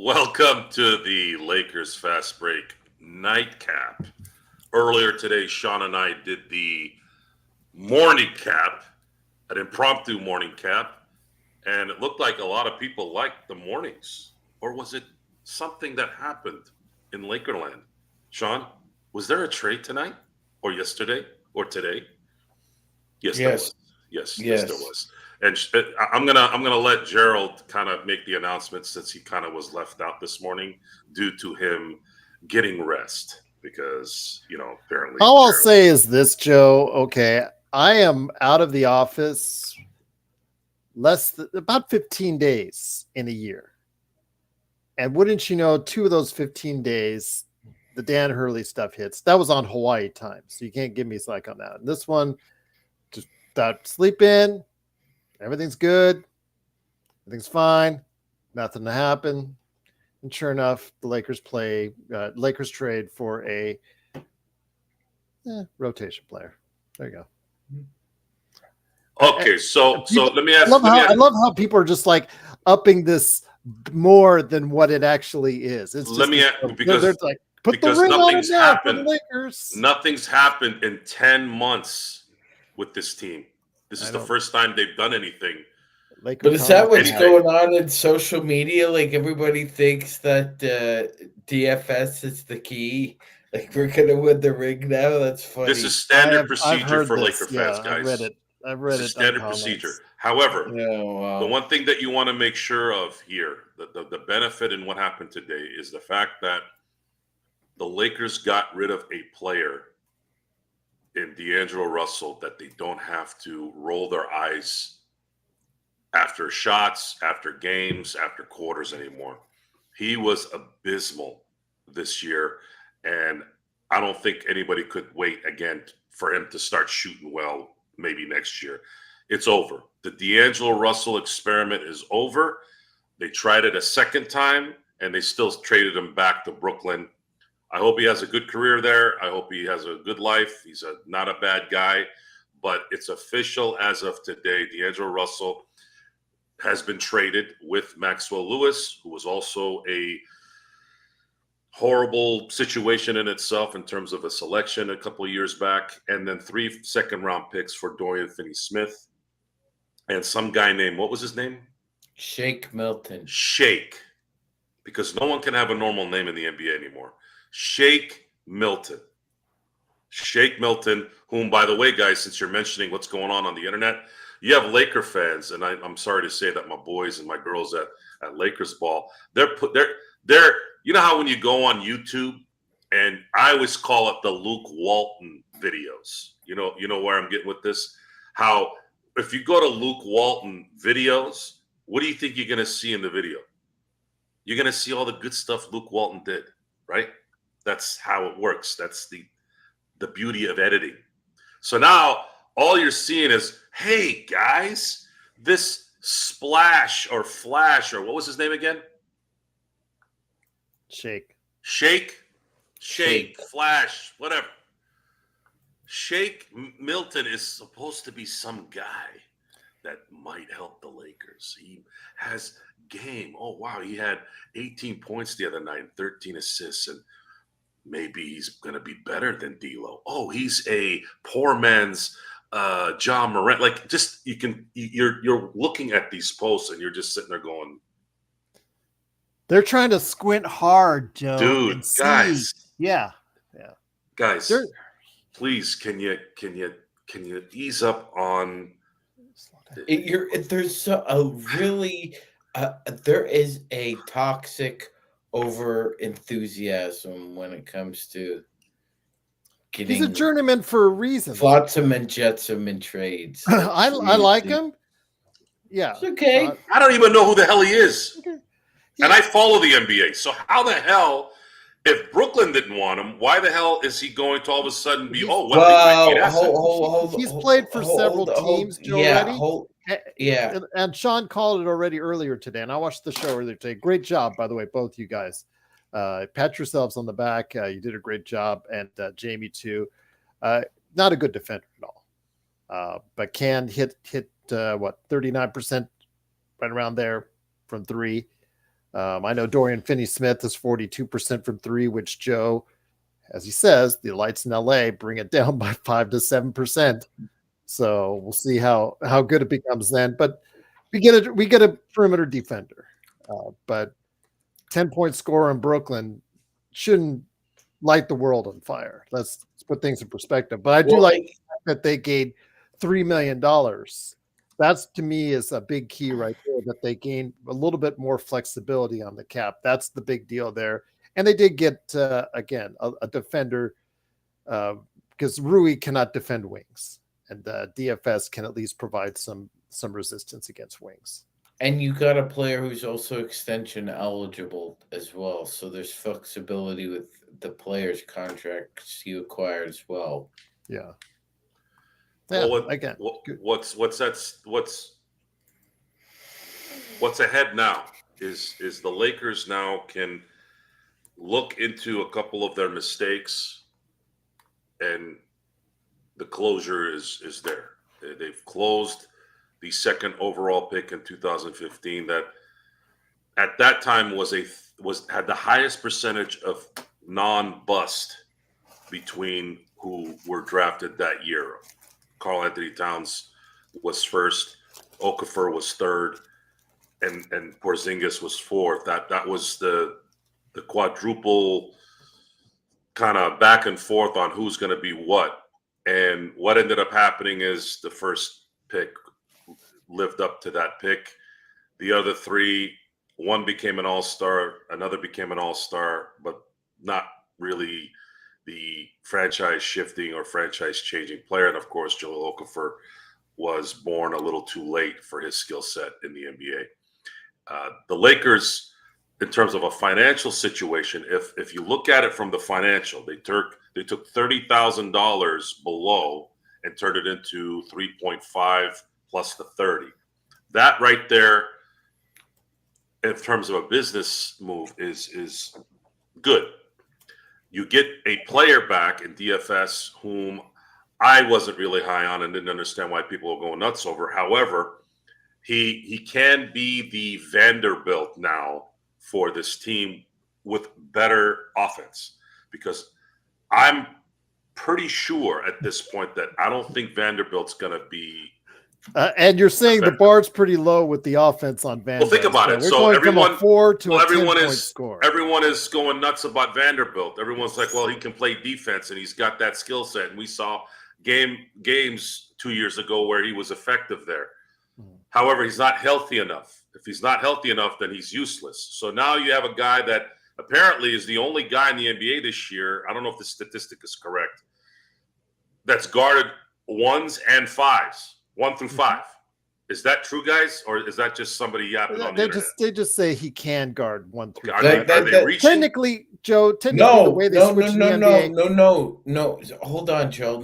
Welcome to the Lakers Fast Break Nightcap. Earlier today, Sean and I did the morning cap, an impromptu morning cap, and it looked like a lot of people liked the mornings. Or was it something that happened in Lakerland? Sean, was there a trade tonight, or yesterday, or today? Yes, there Yes. was. Yes, there Yes. was. And I'm gonna let Gerald kind of make the announcement since he kind of was left out this morning due to him getting rest because apparently All I'll Gerald. say is this, Joe. Okay, I am out of the office about 15 days in a year. And wouldn't you know, 2 of those 15 days, the Dan Hurley stuff hits. That was on Hawaii time, so you can't give me slack on that. And this one, just thought sleep in, everything's good, everything's fine, nothing to happen. And sure enough, the Lakers trade for a rotation player. There you go. Okay, so let me ask. I love how people are just like upping this more than what it actually is. It's Let just me because they're like, put the because ring on it nothing's now for the happened. Lakers. Nothing's happened in 10 months with this team. This is the first time they've done anything. But is that what's Anything. going on in social media? Like everybody thinks that DFS is the key. Like we're gonna win the ring now. That's funny. This is standard I've procedure heard for this. Laker Yeah, fans, guys. I've read This it. is standard procedure. However, wow. the one thing that you want to make sure of here, the benefit in what happened today is the fact that the Lakers got rid of a player in D'Angelo Russell that they don't have to roll their eyes after shots, after games, after quarters anymore. He was abysmal this year, and I don't think anybody could wait again for him to start shooting well maybe next year. It's over. The D'Angelo Russell experiment is over. They tried it a second time, and they still traded him back to Brooklyn. I hope he has a good career there. I hope he has a good life. He's not a bad guy, but it's official as of today. D'Angelo Russell has been traded with Maxwell Lewis, who was also a horrible situation in itself in terms of a selection a couple of years back, and then 3 second-round picks for Dorian Finney-Smith and some guy named, what was his name? Shake Milton. Shake, because no one can have a normal name in the NBA anymore. Shake Milton. Shake Milton, whom, by the way, guys, since you're mentioning what's going on the internet, you have Laker fans, and I'm sorry to say that my boys and my girls at Lakers ball, they're you know how when you go on YouTube, and I always call it the Luke Walton videos. You know where I'm getting with this? How if you go to Luke Walton videos, what do you think you're going to see in the video? You're going to see all the good stuff Luke Walton did, right? That's how it works. That's the beauty of editing. So now all you're seeing is, hey, guys, this splash or flash or what was his name again? Shake, Flash, whatever. Shake Milton is supposed to be some guy that might help the Lakers. He has game. Oh, wow. He had 18 points the other night and 13 assists, and maybe he's going to be better than D'Lo. Oh, he's a poor man's John Morant. Like, just you're looking at these posts and you're just sitting there going, they're trying to squint hard, Joe. Dude, guys. Yeah. Guys, please, can you ease up on There's there is a toxic over enthusiasm when it comes to getting. He's a journeyman for a reason. Flotsam and jetsam in trades. I like him. Yeah, it's okay. I don't even know who the hell he is. Okay. And I follow the NBA. So how the hell, if Brooklyn didn't want him, why the hell is he going to all of a sudden be, he's played for several teams, Joe, already. And Sean called it already earlier today, and I watched the show earlier today. Great job, by the way, both you guys. Pat yourselves on the back. You did a great job, and Jamie too. Not a good defender at all, but can hit 39% right around there from 3. I know Dorian Finney-Smith is 42% from three, which Joe, as he says, the lights in LA bring it down by 5 to 7%. So we'll see how good it becomes then. But we get a perimeter defender, but 10-point scorer in Brooklyn shouldn't light the world on fire. Let's put things in perspective. But I do like the fact that they gained $3 million. That's, to me, is a big key right there, that they gained a little bit more flexibility on the cap. That's the big deal there. And they did get, again, a defender, because Rui cannot defend wings, and DFS can at least provide some resistance against wings. And you got a player who's also extension eligible as well. So there's flexibility with the player's contracts you acquire as well. Yeah. Well, again, what's ahead now is the Lakers now can look into a couple of their mistakes, and the closure is there. They've closed the second overall pick in 2015 that at that time had the highest percentage of non-bust between who were drafted that year. Karl Anthony Towns was first, Okafor was third, and Porzingis was fourth. That was the quadruple kind of back and forth on who's going to be what. And what ended up happening is the first pick lived up to that pick. The other three, one became an all-star, another became an all-star, but not really the franchise-shifting or franchise-changing player. And, of course, Joel Okafor was born a little too late for his skill set in the NBA. The Lakers, in terms of a financial situation, if you look at it from the financial, they took $30,000 below and turned it into 3.5 plus the 30. That right there, in terms of a business move, is good. You get a player back in DFS whom I wasn't really high on and didn't understand why people were going nuts over. However, he can be the Vanderbilt now for this team with better offense, because I'm pretty sure at this point that I don't think Vanderbilt's going to be. And you're saying the bar's pretty low with the offense on Vanderbilt. Well, think about it. We're so going everyone, from a 4 to a everyone 10-point is score. Everyone is going nuts about Vanderbilt. Everyone's like, well, he can play defense and he's got that skill set. And we saw games 2 years ago where he was effective there. However, he's not healthy enough. If he's not healthy enough, then he's useless. So now you have a guy that apparently is the only guy in the NBA this year, I don't know if this statistic is correct, that's guarded ones and fives, 1 through 5. Is that true, guys? Or is that just somebody yapping on the internet? They just say he can guard 1 through 5. Are they reaching? Technically, Joe, the way they switch the NBA. No. Hold on, Joe.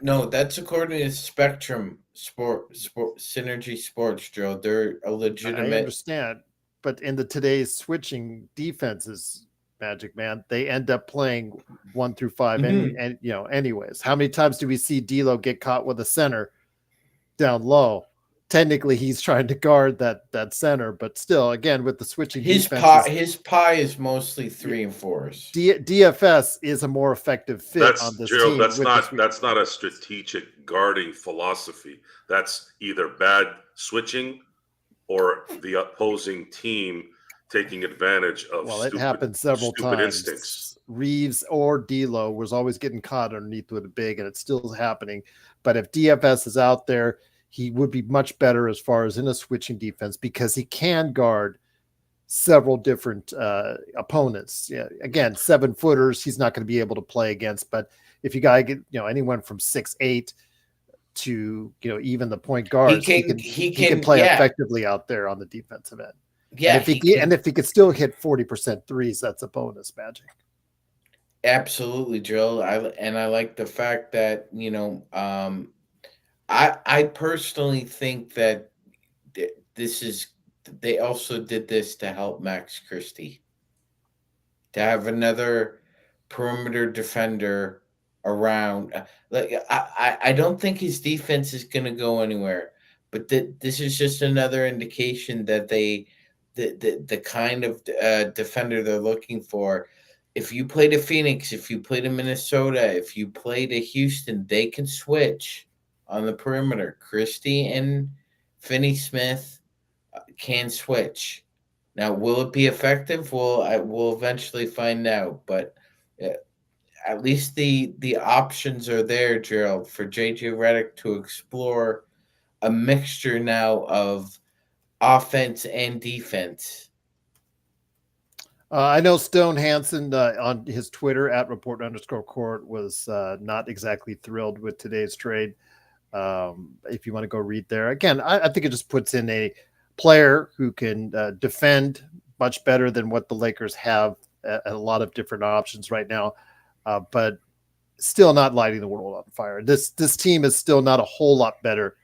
No, that's according to Spectrum Sport Synergy Sports, Joe. They're a legitimate. I understand, but in today's switching defenses, Magic Man, they end up playing 1 through 5, and anyways. How many times do we see D'Lo get caught with a center down low? Technically, he's trying to guard that center, but still, again, with the switching his pie is mostly 3 and 4s. DFS is a more effective fit on this Gerald, team. That's not a strategic guarding philosophy. That's either bad switching or the opposing team taking advantage of. It happened several times. Instincts. Reeves or D'Lo was always getting caught underneath with a big, and it's still happening. But if DFS is out there, he would be much better as far as in a switching defense, because he can guard several different opponents. Yeah, again, 7-footers, he's not going to be able to play against. But if you got to get anyone from 6'8" to even the point guards, he can play effectively out there on the defensive end. Yeah, and if he could still hit 40% threes, that's a bonus, Magic. Absolutely, Joe. I like the fact that I personally think that they also did this to help Max Christie, to have another perimeter defender around. I don't think his defense is going to go anywhere, but this is just another indication that they the kind of defender they're looking for. If you play to Phoenix, if you play to Minnesota, if you play to Houston, they can switch on the perimeter. Christie and Finney-Smith can switch. Now, will it be effective? We'll eventually find out, but at least the options are there, Gerald, for JJ Redick to explore a mixture now of offense and defense. I know Stone Hansen on his Twitter at report_court was not exactly thrilled with today's trade. If you want to go read there again, I think it just puts in a player who can defend much better than what the Lakers have a lot of different options right now, but still not lighting the world on fire. This team is still not a whole lot better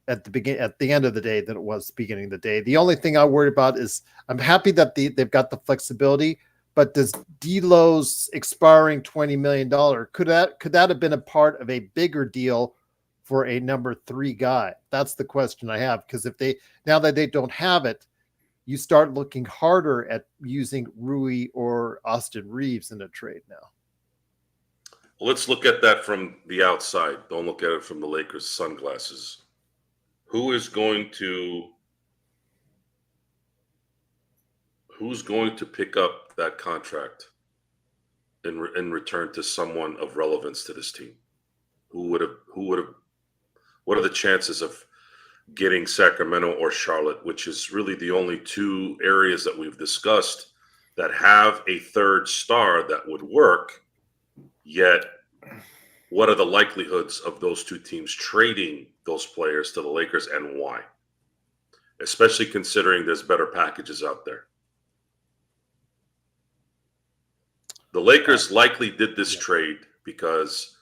at the end of the day than it was beginning of the day. The only thing I worry about is I'm happy that they've got the flexibility, but does D'Lo's expiring $20 million, could that have been a part of a bigger deal for a number 3 guy? That's the question I have, because now that they don't have it, you start looking harder at using Rui or Austin Reeves in a trade now. Let's look at that from the outside. Don't look at it from the Lakers' sunglasses. Who's going to pick up that contract in return to someone of relevance to this team? Who would have? What are the chances of getting Sacramento or Charlotte, which is really the only 2 areas that we've discussed that have a third star that would work? Yet, what are the likelihoods of those 2 teams trading those players to the Lakers, and why? Especially considering there's better packages out there. The Lakers likely did this trade because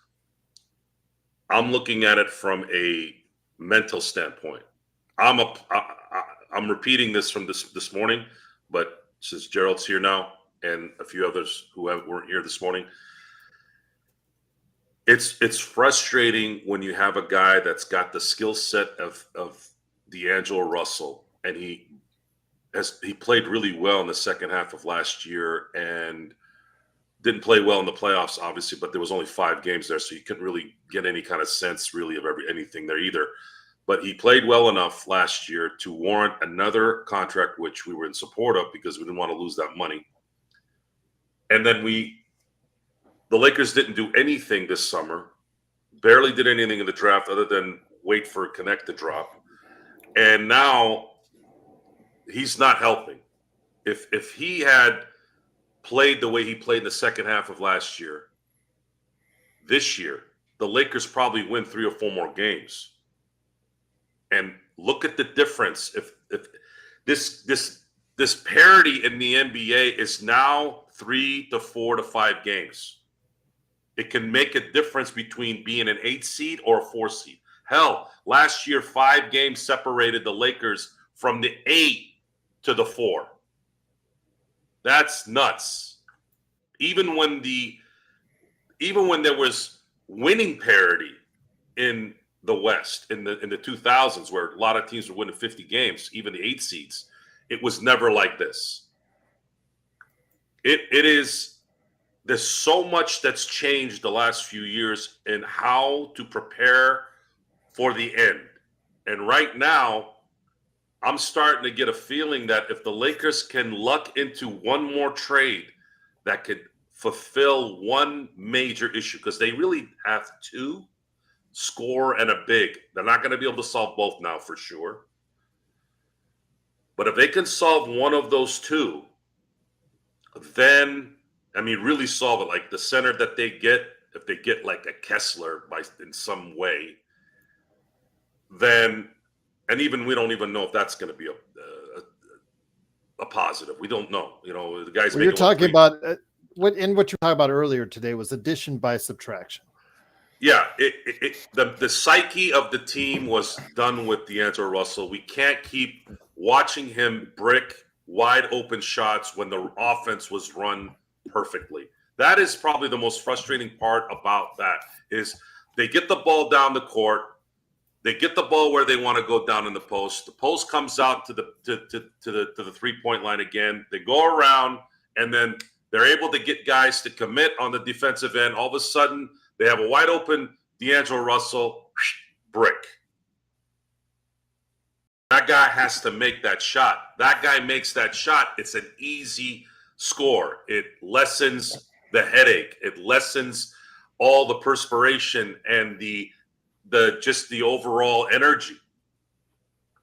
I'm looking at it from a mental standpoint. I'm repeating this from this morning, but since Gerald's here now and a few others who weren't here this morning, it's frustrating when you have a guy that's got the skill set of D'Angelo Russell, and he played really well in the second half of last year and didn't play well in the playoffs, obviously, but there was only 5 games there, so you couldn't really get any kind of sense really of anything there either. But he played well enough last year to warrant another contract, which we were in support of because we didn't want to lose that money. And then the Lakers didn't do anything this summer, barely did anything in the draft other than wait for Connect to drop. And now he's not helping. If he had played the way he played in the second half of last year, this year, the Lakers probably win 3 or 4 more games. And look at the difference. If this parity in the NBA is now 3 to 4 to 5 games. It can make a difference between being an 8 seed or a 4 seed. Hell, last year, 5 games separated the Lakers from the 8 to the 4. That's nuts. Even when there was winning parity in the West in the 2000s, where a lot of teams were winning 50 games, even the 8 seeds, it was never like this. There's so much that's changed the last few years in how to prepare for the end. And right now, I'm starting to get a feeling that if the Lakers can luck into one more trade that could fulfill one major issue, because they really have 2, score and a big. They're not going to be able to solve both now for sure. But if they can solve one of those 2, then, really solve it, like the center that they get, if they get like a Kessler in some way, then, and even we don't even know if that's going to be a positive. We don't know. The guys. Well, you're talking about what you were talking about earlier today was addition by subtraction. Yeah, the psyche of the team was done with D'Angelo Russell. We can't keep watching him brick wide open shots when the offense was run perfectly. That is probably the most frustrating part about that is they get the ball down the court. They get the ball where they want to go down in the post. The post comes out to the 3-point line again. They go around, and then they're able to get guys to commit on the defensive end. All of a sudden, they have a wide open D'Angelo Russell brick. That guy has to make that shot. That guy makes that shot. It's an easy score. It lessens the headache. It lessens all the perspiration and the overall energy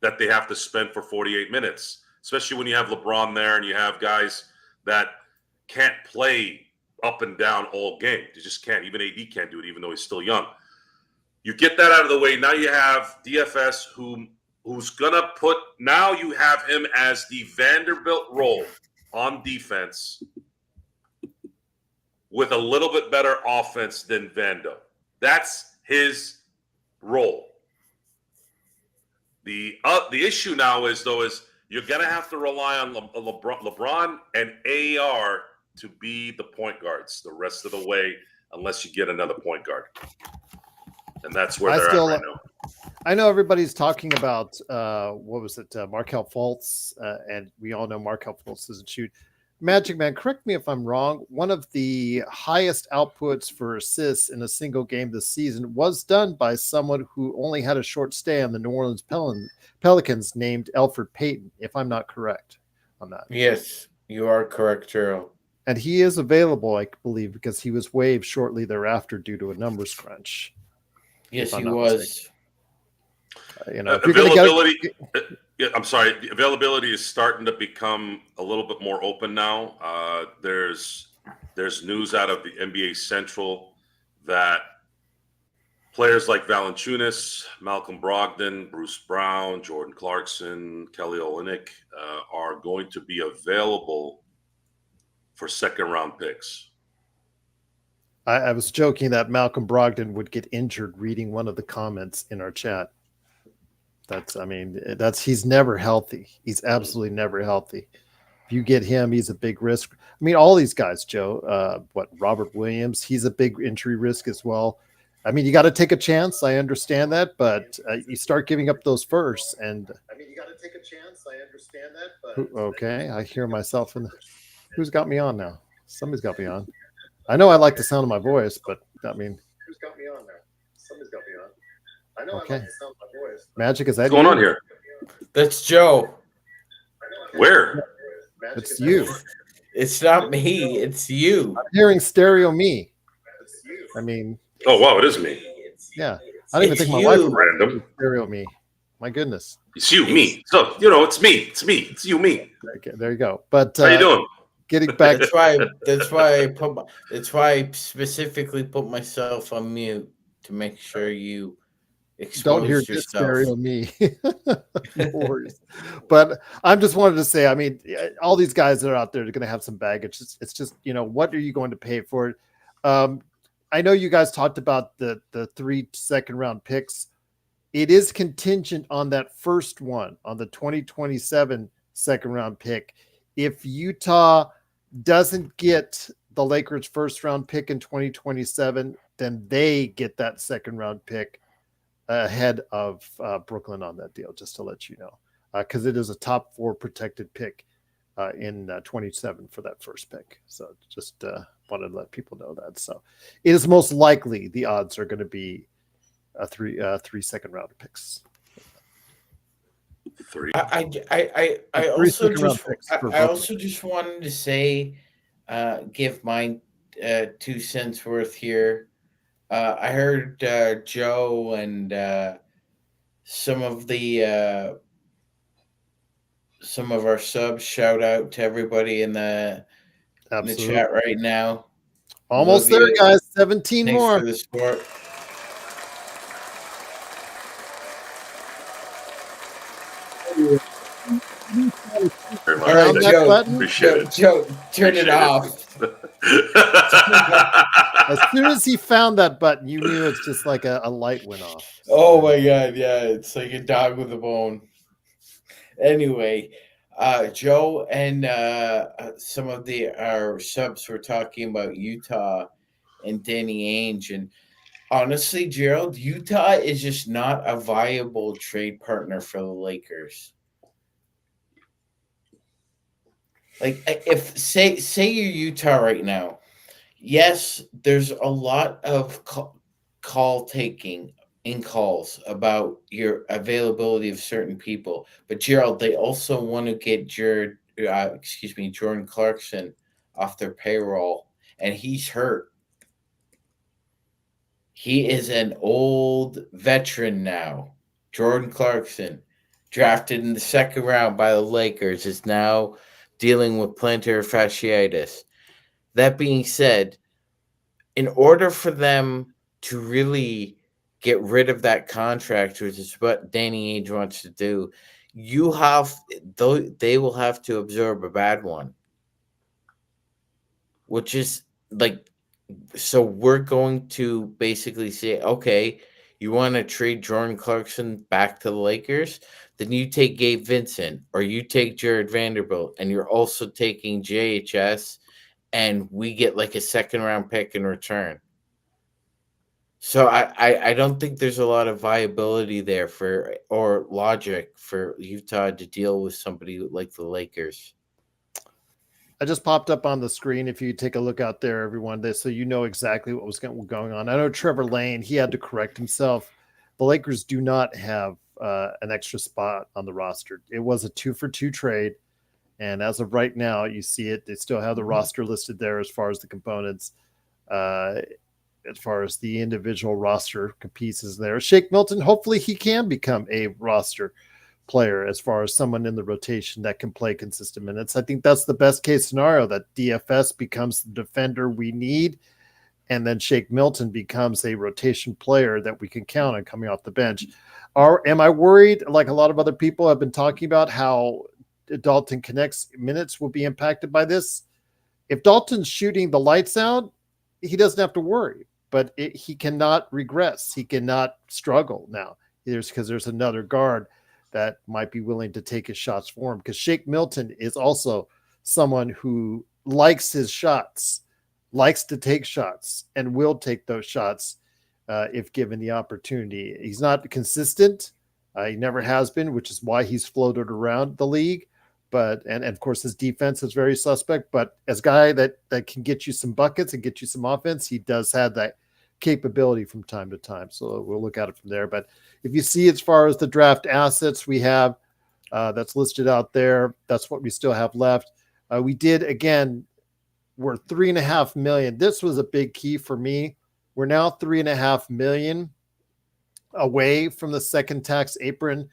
that they have to spend for 48 minutes, especially when you have LeBron there and you have guys that can't play up and down all game. They just can't. Even AD can't do it, even though he's still young. You get that out of the way. Now you have DFS who's going to put – now you have him as the Vanderbilt role on defense with a little bit better offense than Vando. That's his role. The issue now is you're going to have to rely on LeBron and AR to be the point guards the rest of the way unless you get another point guard. And that's where they're at right now. I know everybody's talking about Markelle Fultz, and we all know Markelle Fultz doesn't shoot. Magic Man, correct me if I'm wrong. One of the highest outputs for assists in a single game this season was done by someone who only had a short stay on the New Orleans Pelicans named Elfrid Payton, if I'm not correct on that. Yes, you are correct, Gerald. And he is available, I believe, because he was waived shortly thereafter due to a numbers crunch. Yes, he was. Availability. I'm sorry. The availability is starting to become a little bit more open now. There's news out of the NBA Central that players like Valanciunas, Malcolm Brogdon, Bruce Brown, Jordan Clarkson, Kelly Olynyk are going to be available for second-round picks. I was joking that Malcolm Brogdon would get injured reading one of the comments in our chat. He's never healthy. He's absolutely never healthy. If you get him, he's a big risk. I mean, all these guys, Joe, Robert Williams, he's a big injury risk as well. I mean, you got to take a chance. I understand that, but you start giving up those firsts. And you got to take a chance. I understand that, but okay, I hear myself in the. Who's got me on now? Somebody's got me on. I know I like the sound of my voice, but I mean, who's got me on there? Somebody's got me on. I know okay. I like the sound of my voice. Magic, is that what's going on here? That's Joe. Where? It's you. It's not me. It's you. I'm hearing stereo me. It's you. I mean, oh wow, it is me. yeah. I don't even It's think my you. wife would Random. stereo me. My goodness. It's you, me. So it's me. It's me. It's you, me. Okay, there you go. But How you doing? getting back, That's why I specifically put myself on mute to make sure you expose don't hear yourself. stereo me. No worries. But I'm just wanted to say, I mean, all these guys that are out there are going to have some baggage. It's just, what are you going to pay for it? I know you guys talked about the 3 second-round picks. It is contingent on that first one, on the 2027 second-round pick. If Utah doesn't get the Lakers' first-round pick in 2027, then they get that second-round pick ahead of Brooklyn on that deal, just to let you know, because it is a top 4 protected pick in 27 for that first pick. So just wanted to let people know that. So it is most likely the odds are going to be 3 second-round picks. 3. I also just wanted to say, give my 2 cents worth here. I heard Joe and some of our subs shout out to everybody in the chat right now. Almost there, guys. 17 Thanks more. for the support. Very much. All right, that Joe. button? Appreciate it. Joe, turn Appreciate it off. As soon as he found that button, you knew it's just like a light went off. Oh my god, yeah, it's like a dog with a bone. Anyway, Joe and some of our subs were talking about Utah and Danny Ainge, and Honestly, Gerald, Utah is just not a viable trade partner for the Lakers. Like, if say you're Utah right now, yes, there's a lot of call taking in calls about your availability of certain people. But Gerald, they also want to get Jordan Clarkson off their payroll, and he's hurt. He is an old veteran now. Jordan Clarkson, drafted in the second round by the Lakers, is now dealing with plantar fasciitis. That being said, in order for them to really get rid of that contract, which is what Danny Ainge wants to do, they will have to absorb a bad one, which is like, so we're going to basically say, okay, you want to trade Jordan Clarkson back to the Lakers? Then you take Gabe Vincent or you take Jared Vanderbilt, and you're also taking JHS, and we get like a second round pick in return. So I don't think there's a lot of viability there or logic for Utah to deal with somebody like the Lakers. I just popped up on the screen. If you take a look out there, everyone, so you know exactly what was going on. I know Trevor Lane, he had to correct himself. The Lakers do not have an extra spot on the roster. It was a 2-for-2 trade. And as of right now, you see it. They still have the roster listed there as far as the components. As far as the individual roster pieces there. Shake Milton, hopefully he can become a roster player as far as someone in the rotation that can play consistent minutes. I think that's the best case scenario, that DFS becomes the defender we need, and then Shake Milton becomes a rotation player that we can count on coming off the bench. Am I worried, like a lot of other people have been talking about, how Dalton Connect's minutes will be impacted by this? If Dalton's shooting the lights out, he doesn't have to worry, but he cannot regress. He cannot struggle now. Because there's another guard that might be willing to take his shots for him. Because Shake Milton is also someone who likes his shots, likes to take shots, and will take those shots if given the opportunity. He's not consistent. He never has been, which is why he's floated around the league. But and of course his defense is very suspect. But as a guy that can get you some buckets and get you some offense, he does have that capability from time to time. So we'll look at it from there. But if you see, as far as the draft assets we have that's listed out there, that's what we still have left. We did, again, we're $3.5 million. This was a big key for me. We're now $3.5 million away from the second tax apron.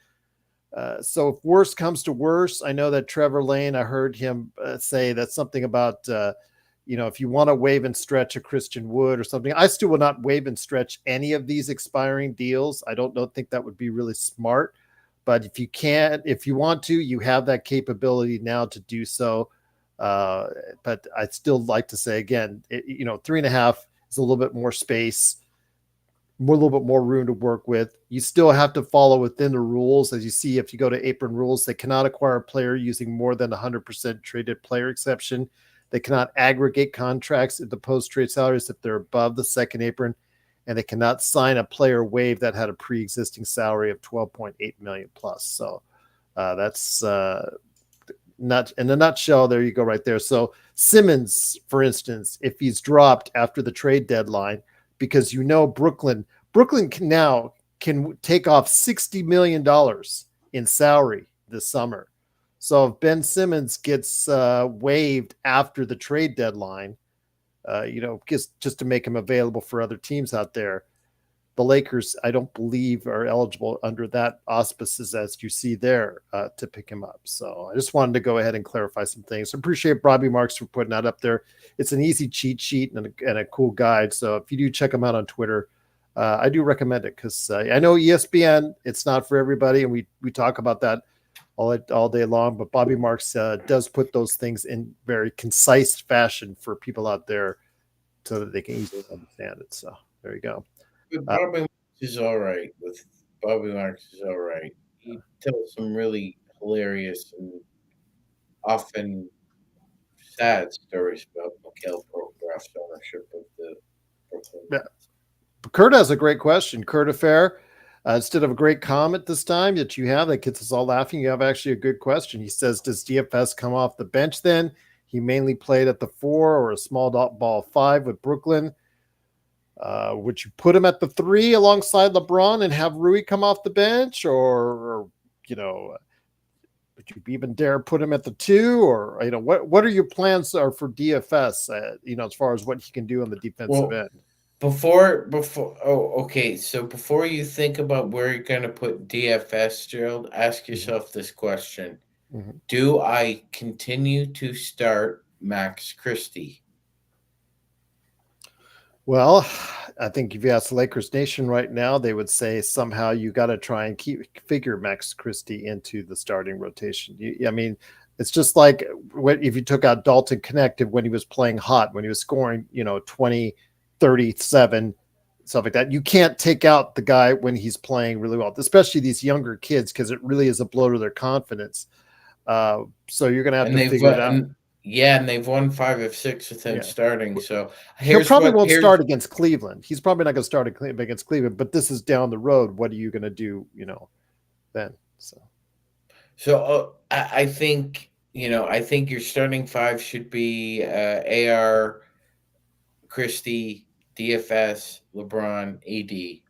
So if worse comes to worse, I know that Trevor Lane, I heard him say that's something about, if you want to waive and stretch a Christian Wood or something. I still will not waive and stretch any of these expiring deals. I don't think that would be really smart. But if you want to, you have that capability now to do so. But I'd still like to say, again, 3.5 is a little bit more space, a little bit more room to work with. You still have to follow within the rules. As you see, if you go to apron rules, they cannot acquire a player using more than 100% traded player exception. They cannot aggregate contracts at the post-trade salaries if they're above the second apron, and they cannot sign a player waive that had a pre-existing salary of $12.8 million plus. So that's not in a nutshell. There you go, right there. So Simmons, for instance, if he's dropped after the trade deadline, because Brooklyn can take off $60 million in salary this summer. So if Ben Simmons gets waived after the trade deadline, just to make him available for other teams out there, the Lakers, I don't believe, are eligible under that auspices as you see there to pick him up. So I just wanted to go ahead and clarify some things. I appreciate Bobby Marks for putting that up there. It's an easy cheat sheet and a cool guide. So if you do check him out on Twitter, I do recommend it, because I know ESPN, it's not for everybody, and we talk about that all day long. But Bobby Marks does put those things in very concise fashion for people out there so that they can easily understand it. So there you go. Bobby Marks is all right. Bobby Marks is all right. He tells some really hilarious and often sad stories about Mikhail Prokhorov's ownership of the Brooklyn Nets. Kurt has a great question. Kurt Affair, instead of a great comment this time that you have that gets us all laughing, you have actually a good question. He says, does DFS come off the bench then? He mainly played at the 4 or a small ball 5 with Brooklyn. Would you put him at the 3 alongside LeBron and have Rui come off the bench, or would you even dare put him at the 2, or what are your plans are for DFS? As far as what he can do on the defensive end. So before you think about where you're going to put DFS, Gerald, ask yourself this question. Mm-hmm. Do I continue to start Max Christie? Well, I think if you ask Lakers Nation right now, they would say somehow you got to try and figure Max Christie into the starting rotation. It's just like if you took out Dalton Connected when he was playing hot, when he was scoring, 20, 37, stuff like that. You can't take out the guy when he's playing really well, especially these younger kids, because it really is a blow to their confidence. So you're going to have to figure it out. And they've won 5 of 6 with him starting. So he probably won't start against Cleveland. He's probably not going to start against Cleveland, but this is down the road. What are you going to do, then? So I think, I think your starting 5 should be AR, Christie, DFS, LeBron, AD.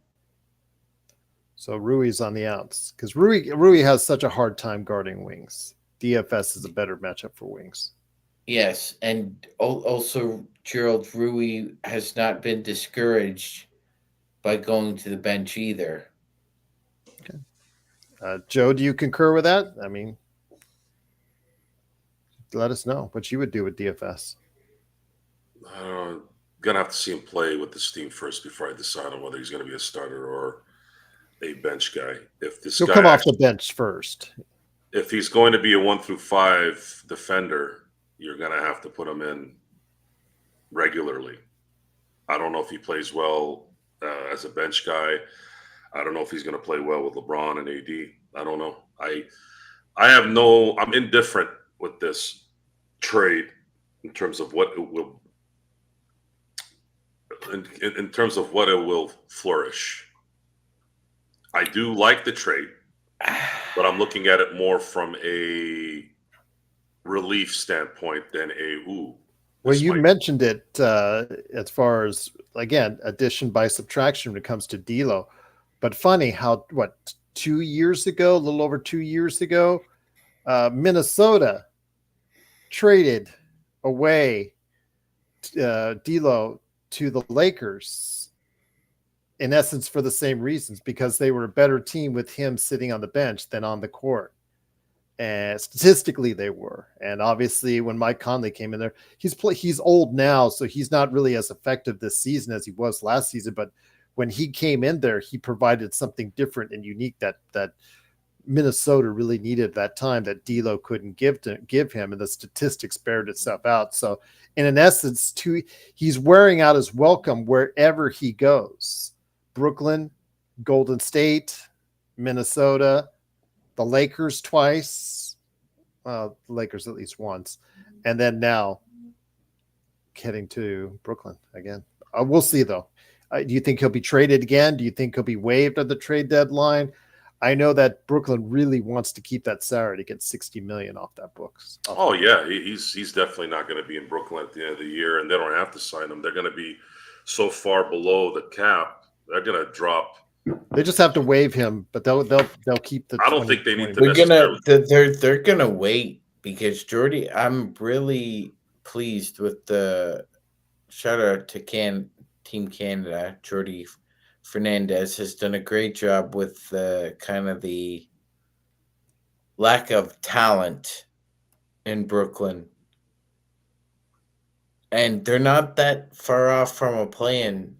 So Rui's on the outs because Rui has such a hard time guarding wings. DFS is a better matchup for wings. Yes, and also Gerald, Rui has not been discouraged by going to the bench either. Okay. Joe, do you concur with that? Let us know what you would do with DFS. Gonna have to see him play with this team first before I decide on whether he's going to be a starter or a bench guy. If this He'll guy come off the bench first. If he's going to be a 1 through 5 defender, you're going to have to put him in regularly. I don't know if he plays well as a bench guy. I don't know if he's going to play well with LeBron and AD. I don't know. I'm indifferent with this trade in terms of what it will, in terms of what it will flourish. I do like the trade, but I'm looking at it more from a relief standpoint than Well, you mentioned it as far as, again, addition by subtraction when it comes to D'Lo. But funny how, 2 years ago, a little over 2 years ago, Minnesota traded away D'Lo to the Lakers, in essence, for the same reasons, because they were a better team with him sitting on the bench than on the court. And statistically they were. And obviously when Mike Conley came in there, he's old now, so he's not really as effective this season as he was last season. But when he came in there, he provided something different and unique that Minnesota really needed that time that D'Lo couldn't give him, and the statistics bared itself out. So in an essence, he's wearing out his welcome wherever he goes. Brooklyn, Golden State, Minnesota, the Lakers twice, the Lakers at least once, and then now heading to Brooklyn again. We'll see, though. Do you think he'll be traded again? Do you think he'll be waived at the trade deadline? I know that Brooklyn really wants to keep that salary to get $60 million off that books. Oh yeah, he's definitely not going to be in Brooklyn at the end of the year, and they don't have to sign him. They're going to be so far below the cap. They're going to drop. They just have to waive him, but they'll keep the. I don't think they need to. They're gonna wait because Jordy. I'm really pleased with the shout out to Team Canada. Jordy Fernandez has done a great job with kind of the lack of talent in Brooklyn, and they're not that far off from a play-in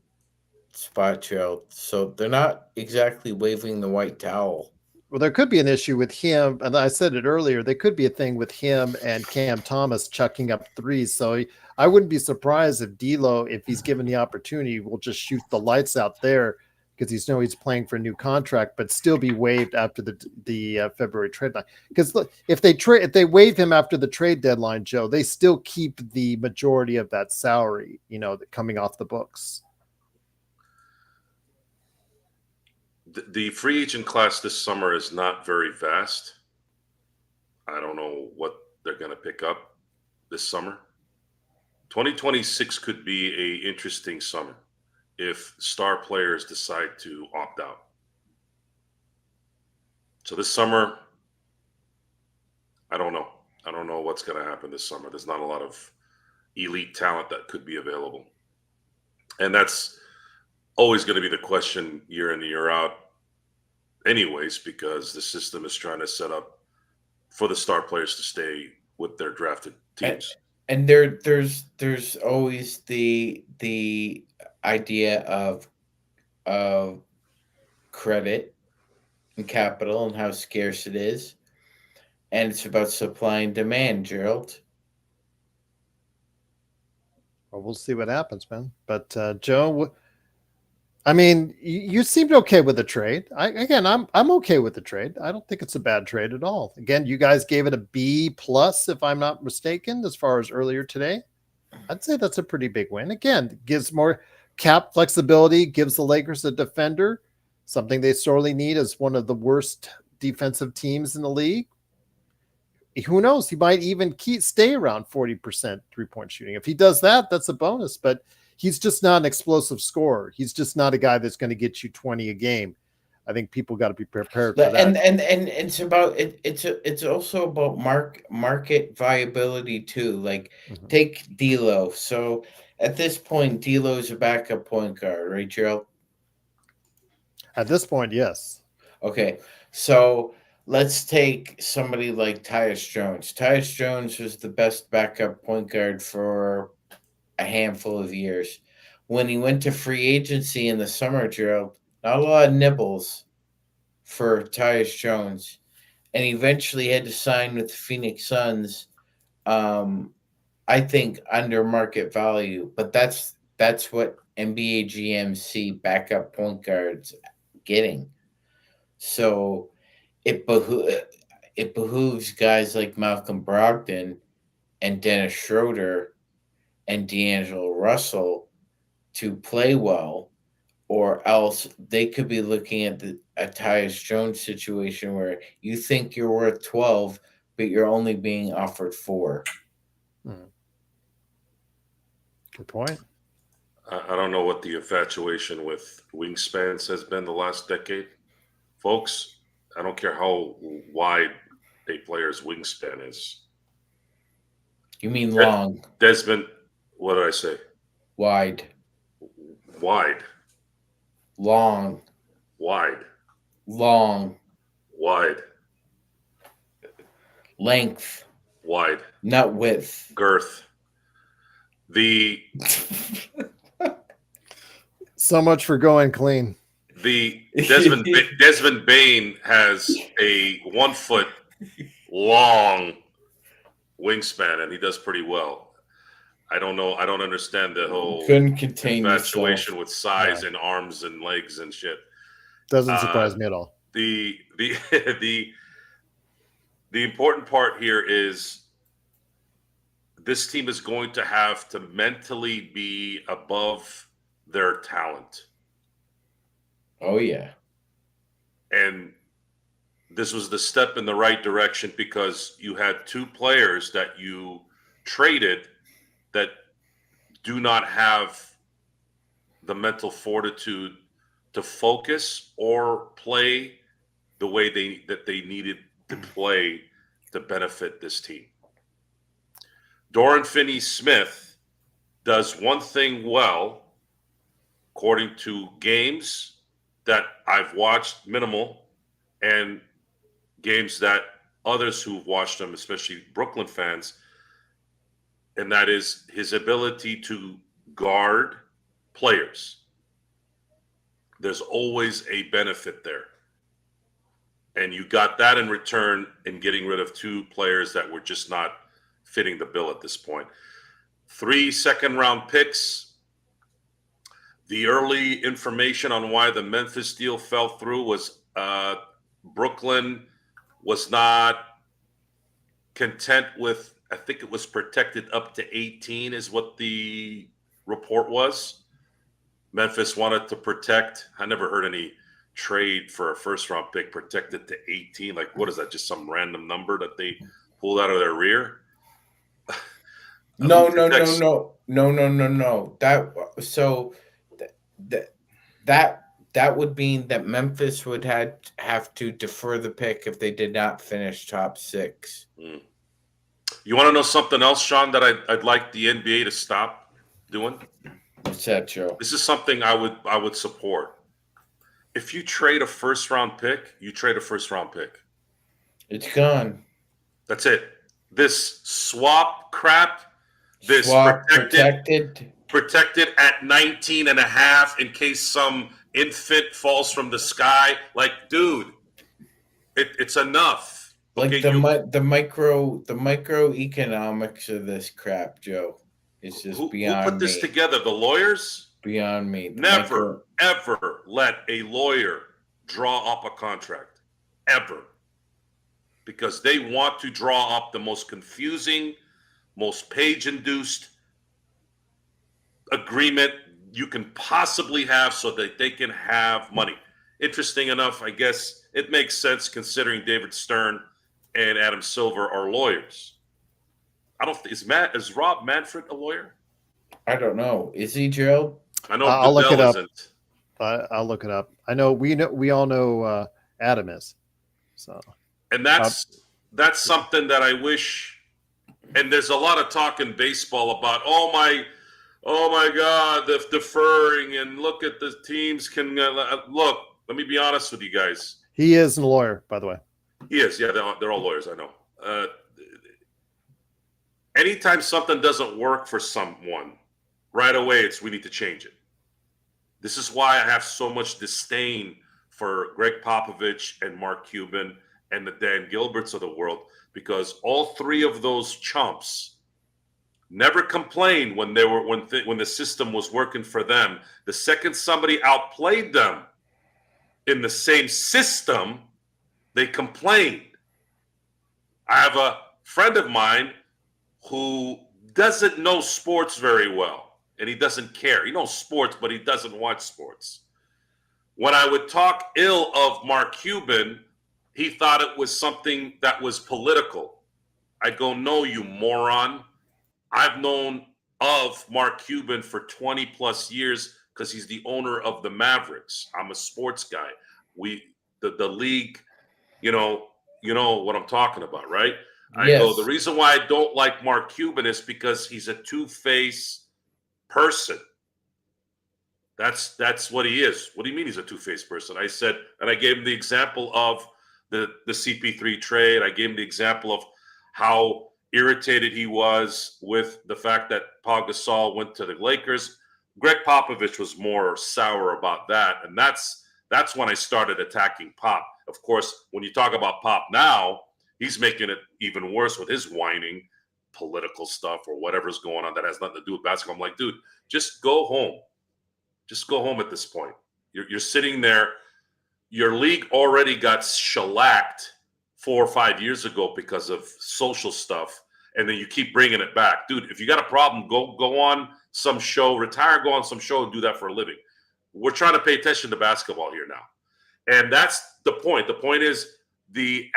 spot, Gerald. So they're not exactly waving the white towel. Well, there could be an issue with him, and I said it earlier. There could be a thing with him and Cam Thomas chucking up threes. So I wouldn't be surprised if D'Lo, if he's given the opportunity, will just shoot the lights out there because he's playing for a new contract, but still be waived after the February trade line. Because look, if they waive him after the trade deadline, Joe, they still keep the majority of that salary, coming off the books. the free agent class this summer is not very vast. I don't know what they're going to pick up this summer. 2026 could be a interesting summer if star players decide to opt out. So this summer, I don't know. I don't know what's going to happen this summer. There's not a lot of elite talent that could be available. And that's always going to be the question year in and year out anyways, because the system is trying to set up for the star players to stay with their drafted teams. And there's always the idea of credit and capital and how scarce it is, and it's about supply and demand, Gerald. Well, we'll see what happens, man. But Joe, I mean, you seemed okay with the trade. I'm okay with the trade. I don't think it's a bad trade at all. Again, you guys gave it a B+, if I'm not mistaken, as far as earlier today. I'd say that's a pretty big win. Again, gives more cap flexibility, gives the Lakers a defender, something they sorely need as one of the worst defensive teams in the league. Who knows? He might even stay around 40% three-point shooting. If he does that, that's a bonus. But he's just not an explosive scorer. He's just not a guy that's going to get you 20 a game. I think people got to be prepared for that. And it's about it's also about market viability too. Like take D'Lo. So at this point, D'Lo is a backup point guard, right, Gerald? At this point, yes. Okay, so let's take somebody like Tyus Jones. Tyus Jones was the best backup point guard for a handful of years. When he went to free agency in the summer, Gerald, not a lot of nibbles for Tyus Jones, and eventually had to sign with the Phoenix Suns. I think under market value, but that's what NBA GMs see backup point guards getting. So it behooves guys like Malcolm Brogdon and Dennis Schroeder and D'Angelo Russell to play well, or else they could be looking at a Tyus Jones situation where you think you're worth 12, but you're only being offered 4. Good point. I don't know what the infatuation with wingspans has been the last decade. Folks, I don't care how wide a player's wingspan is. You mean long? Desmond, what did I say? Wide. Wide. Long. Wide. Long. Wide. Length. Wide. Not width. Girth. The So much for going clean. the Desmond Bain has a 1 foot long wingspan, and he does pretty well. I don't know. I don't understand the whole Couldn't contain infatuation yourself. with size and arms and legs and shit. Doesn't surprise me at all. The important part here is this team is going to have to mentally be above their talent. Oh yeah. And this was the step in the right direction because you had 2 players that you traded that do not have the mental fortitude to focus or play the way they needed to play to benefit this team. Dorian Finney-Smith does one thing well, according to games that I've watched, minimal, and games that others who've watched him, especially Brooklyn fans, and that is his ability to guard players. There's always a benefit there. And you got that in return in getting rid of 2 players that were just not fitting the bill at this point. 3 second-round picks. The early information on why the Memphis deal fell through was Brooklyn was not content with, I think it was protected up to 18 is what the report was. Memphis wanted to protect. I never heard any trade for a first round pick protected to 18. Like, what is that? Just some random number that they pulled out of their rear? No. Who protects- That would mean that Memphis would have to defer the pick if they did not finish top 6. You want to know something else, Sean, that I'd like the NBA to stop doing? What's that, Joe? This is something I would support. If you trade a first round pick, you trade a first round pick. It's gone. That's it. This swap crap, this Swap protected at 19 and a half in case some infant falls from the sky. Like, dude, it's enough. Like Okay, the microeconomics of this crap, Joe, is just who beyond put this me. together? The lawyers? Beyond me. Never, ever let a lawyer draw up a contract. Ever. Because they want to draw up the most confusing, most page-induced agreement you can possibly have so that they can have money. Interesting enough, I guess it makes sense considering David Stern and Adam Silver are lawyers. I don't think is Rob Manfred a lawyer? I don't know. Is he, Gerald? I know I'll look it Goodell up. isn't. I'll look it up. I know we all know Adam is. So And that's something that I wish. And there's a lot of talk in baseball about oh my God, the deferring and look at the teams can look. Let me be honest with you guys. he is a lawyer, by the way. He is, yeah. They're all lawyers. I know. Anytime something doesn't work for someone, right away it's we need to change it. This is why I have so much disdain for Greg Popovich and Mark Cuban and the Dan Gilberts of the world, because all three of those chumps never complained when the system was working for them. The second somebody outplayed them in the same system, they complained. I have a friend of mine who doesn't know sports very well, and he doesn't care. He knows sports, but he doesn't watch sports. When I would talk ill of Mark Cuban, he thought it was something that was political. I go, no, you moron. I've known of Mark Cuban for 20 plus years because he's the owner of the Mavericks. I'm a sports guy. The league, you know what I'm talking about, right? I Yes. go, the reason why I don't like Mark Cuban is because he's a two-faced person. That's what he is. What do you mean he's a two-faced person? I said, and I gave him the example of the CP3 trade. I gave him the example of how irritated he was with the fact that Pau Gasol went to the Lakers. Greg Popovich was more sour about that, and that's when I started attacking Pop. Of course, when you talk about Pop now, he's making it even worse with his whining, political stuff or whatever's going on that has nothing to do with basketball. I'm like, dude, just go home. Just go home at this point. You're sitting there. Your league already got shellacked 4 or 5 years ago because of social stuff, and then you keep bringing it back. Dude, if you got a problem, go on some show, retire, go on some show, and do that for a living. We're trying to pay attention to basketball here now. And that's the point. The point is the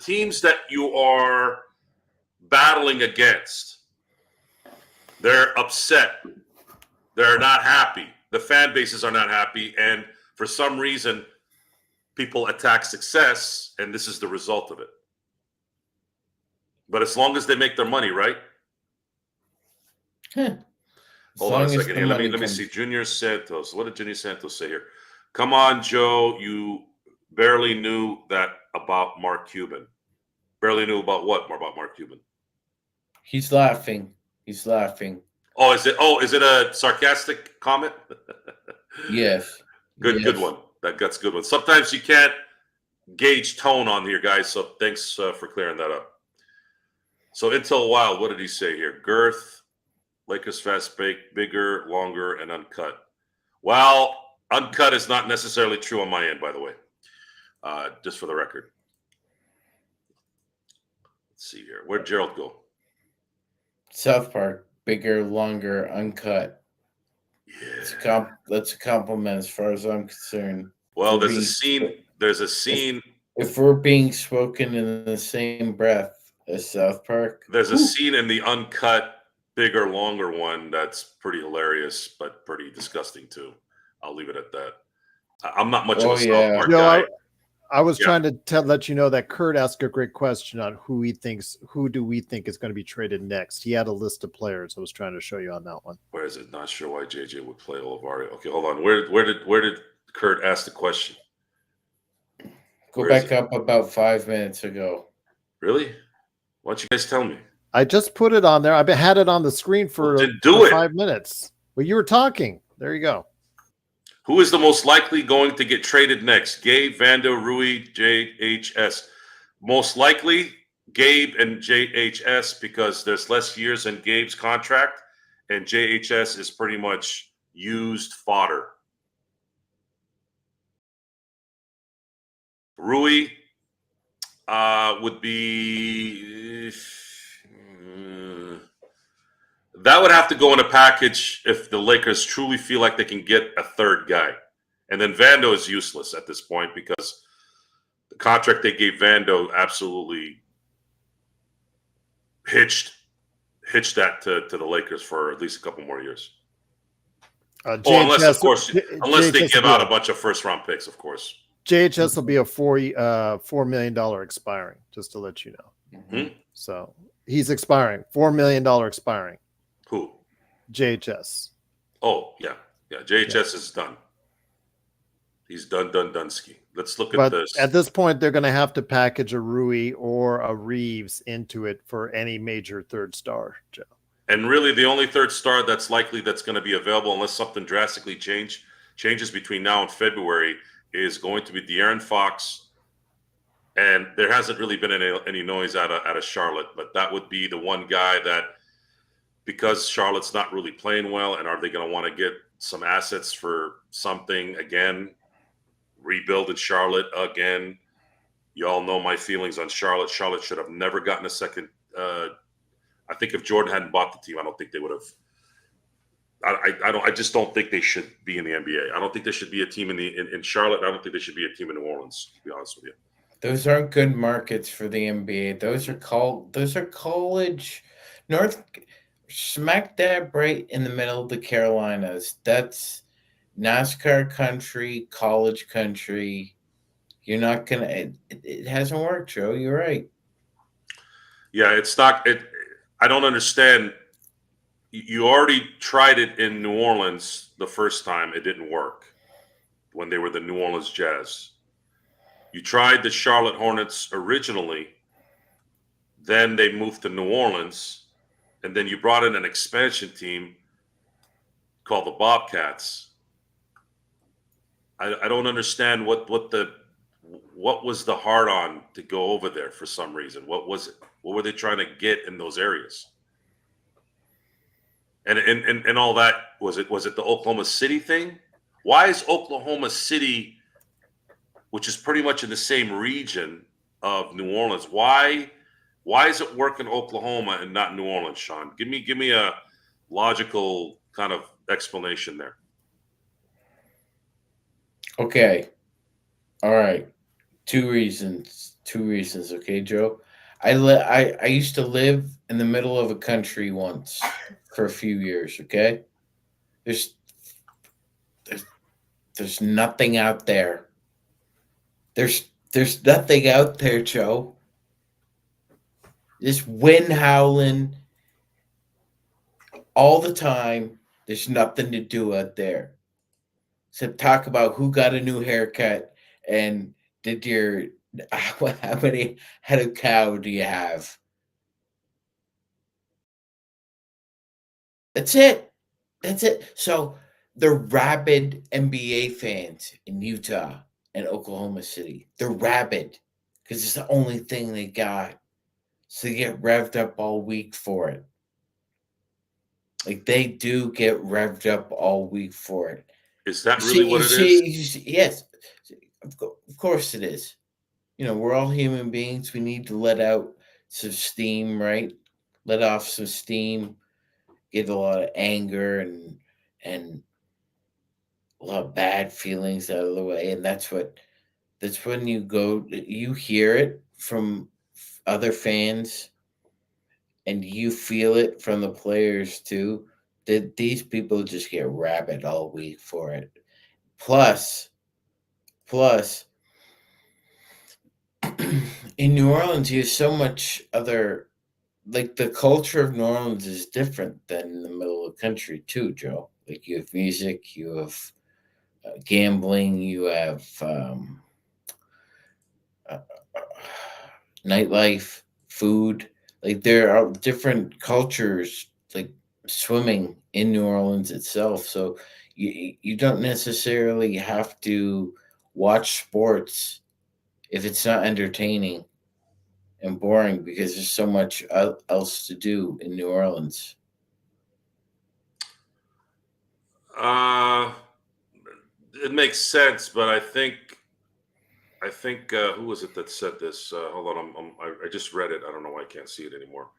teams that you are battling against, they're upset. They're not happy. The fan bases are not happy. And for some reason, people attack success, and this is the result of it. But as long as they make their money, right? Hold on a second here. Let me see. Junior Santos. What did Junior Santos say here? Come on, Joe. You barely knew that about Mark Cuban. Barely knew about what? More about Mark Cuban. He's laughing. He's laughing. Oh, is it a sarcastic comment? Yes. Good one. That's a good one. Sometimes you can't gauge tone on here, guys. So thanks for clearing that up. So Intel Wild, what did he say here? Girth, Lakers fast break, bigger, longer, and uncut. Well, uncut is not necessarily true on my end, by the way. Just for the record. Let's see here. Where'd Gerald go? South Park, bigger, longer, uncut. Yeah. That's a compliment as far as I'm concerned. Well, For there's a being- scene. There's a scene. If we're being spoken in the same breath as South Park, There's a whew, scene in the uncut, bigger, longer one that's pretty hilarious, but pretty disgusting too. I'll leave it at that. I'm not much of Oh, a South yeah. Park No, guy. I was Yeah. trying to let you know that Kurt asked a great question on who do we think is going to be traded next. He had a list of players. I was trying to show you on that one. Where is it? Not sure why JJ would play Olivario. Okay, hold on. Where did Kurt ask the question? go Where is back it? up about 5 minutes ago. Really? Why don't you guys tell me? I just put it on there. I've had it on the screen for, Well, then do for it. 5 minutes. Well, you were talking. There you go. Who is the most likely going to get traded next? Gabe, Vando, Rui, JHS. Most likely Gabe and JHS because there's less years in Gabe's contract, and JHS is pretty much used fodder. Rui would be that would have to go in a package if the Lakers truly feel like they can get a third guy. And then Vando is useless at this point because the contract they gave Vando absolutely hitched that to the Lakers for at least a couple more years. Unless, of course, unless they give out a bunch of first-round picks, of course. JHS will be a $4 million expiring, just to let you know. Hmm? So he's expiring. $4 million expiring. Who? JHS. Oh, yeah. JHS is done. He's done ski. Let's look at But this. at this point, they're going to have to package a Rui or a Reeves into it for any major third star, Joe. And really, the only third star that's likely that's going to be available, unless something drastically changes between now and February, is going to be De'Aaron Fox. And there hasn't really been any noise out of Charlotte, but that would be the one guy that, because Charlotte's not really playing well, and are they going to want to get some assets for something again, rebuild in Charlotte again? You all know my feelings on Charlotte. Charlotte should have never gotten a second. I think if Jordan hadn't bought the team, I don't think they would have. I just don't think they should be in the NBA. I don't think there should be a team in Charlotte. I don't think there should be a team in New Orleans, to be honest with you. Those aren't good markets for the NBA. Those are college North smack dab right in the middle of the Carolinas. That's NASCAR country, college country. You're not gonna. It hasn't worked, Joe. You're right. Yeah, it's not. I don't understand. You already tried it in New Orleans the first time. It didn't work when they were the New Orleans Jazz. You tried the Charlotte Hornets originally. Then they moved to New Orleans. And then you brought in an expansion team called the Bobcats. I don't understand what was the hard on to go over there for some reason. What was it? What were they trying to get in those areas? And all that, was it the Oklahoma City thing? Why is Oklahoma City, which is pretty much in the same region of New Orleans, why is it work in Oklahoma and not New Orleans, Sean? Give me a logical kind of explanation there. Okay. All right. Two reasons. Okay, Joe. I used to live in the middle of a country once for a few years. Okay. There's nothing out there. There's nothing out there, Joe. This wind howling all the time. There's nothing to do out there. Except talk about who got a new haircut and how many head of cow do you have? That's it. So the rabid NBA fans in Utah and Oklahoma City, they're rabid because it's the only thing they got. So they get revved up all week for it. Like they do get revved up all week for it. Is that really what it is? Yes, of course it is. You know, we're all human beings. We need to let out some steam, right? Let off some steam, get a lot of anger and a lot of bad feelings out of the way, and that's when you hear it from other fans, and you feel it from the players too. That these people just get rabid all week for it. Plus, in New Orleans, you have so much other. Like the culture of New Orleans is different than in the middle of the country too, Joe. Like you have music, you have gambling, you have uh, nightlife, food. Like there are different cultures, like swimming in New Orleans itself. So you don't necessarily have to watch sports if it's not entertaining and boring because there's so much else to do in New Orleans. Uh, it makes sense, but I think who was it that said this? Hold on, I just read it. I don't know why I can't see it anymore.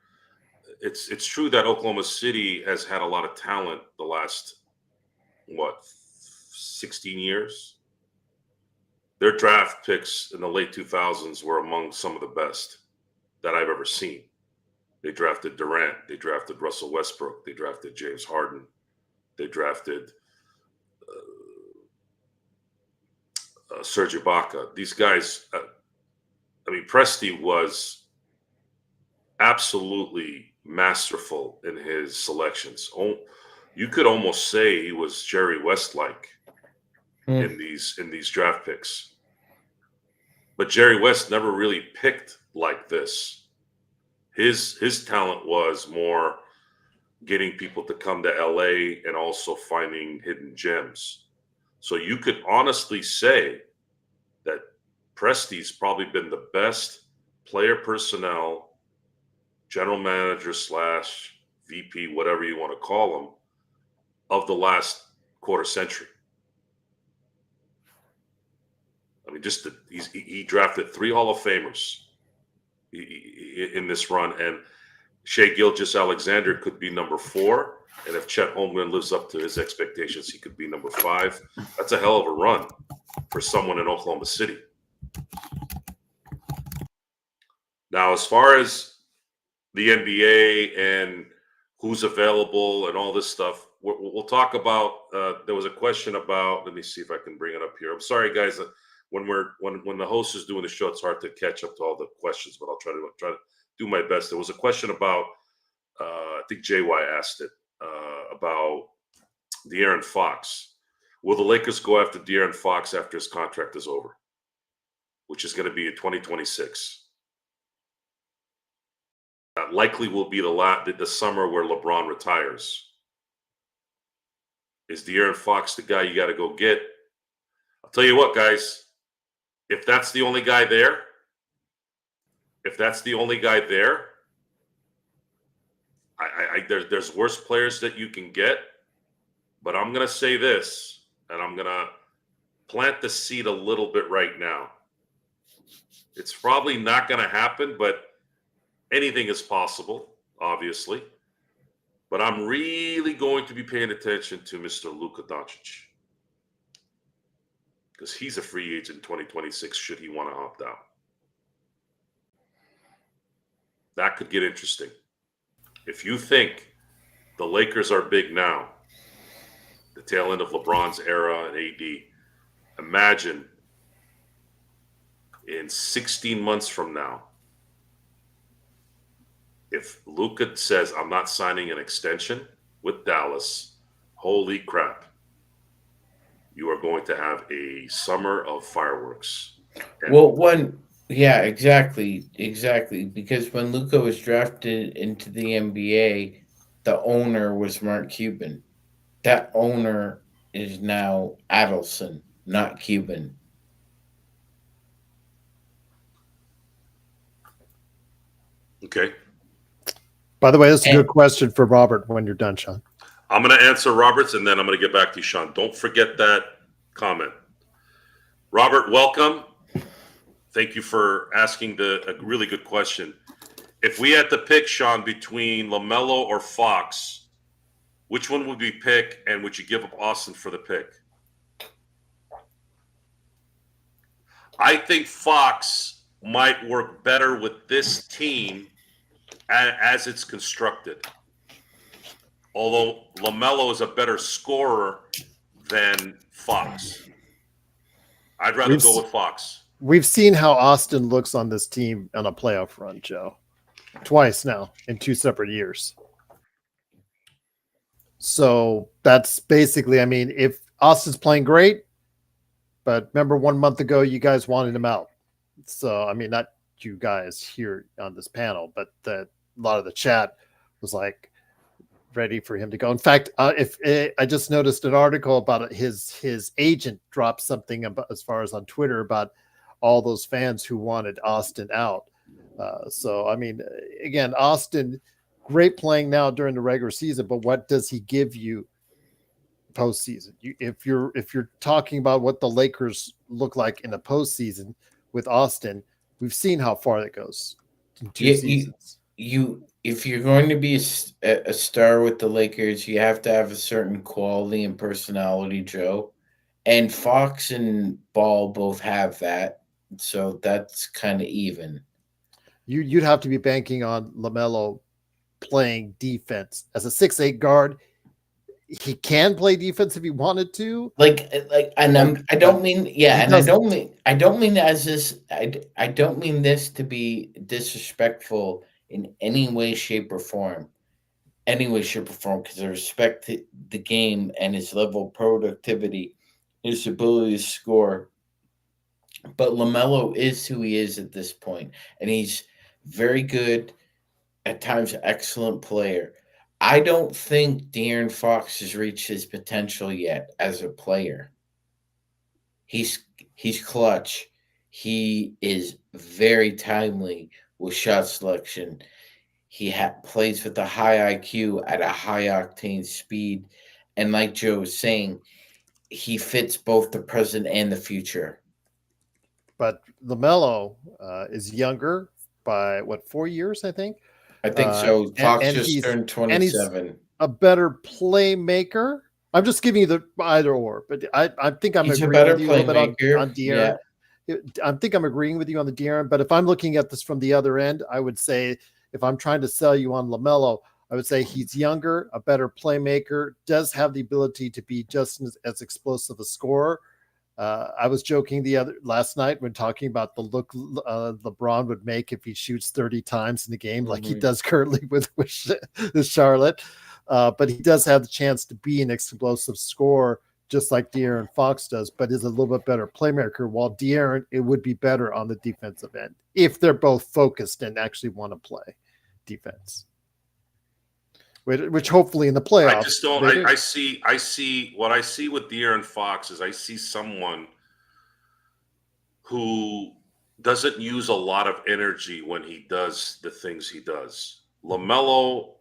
It's true that Oklahoma City has had a lot of talent the last 16 years. Their draft picks in the late 2000s were among some of the best that I've ever seen. They drafted Durant, they drafted Russell Westbrook, they drafted James Harden, they drafted Serge Ibaka. These guys, Presti was absolutely masterful in his selections. Oh, you could almost say he was Jerry West-like in these draft picks. But Jerry West never really picked like this. His talent was more getting people to come to LA and also finding hidden gems. So you could honestly say that Presti's probably been the best player personnel, general manager / VP, whatever you want to call him, of the last quarter century. He drafted 3 Hall of Famers in this run, and Shai Gilgeous-Alexander could be number 4, and if Chet Holmgren lives up to his expectations, he could be number 5. That's a hell of a run for someone in Oklahoma City. Now, as far as the NBA and who's available and all this stuff, we'll talk about. There was a question about. Let me see if I can bring it up here. I'm sorry, guys. When the host is doing the show, it's hard to catch up to all the questions, but I'll try to do my best. There was a question about. I think JY asked it about De'Aaron Fox. Will the Lakers go after De'Aaron Fox after his contract is over, which is going to be in 2026? Likely will be the summer where LeBron retires. Is De'Aaron Fox the guy you got to go get? I'll tell you what, guys. If that's the only guy there, there's worse players that you can get. But I'm going to say this, and I'm going to plant the seed a little bit right now. It's probably not going to happen, but anything is possible, obviously. But I'm really going to be paying attention to Mr. Luka Doncic, because he's a free agent in 2026 should he want to opt out. That could get interesting. If you think the Lakers are big now, the tail end of LeBron's era and AD, imagine in 16 months from now, if Luka says, I'm not signing an extension with Dallas, holy crap. You are going to have a summer of fireworks. Yeah, exactly. Because when Luka was drafted into the NBA, the owner was Mark Cuban. That owner is now Adelson, not Cuban. Okay. By the way, that's a good question for Robert when you're done, Sean. I'm going to answer Robert's, and then I'm going to get back to you, Sean. Don't forget that comment. Robert, welcome. Thank you for asking a really good question. If we had to pick, Sean, between LaMelo or Fox, which one would we pick, and would you give up Austin for the pick? I think Fox might work better with this team as it's constructed. Although LaMelo is a better scorer than Fox. I'd rather go with Fox. We've seen how Austin looks on this team on a playoff run, Joe. Twice now in 2 separate years. So that's basically, I mean, if Austin's playing great, but remember 1 month ago, you guys wanted him out. So, I mean, not you guys here on this panel, but a lot of the chat was like ready for him to go. In fact, I just noticed an article about his agent dropped something about, as far as on Twitter, about all those fans who wanted Austin out. So, I mean, again, Austin, great playing now during the regular season, but what does he give you postseason? If you're talking about what the Lakers look like in the postseason with Austin, we've seen how far that goes in 2 seasons. If you're going to be a star with the Lakers, you have to have a certain quality and personality, Joe. And Fox and Ball both have that. So that's kind of even. You'd have to be banking on LaMelo playing defense as a 6'8" guard. He can play defense if he wanted to. I don't mean this to be disrespectful in any way, shape, or form. Because I respect the game and his level of productivity, his ability to score. But LaMelo is who he is at this point, and he's very good, at times excellent player. I don't think De'Aaron Fox has reached his potential yet as a player. He's clutch. He is very timely with shot selection. He plays with a high IQ at a high octane speed. And like Joe was saying, he fits both the present and the future. But LaMelo is younger by 4 years, I think. I think so. Fox and just turned 27. And he's a better playmaker. I'm just giving you the either or, but I think I'm He's agreeing with you a little playmaker. bit on De'Aaron. Yeah. I think I'm agreeing with you on the De'Aaron, but if I'm looking at this from the other end, I would say if I'm trying to sell you on LaMelo, I would say he's younger, a better playmaker, does have the ability to be just as explosive a scorer. I was joking last night when talking about the look LeBron would make if he shoots 30 times in the game, like he does currently with Charlotte. But he does have the chance to be an explosive scorer, just like De'Aaron Fox does, but is a little bit better playmaker. While De'Aaron, it would be better on the defensive end if they're both focused and actually want to play defense. Which hopefully in the playoffs. I just don't. I see what I see with De'Aaron Fox is I see someone who doesn't use a lot of energy when he does the things he does. LaMelo,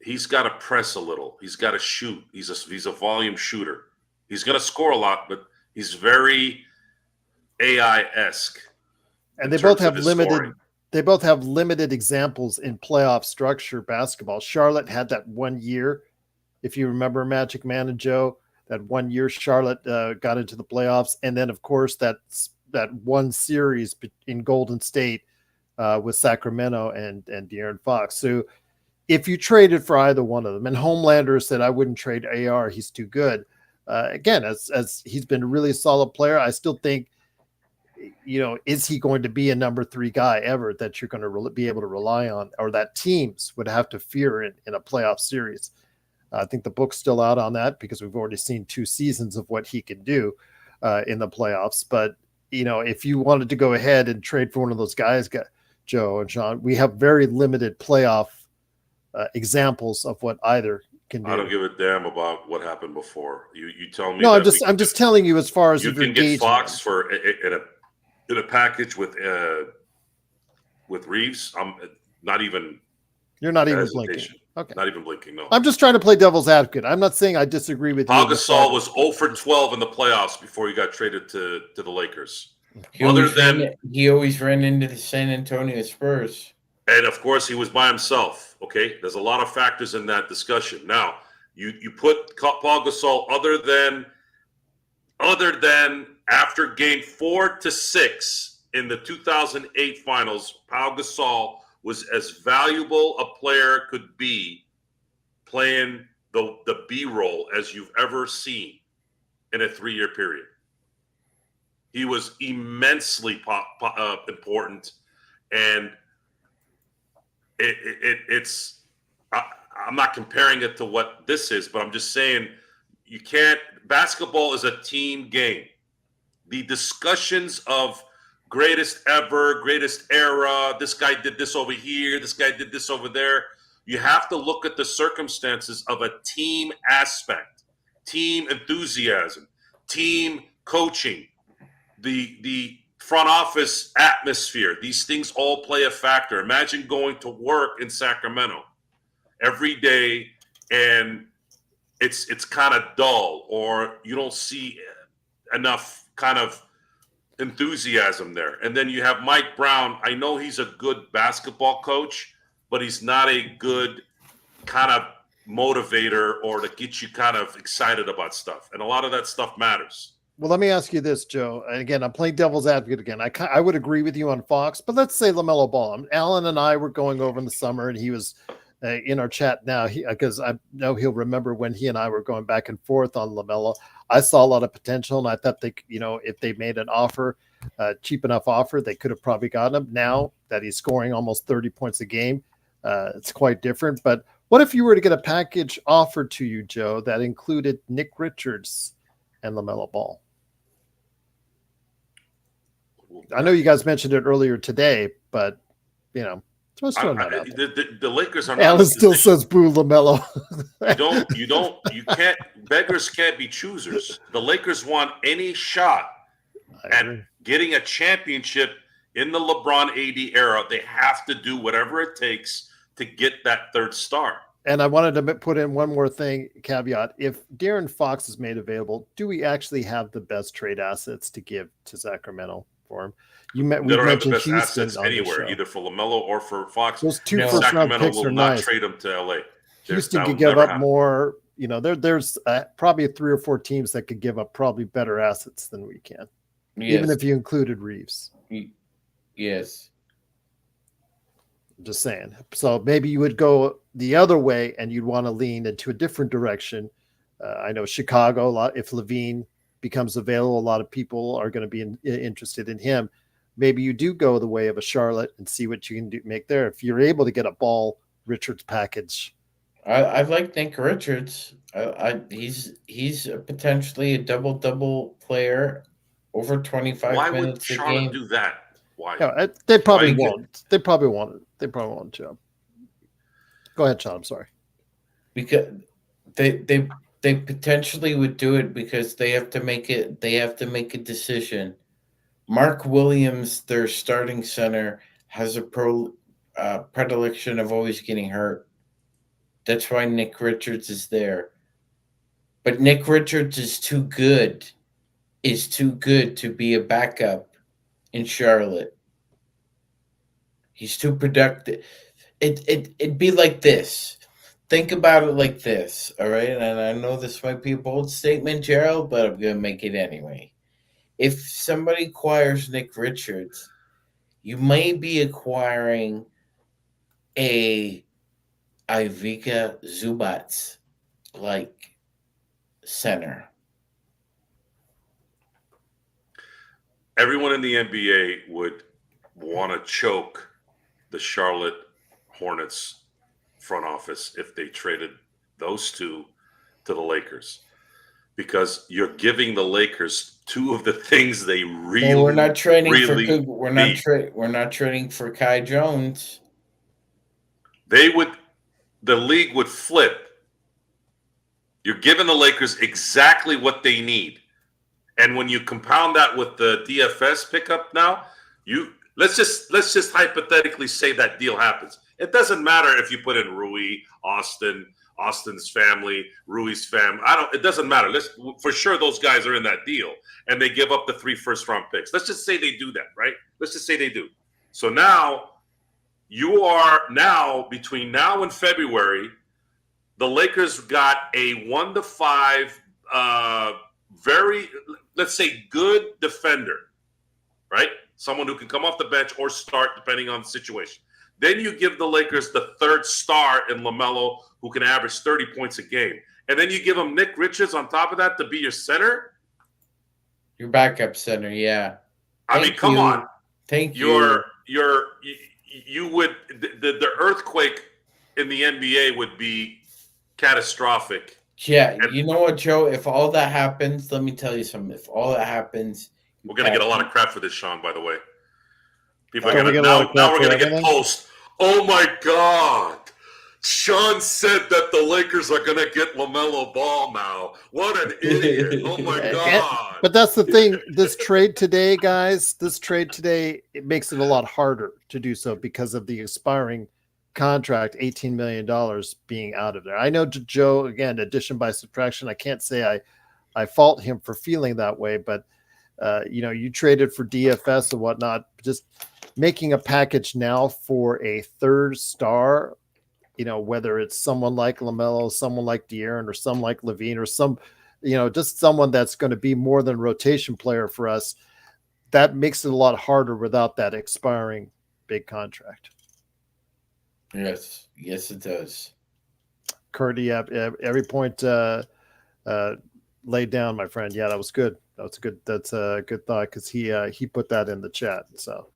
he's got to press a little. He's got to shoot. He's a volume shooter. He's going to score a lot, but he's very AI-esque. And they both have limited. Scoring. They both have limited examples in playoff structure basketball. Charlotte had that 1 year, if you remember Magic Man and Joe, that 1 year Charlotte got into the playoffs. And then, of course, that one series in Golden State with Sacramento and De'Aaron Fox. So if you traded for either one of them, and Homelander said, I wouldn't trade AR, he's too good. Again, as he's been a really solid player, I still think, is he going to be a number 3 guy ever that you're going to be able to rely on, or that teams would have to fear in a playoff series? I think the book's still out on that because we've already seen 2 seasons of what he can do in the playoffs. But, if you wanted to go ahead and trade for one of those guys, Joe and Sean, we have very limited playoff examples of what either can do. I don't give a damn about what happened before. You tell me. No, I'm just telling you as far as you can get Fox for in a package with Reeves. I'm not even. You're not even blinking. Okay. Not even blinking. No. I'm just trying to play devil's advocate. I'm not saying I disagree with you. Pau Gasol was 0 for 12 in the playoffs before he got traded to the Lakers. He always ran into the San Antonio Spurs. And of course, he was by himself. Okay, there's a lot of factors in that discussion. Now, you put Pau Gasol other than after game 4 to 6 in the 2008 finals, Pau Gasol was as valuable a player could be playing the B role as you've ever seen in a 3-year period. He was immensely important, and it's. I'm not comparing it to what this is, but I'm just saying you can't. Basketball is a team game. The discussions of greatest ever, greatest era, this guy did this over here, this guy did this over there. You have to look at the circumstances of a team aspect, team enthusiasm, team coaching, the front office atmosphere. These things all play a factor. Imagine going to work in Sacramento every day and it's kind of dull, or you don't see enough kind of enthusiasm there. And then you have Mike Brown. I know he's a good basketball coach, but he's not a good kind of motivator or to get you kind of excited about stuff. And a lot of that stuff matters. Well, let me ask you this, Joe. And again, I'm playing devil's advocate again. I would agree with you on Fox, but let's say LaMelo Ball. Alan and I were going over in the summer, and he was in our chat now, because I know he'll remember when he and I were going back and forth on LaMelo. I saw a lot of potential, and I thought if they made an offer, cheap enough offer, they could have probably gotten him. Now that he's scoring almost 30 points a game, it's quite different. But what if you were to get a package offered to you, Joe, that included Nick Richards and LaMelo Ball? I know you guys mentioned it earlier today, but let's throw that out there. The Lakers are not. Alan still says boo LaMelo. You can't. Beggars can't be choosers. The Lakers want any shot at getting a championship in the LeBron AD era. They have to do whatever it takes to get that third star. And I wanted to put in one more thing, caveat. If De'Aaron Fox is made available, do we actually have the best trade assets to give to Sacramento for him? We don't have the best Houston assets anywhere, either for LaMelo or for Fox. Those two first-round picks will are not nice. trade them to LA. Houston could give up more. There's probably 3 or 4 teams that could give up probably better assets than we can, even if you included Reeves. Yes. I'm just saying. So maybe you would go the other way, and you'd want to lean into a different direction. I know Chicago, if Levine becomes available, a lot of people are going to be interested in him. Maybe you do go the way of a Charlotte and see what you can make there. If you're able to get a Ball Richards package. I like Nick Richards. He's potentially a double player, over 25 Why minutes would a Charlotte game. do that? Why? Yeah, they probably won't. They probably won't, Joe. Go ahead, Sean. I'm sorry. Because they potentially would do it because they have to make it. They have to make a decision. Mark Williams, their starting center, has a predilection of always getting hurt. That's why Nick Richards is there. But Nick Richards is too good to be a backup in Charlotte. He's too productive. It'd be like this. Think about it like this, all right? And I know this might be a bold statement, Gerald, but I'm going to make it anyway. If somebody acquires Nick Richards, you may be acquiring a Ivica Zubac like center. Everyone in the NBA would want to choke the Charlotte Hornets front office if they traded those two to the Lakers, because you're giving the Lakers two of the things they really. Well, we're not trading really for. We're not trading for Kai Jones. The league would flip. You're giving the Lakers exactly what they need. And when you compound that with the DFS pickup now, let's just hypothetically say that deal happens. It doesn't matter if you put in Rui, Austin's family, Rui's family. It doesn't matter. For sure those guys are in that deal, and they give up the 3 first-round picks. Let's just say they do that, right? Let's just say they do. So now you are between now and February, the Lakers got a 1-5, let's say, good defender, right? Someone who can come off the bench or start depending on the situation. Then you give the Lakers the third star in LaMelo, who can average 30 points a game. And then you give them Nick Richards on top of that to be your center. Your backup center, yeah. I mean, come on. Thank you. You would the earthquake in the NBA would be catastrophic. Yeah, you know what, Joe? If all that happens, let me tell you something. If all that happens, we're gonna get a lot of crap for this, Sean. By the way, people are We're gonna now we're gonna get posts. Oh my God! Sean said that the Lakers are gonna get LaMelo Ball now. What an idiot! Oh my God! But that's the thing. This trade today, guys. This trade today, it makes it a lot harder to do so because of the expiring contract, $18 million being out of there. I know Joe, again, addition by subtraction. I can't say I fault him for feeling that way, but you traded for DFS and whatnot. Just making a package now for a third star, whether it's someone like LaMelo, someone like De'Aaron, or someone like Levine, or just someone that's going to be more than a rotation player for us, that makes it a lot harder without that expiring big contract. Yes, it does. Kurt, yeah, every point laid down, my friend. Yeah, that was good. That's a good thought because he put that in the chat. So,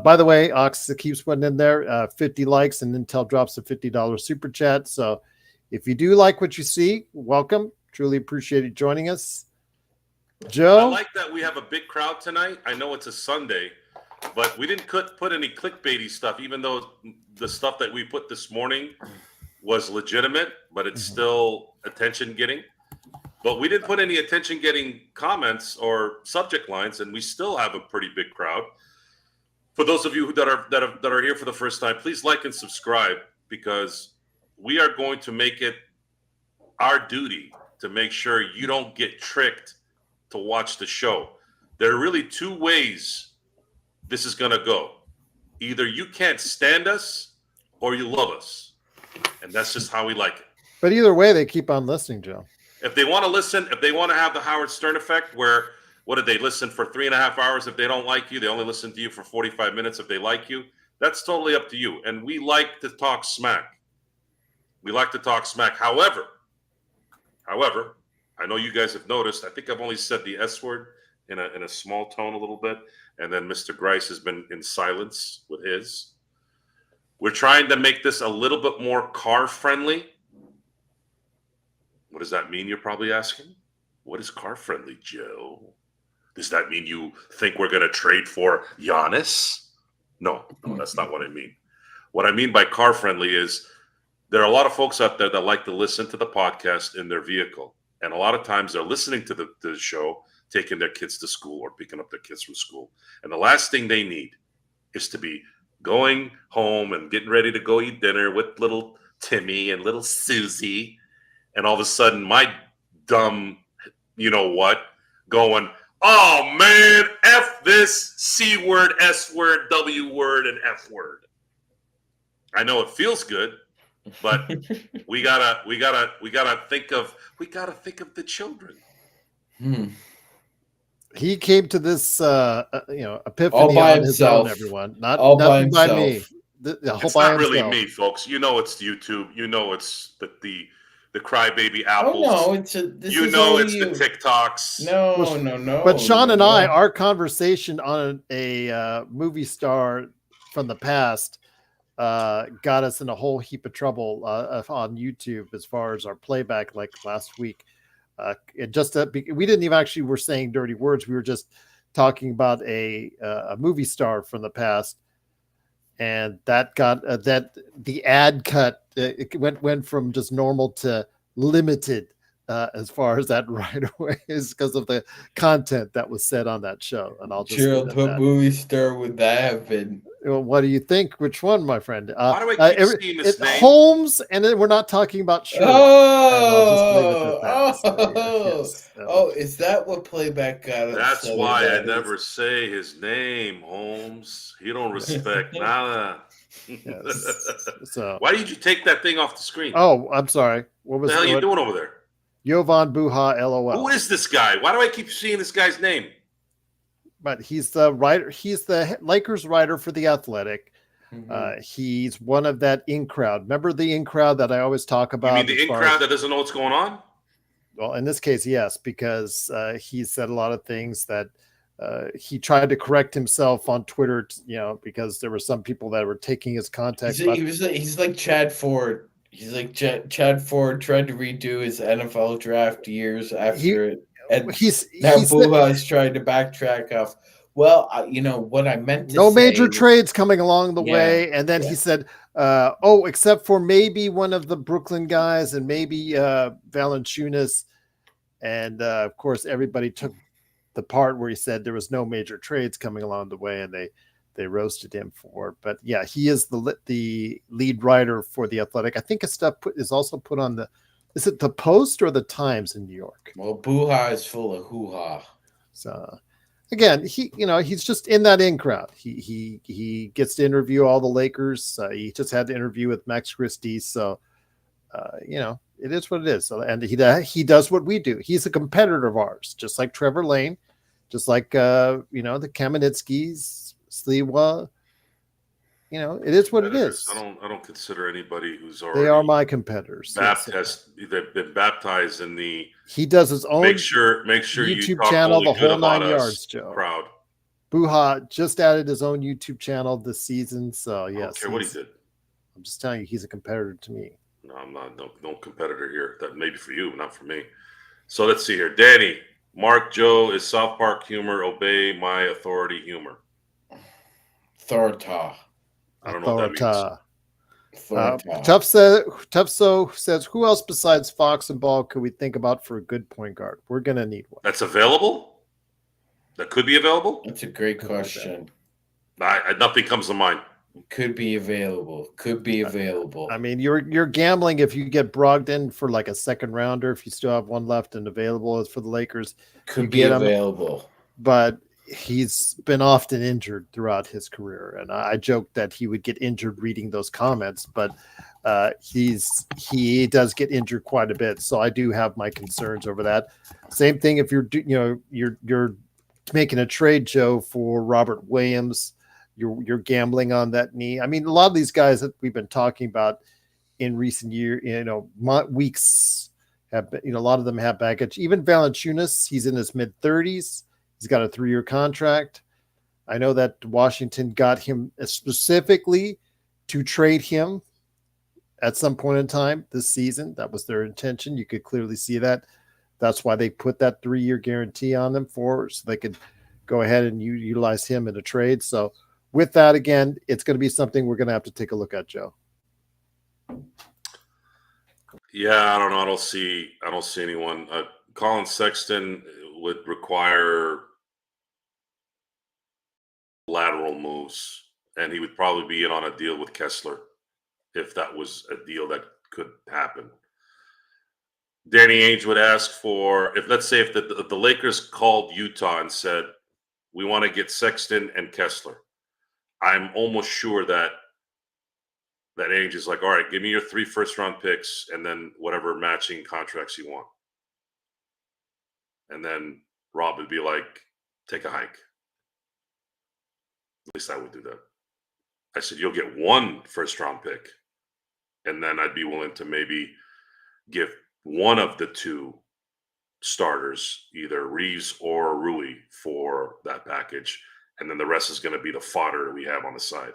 by the way, Ox keeps putting in there 50 likes, and Intel drops a $50 super chat. So, if you do like what you see, welcome. Truly appreciate you joining us. Joe, I like that we have a big crowd tonight. I know it's a Sunday, but we didn't put any clickbaity stuff, even though the stuff that we put this morning was legitimate, but it's still attention-getting. But we didn't put any attention-getting comments or subject lines, and we still have a pretty big crowd. For those of you that are here for the first time, please like and subscribe, because we are going to make it our duty to make sure you don't get tricked to watch the show. There are really two ways this is going to go. Either you can't stand us or you love us. And that's just how we like it. But either way, they keep on listening, Joe. If they want to listen, if they want to have the Howard Stern effect, where what did they listen for 3.5 hours? If they don't like you, they only listen to you for 45 minutes. If they like you, that's totally up to you. And we like to talk smack. However, I know you guys have noticed, I think I've only said the S word in a small tone a little bit. And then Mr. Grice has been in silence with his. We're trying to make this a little bit more car friendly. What does that mean, you're probably asking? What is car friendly, Joe? Does that mean you think we're going to trade for Giannis? No, that's not what I mean. What I mean by car friendly is there are a lot of folks out there that like to listen to the podcast in their vehicle. And a lot of times they're listening to the show, taking their kids to school or picking up their kids from school. And the last thing they need is to be going home and getting ready to go eat dinner with little Timmy and little Susie. And all of a sudden, my dumb, going, oh man, F this C word, S word, W word, and F word. I know it feels good, but we gotta think of the children. He came to this epiphany all by on his himself. own, everyone. Not all by nothing by me. himself. It's not really me, folks. You know it's YouTube. You know it's the crybaby apples. Oh no, it's the TikToks. No. But Sean and I, our conversation on a movie star from the past got us in a whole heap of trouble on YouTube as far as our playback, like last week. We didn't even actually were saying dirty words. We were just talking about a movie star from the past, and that got the ad cut. It went from just normal to limited as far as that right away is because of the content that was said on that show. And I'll just Gerald, what movie star would that have been? What do you think? Which one, my friend? Why do I keep seeing this name? Holmes, and then we're not talking about Sherlock. Is that what playback got? That's why I never say his name, Holmes. He don't respect nada. Yes. So why did you take that thing off the screen? Oh, I'm sorry. What was the hell are you doing over there? Jovan Buha, LOL. Who is this guy? Why do I keep seeing this guy's name? But he's the writer. He's the Lakers writer for The Athletic. He's one of that in crowd. Remember the in crowd that I always talk about? You mean the in crowd that doesn't know what's going on? Well, in this case, yes, because he said a lot of things that he tried to correct himself on Twitter, because there were some people that were taking his context. He's like Chad Ford. He's like Chad Ford tried to redo his NFL draft years after it. And Buha's tried to backtrack off. Well, what I meant to say. No major trades coming along the way. And then he said, except for maybe one of the Brooklyn guys and maybe Valanciunas. And, of course, everybody took the part where he said there was no major trades coming along the way, and they roasted him for it. But, yeah, he is the lead writer for The Athletic. I think his stuff is also put on is it the Post or the Times in New York? Well, Buha is full of hoo-ha. So, again, he's just in that in crowd. He gets to interview all the Lakers. He just had to interview with Max Christie. So, it is what it is. So, and he does what we do. He's a competitor of ours, just like Trevor Lane, just like the Kamenitskis, Sliwa. It is what it is. I don't consider anybody who's already. They are my competitors. Baptized. They've been baptized in the. He does his own. Make sure YouTube you talk channel, only the good whole about 9 us, yards, Joe. Crowd. Buha just added his own YouTube channel this season. So yes, I don't care what he did. I'm just telling you, he's a competitor to me. No, I'm not. No competitor here. That may be for you, not for me. So let's see here. Danny, Mark, Joe is South Park humor. Obey my authority humor. Thorta. I don't know what that means. Tufso says, who else besides Fox and Ball could we think about for a good point guard? We're going to need one. That's available? That could be available? That's a great question. Nothing comes to mind. Could be available. I mean, you're gambling if you get Brogdon for like a second rounder, if you still have one left and available for the Lakers. Could be available. But he's been often injured throughout his career. And I joked that he would get injured reading those comments, but he does get injured quite a bit. So I do have my concerns over that. Same thing if you're making a trade, Joe, for Robert Williams. You're gambling on that knee. I mean, a lot of these guys that we've been talking about in recent weeks have been, a lot of them have baggage. Even Valanciunas, he's in his mid-30s. He's got a 3-year contract. I know that Washington got him specifically to trade him at some point in time this season. That was their intention. You could clearly see that. That's why they put that 3-year guarantee on them so they could go ahead and utilize him in a trade. So with that, again, it's going to be something we're going to have to take a look at, Joe. Yeah, I don't know. I don't see anyone. Colin Sexton would require lateral moves, and he would probably be in on a deal with Kessler if that was a deal that could happen. Danny Ainge would ask for, if the Lakers called Utah and said, we want to get Sexton and Kessler. I'm almost sure that Ainge is like, all right, give me your 3 first-round picks and then whatever matching contracts you want. And then Rob would be like, take a hike. At least I would do that. I said, you'll get 1 first-round pick. And then I'd be willing to maybe give one of the 2 starters, either Reeves or Rui, for that package. And then the rest is going to be the fodder we have on the side.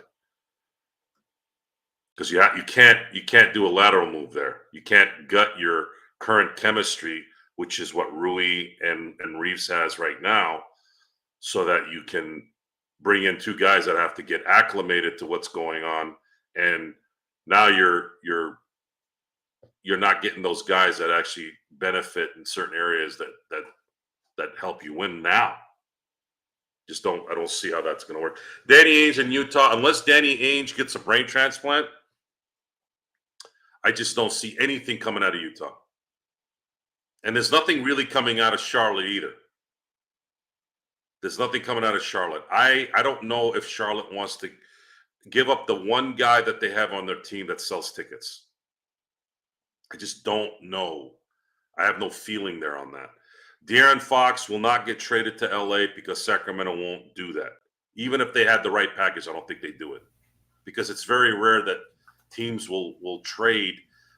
Because you can't do a lateral move there. You can't gut your current chemistry, which is what Rui and Reeves has right now, so that you can bring in 2 guys that have to get acclimated to what's going on. And now you're not getting those guys that actually benefit in certain areas that help you win now. I don't see how that's going to work. Danny Ainge in Utah, unless Danny Ainge gets a brain transplant, I just don't see anything coming out of Utah. And there's nothing really coming out of Charlotte either. There's nothing coming out of Charlotte. I don't know if Charlotte wants to give up the one guy that they have on their team that sells tickets. I just don't know I have no feeling there on that. De'Aaron Fox will not get traded to LA because Sacramento won't do that. Even if they had the right package, I don't think they do it. Because it's very rare that teams will trade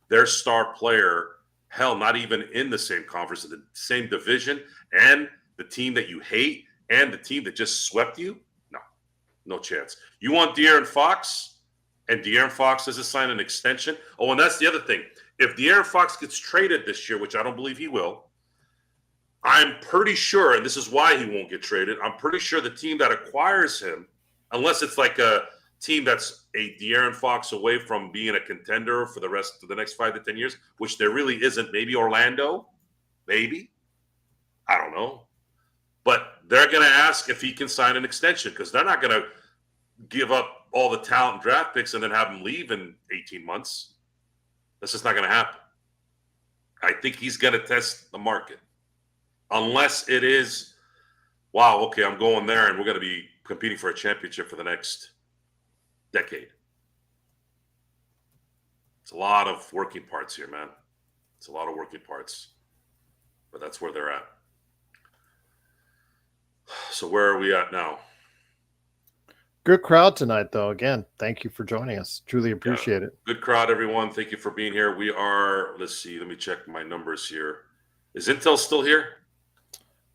their star player, hell, not even in the same conference, in the same division, and the team that you hate and the team that just swept you. No chance. You want De'Aaron Fox, and De'Aaron Fox doesn't sign an extension. Oh, and that's the other thing. If De'Aaron Fox gets traded this year, which I don't believe he will, I'm pretty sure, and this is why he won't get traded, I'm pretty sure the team that acquires him, unless it's like a team that's a De'Aaron Fox away from being a contender for the rest of the next 5 to 10 years, which there really isn't. Maybe Orlando, maybe. I don't know. But they're going to ask if he can sign an extension because they're not going to give up all the talent and draft picks and then have him leave in 18 months. That's just not going to happen. I think he's going to test the market. Unless it is, wow, okay, I'm going there and we're going to be competing for a championship for the next decade. It's a lot of working parts here, man. It's a lot of working parts. But that's where they're at. So where are we at now? Good crowd tonight, though. Again, thank you for joining us. Truly appreciate it. Good crowd, everyone. Thank you for being here. We are, let's see, let me check my numbers here. Is Intel still here?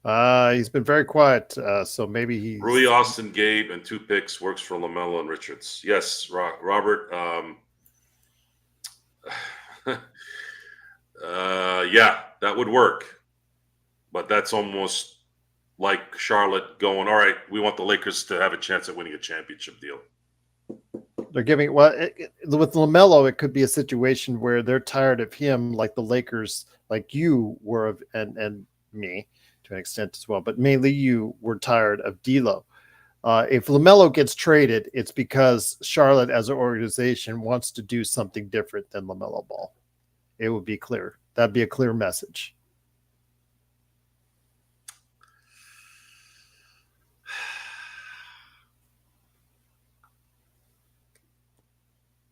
He's been very quiet, so maybe he's... Rui, Austin, Gabe, and 2 picks, works for LaMelo and Richards. Yes, Robert. Yeah, that would work. But that's almost like Charlotte going, all right, we want the Lakers to have a chance at winning a championship deal. They're giving, well, with LaMelo, it could be a situation where they're tired of him, like the Lakers, like you were, of, and me to an extent as well, but mainly you were tired of D'Lo. If LaMelo gets traded, it's because Charlotte as an organization wants to do something different than LaMelo Ball. It would be clear. That'd be a clear message.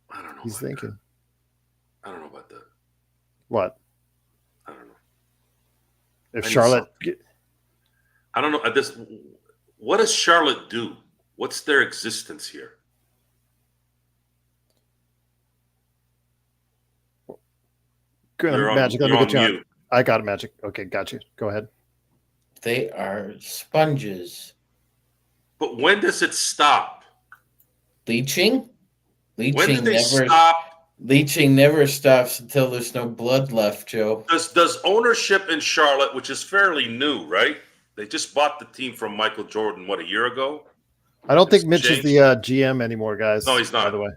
I don't know. He's thinking. I don't know about that. What? I don't know. If I need Charlotte... I don't know. What does Charlotte do? What's their existence here? Good, You're Magic. on, Let me you're get you on on. mute. I got it, Magic. Okay, got you. Go ahead. They are sponges. But when does it stop? Leaching? When Leaching did they never stop? leaching never stops until there's no blood left, Joe. Does ownership in Charlotte, which is fairly new, right? They just bought the team from Michael Jordan, what, a year ago? I don't think It's Mitch changed. is the GM anymore, guys. No, he's not. By the way.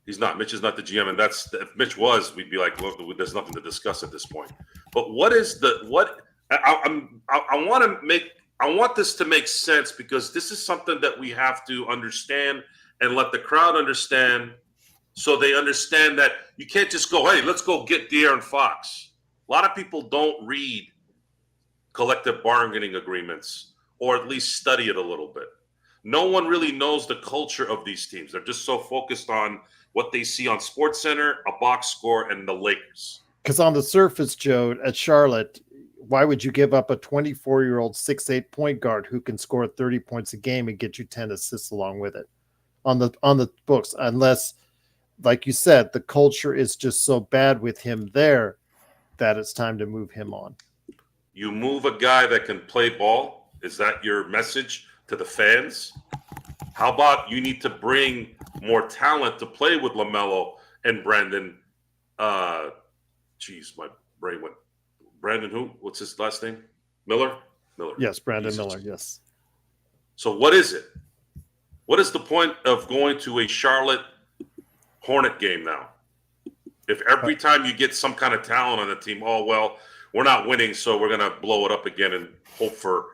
He's not. Mitch is not the GM, and that's if Mitch was, we'd be like, well, there's nothing to discuss at this point. But what is the what? I want this to make sense because this is something that we have to understand and let the crowd understand, so they understand that you can't just go, hey, let's go get De'Aaron Fox. A lot of people don't read collective bargaining agreements or at least study it a little bit. No one really knows the culture of these teams. They're just so focused on what they see on SportsCenter, a box score, and the Lakers. Because on the surface, Joe, at Charlotte, why would you give up a 24-year-old 6'8" point guard who can score 30 points a game and get you 10 assists along with it on the books? Unless, like you said, the culture is just so bad with him there that it's time to move him on. You move a guy that can play ball. Is that your message to the fans? How about you need to bring more talent to play with LaMelo and Brandon? My brain went. Brandon who? What's his last name? Miller? Miller. Yes, Brandon Jesus. Miller, yes. So what is it? What is the point of going to a Charlotte Hornet game now? If every time you get some kind of talent on the team, oh, well, we're not winning, so we're going to blow it up again and hope for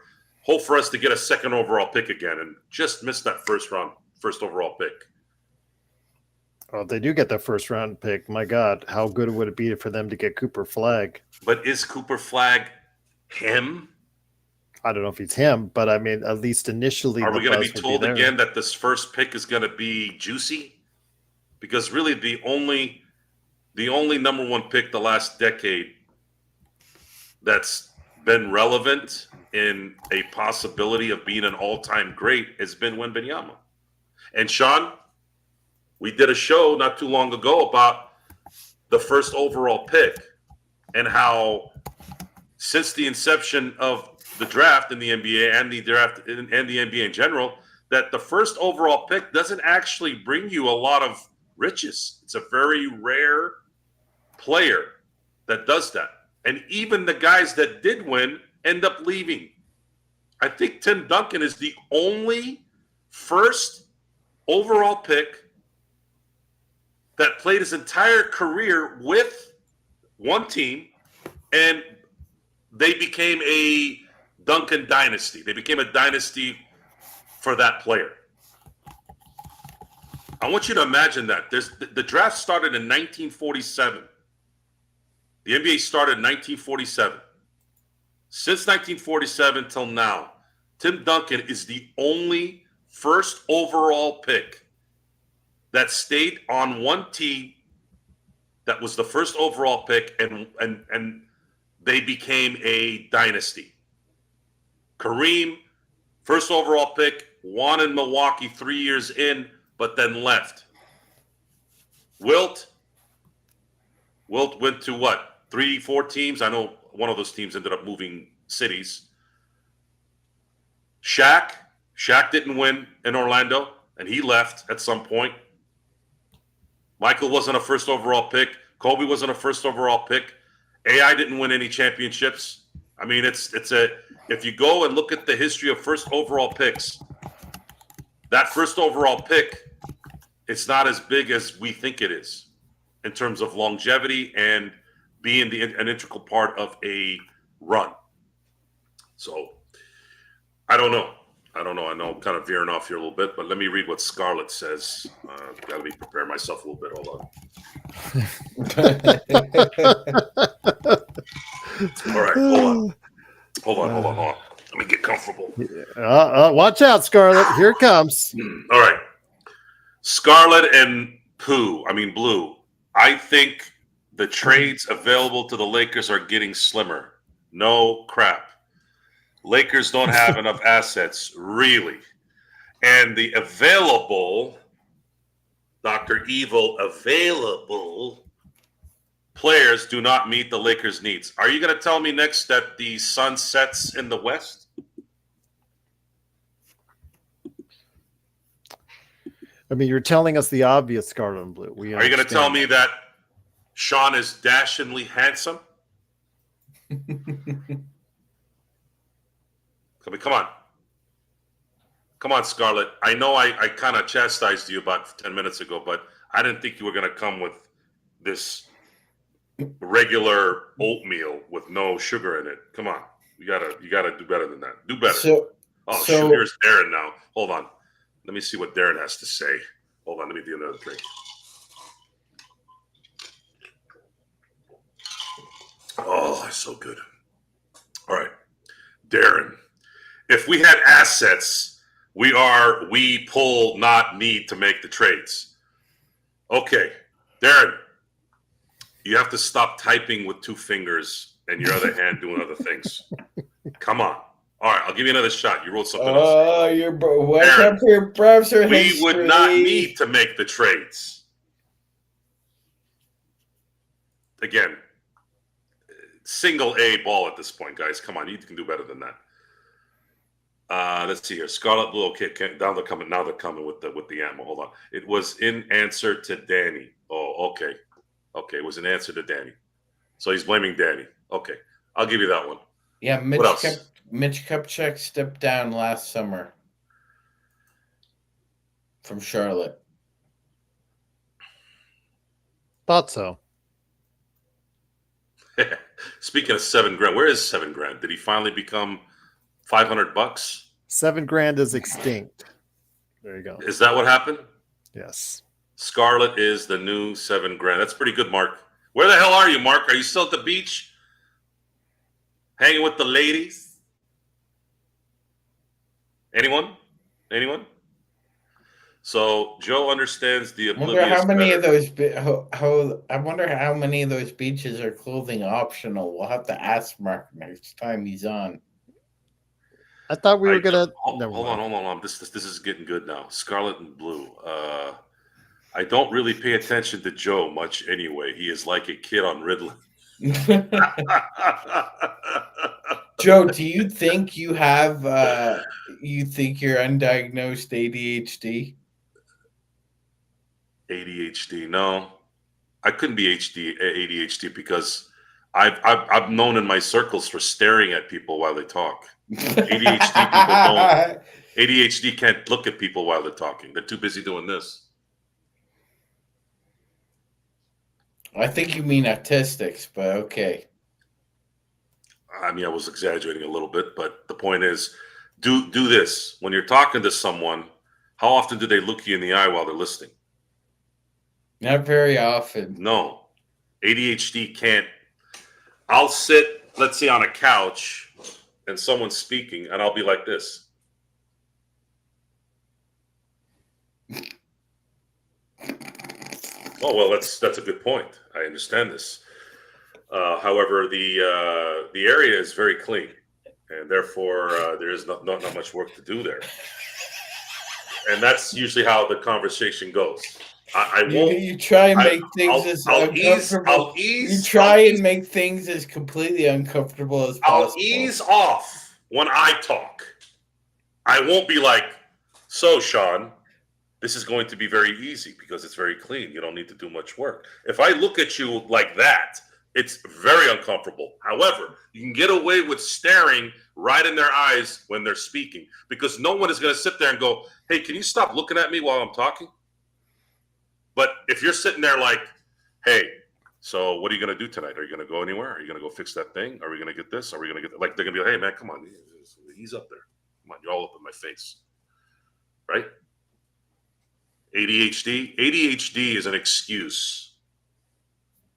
us to get a second overall pick again and just miss that first overall pick. Oh, they do get that first round pick. My God, how good would it be for them to get Cooper Flagg? But is Cooper Flagg him? I don't know if he's him, but I mean, at least initially. Are we going to be told again that this first pick is going to be juicy? Because really the only number one pick the last decade that's been relevant in a possibility of being an all-time great has been Wembanyama. And Sean, we did a show not too long ago about the first overall pick and how since the inception of the draft in the NBA and the draft and the NBA in general, that the first overall pick doesn't actually bring you a lot of riches. It's a very rare player that does that. And even the guys that did win end up leaving. I think Tim Duncan is the only first overall pick that played his entire career with one team, and they became a Duncan dynasty. They became a dynasty for that player. I want you to imagine that. The draft started in 1947. The NBA started in 1947. Since 1947 till now, Tim Duncan is the only first overall pick that stayed on one team that was the first overall pick, and they became a dynasty. Kareem, first overall pick, won in Milwaukee 3 years in, but then left. Wilt went to what? 3-4 teams? I know one of those teams ended up moving cities. Shaq didn't win in Orlando, and he left at some point. Michael wasn't a first overall pick. Kobe wasn't a first overall pick. AI didn't win any championships. I mean, if you go and look at the history of first overall picks, that first overall pick, it's not as big as we think it is in terms of longevity and being an integral part of a run. So I don't know. I know I'm kind of veering off here a little bit, but let me read what Scarlett says. Got to prepare myself a little bit. Hold on. All right, hold on. Let me get comfortable. Watch out, Scarlett. Here it comes. All right. Scarlett and Blue. I think the trades available to the Lakers are getting slimmer. No crap. Lakers don't have enough assets, really. And the available, Dr. Evil, available players do not meet the Lakers' needs. Are you going to tell me next that the sun sets in the West? I mean, you're telling us the obvious, Scarlet and Blue. Are you going to tell me that Sean is dashingly handsome? Come on. Come on, Scarlett. I know I kind of chastised you about 10 minutes ago, but I didn't think you were going to come with this regular oatmeal with no sugar in it. Come on. You gotta do better than that. Do better. Shoot, here's Darren now. Hold on. Let me see what Darren has to say. Hold on. Let me do another drink. Oh, it's so good. All right. Darren. If we had assets, we pull, not need to make the trades. Okay, Darren, you have to stop typing with two fingers and your other hand doing other things. Come on. All right, I'll give you another shot. You wrote something else. Oh, your browser history. We would not need to make the trades. Again, single A ball at this point, guys. Come on, you can do better than that. Let's see here. Scarlet Blue. Okay, now they're coming with the ammo. Hold on. It was in answer to Danny. Oh, okay. Okay, it was an answer to Danny. So he's blaming Danny. Okay, I'll give you that one. Yeah, Mitch Kupchak stepped down last summer from Charlotte. Thought so. Speaking of $7,000, where is $7,000? Did he finally become $500? $7,000 is extinct. There you go. Is that what happened? Yes. Scarlett is the new $7,000. That's pretty good, Mark. Where the hell are you, Mark? Are you still at the beach? Hanging with the ladies? Anyone? So Joe understands the I wonder oblivious how many better. of those I wonder how many of those beaches are clothing optional. We'll have to ask Mark next time he's on. I thought we were gonna. Hold Never on, mind. hold on. This is getting good now. Scarlet and blue. I don't really pay attention to Joe much anyway. He is like a kid on Ritalin. Joe, do you think you have you think you're undiagnosed ADHD? ADHD? No, I couldn't be ADHD because I've known in my circles for staring at people while they talk. ADHD people don't. ADHD can't look at people while they're talking. They're too busy doing this. I think you mean autistics, but okay. I mean, I was exaggerating a little bit, but the point is, do this when you're talking to someone. How often do they look you in the eye while they're listening? Not very often. No, ADHD can't. I'll sit, let's say, on a couch, and someone's speaking, and I'll be like this. Oh well, that's a good point. I understand this. However, the area is very clean, and therefore there is not much work to do there. And that's usually how the conversation goes. I won't. You try and make things as uncomfortable. You try and make things as completely uncomfortable as possible. I'll ease off when I talk. I won't be like, so Sean, this is going to be very easy because it's very clean. You don't need to do much work. If I look at you like that, it's very uncomfortable. However, you can get away with staring right in their eyes when they're speaking because no one is going to sit there and go, hey, can you stop looking at me while I'm talking? But if you're sitting there like, hey, so what are you going to do tonight? Are you going to go anywhere? Are you going to go fix that thing? Are we going to get this? Are we going to get that? Like, they're going to be like, hey, man, come on. He's up there. Come on, you're all up in my face. Right? ADHD is an excuse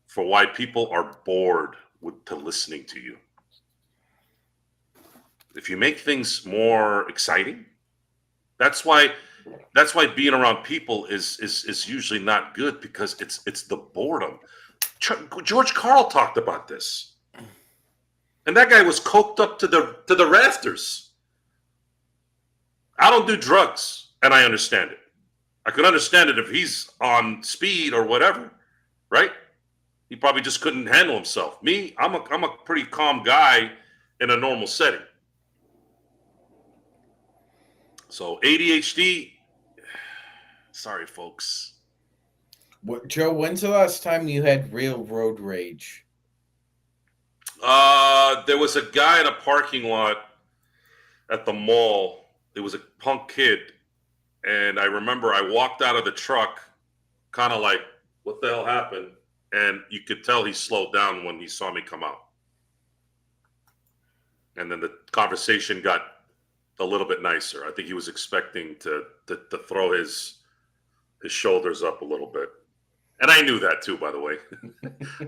for why people are bored to listening to you. If you make things more exciting, that's why being around people is usually not good because it's the boredom. George Carl talked about this, and that guy was coked up to the rafters. I don't do drugs, and I understand it. I could understand it if he's on speed or whatever, right? He probably just couldn't handle himself. Me, I'm a pretty calm guy in a normal setting. So ADHD, sorry, folks. Joe, when's the last time you had real road rage? There was a guy in a parking lot at the mall. There was a punk kid. And I remember I walked out of the truck kind of like, what the hell happened? And you could tell he slowed down when he saw me come out. And then the conversation got a little bit nicer. I think he was expecting to throw his shoulders up a little bit. And I knew that too, by the way.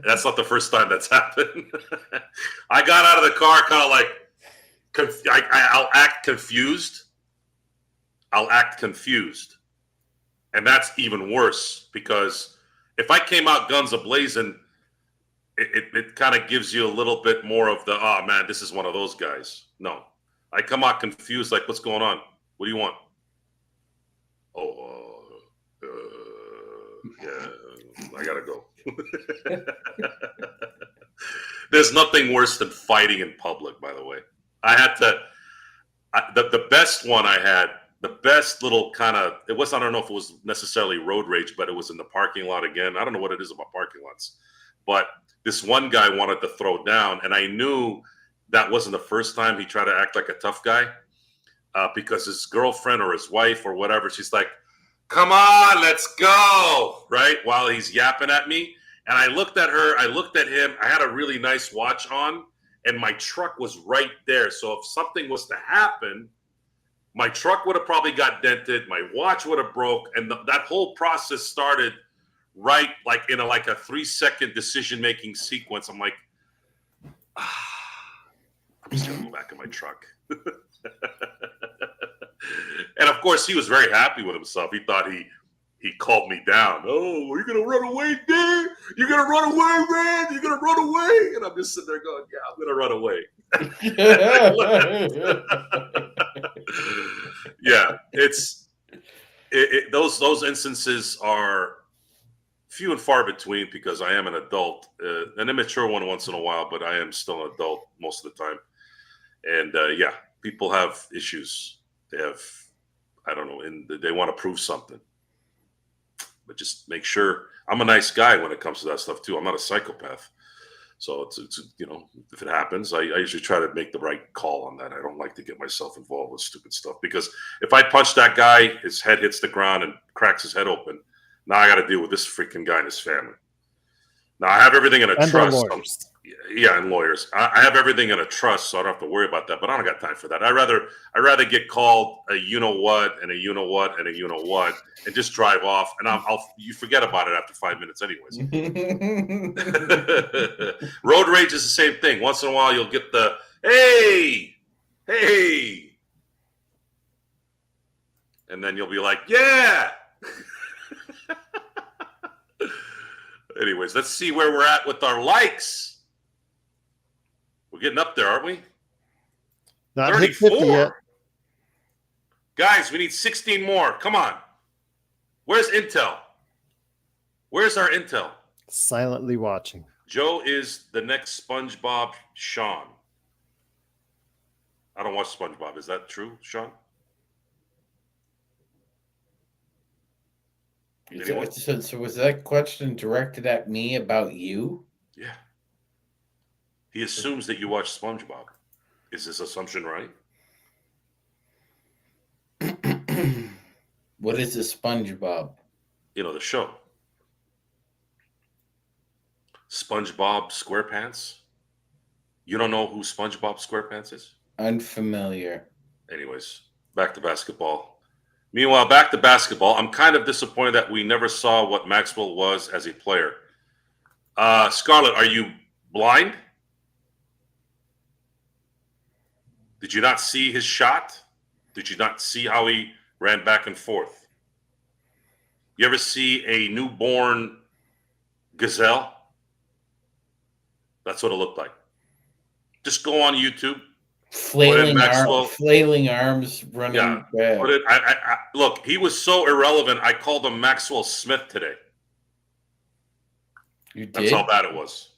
That's not the first time that's happened. I got out of the car kind of like, I'll act confused. And that's even worse because if I came out guns a-blazing, it kind of gives you a little bit more of the, oh man, this is one of those guys. No, I come out confused, like, what's going on? What do you want? Oh, yeah, I gotta go. There's nothing worse than fighting in public, by the way. The best one I had, the best little kind of, I don't know if it was necessarily road rage, but it was in the parking lot again. I don't know what it is about parking lots, but this one guy wanted to throw down, and I knew that wasn't the first time he tried to act like a tough guy because his girlfriend or his wife or whatever, she's like, come on, let's go, right? While he's yapping at me. And I looked at her, I looked at him, I had a really nice watch on, and my truck was right there. So if something was to happen, my truck would have probably got dented, my watch would have broke, and that whole process started right like in a 3-second decision-making sequence. I'm like, I'm just gonna go back in my truck. And of course, he was very happy with himself. He thought he called me down. Oh, are you gonna run away, dude? You're gonna run away, man? You're gonna run away? And I'm just sitting there going, yeah, I'm gonna run away. Yeah, those instances are few and far between because I am an adult, an immature one once in a while, but I am still an adult most of the time. And yeah, people have issues. They have, I don't know, and they want to prove something. But just make sure. I'm a nice guy when it comes to that stuff too. I'm not a psychopath. So it's you know, if it happens, I usually try to make the right call on that. I don't like to get myself involved with stupid stuff because if I punch that guy, his head hits the ground and cracks his head open. Now I got to deal with this freaking guy and his family. Now I have everything in a And trust. lawyers. Yeah, and lawyers. I have everything in a trust, so I don't have to worry about that. But I don't got time for that. I rather get called a you know what and a you know what and a you know what and just drive off, and you forget about it after 5 minutes, anyways. Road rage is the same thing. Once in a while, you'll get the hey, and then you'll be like, yeah. Anyways, let's see where we're at with our likes. We're getting up there, aren't we? Not hit 50 yet. Guys, we need 16 more. Come on. Where's Intel? Where's our Intel? Silently watching. Joe is the next SpongeBob Sean. I don't watch SpongeBob. Is that true, Sean? So was that question directed at me about you? Yeah. He assumes that you watch SpongeBob. Is this assumption right? What is a SpongeBob? You know, the show. SpongeBob SquarePants. You don't know who SpongeBob SquarePants is? Unfamiliar. Anyways, back to basketball. Meanwhile, back to basketball. I'm kind of disappointed that we never saw what Maxwell was as a player. Scarlett, are you blind? Did you not see his shot? Did you not see how he ran back and forth? You ever see a newborn gazelle? That's what it looked like. Just go on YouTube. Flailing arms running. Yeah. Look, he was so irrelevant. I called him Maxwell Smith today. You did? That's how bad it was.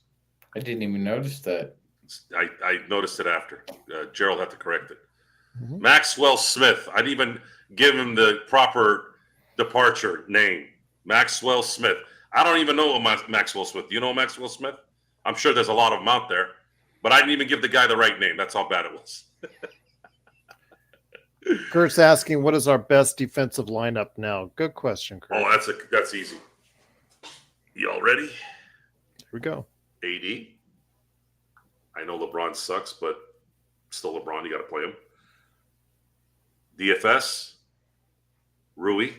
I didn't even notice that. I noticed it after. Gerald had to correct it. Mhm. Maxwell Smith. I didn't even give him the proper departure name. Maxwell Smith. I don't even know Maxwell Smith. Do you know Maxwell Smith? I'm sure there's a lot of them out there, but I didn't even give the guy the right name. That's how bad it was. Kurt's asking, what is our best defensive lineup now? Good question, Kurt. Oh, that's easy. Y'all ready? Here we go. AD. I know LeBron sucks, but still LeBron. You got to play him. DFS. Rui.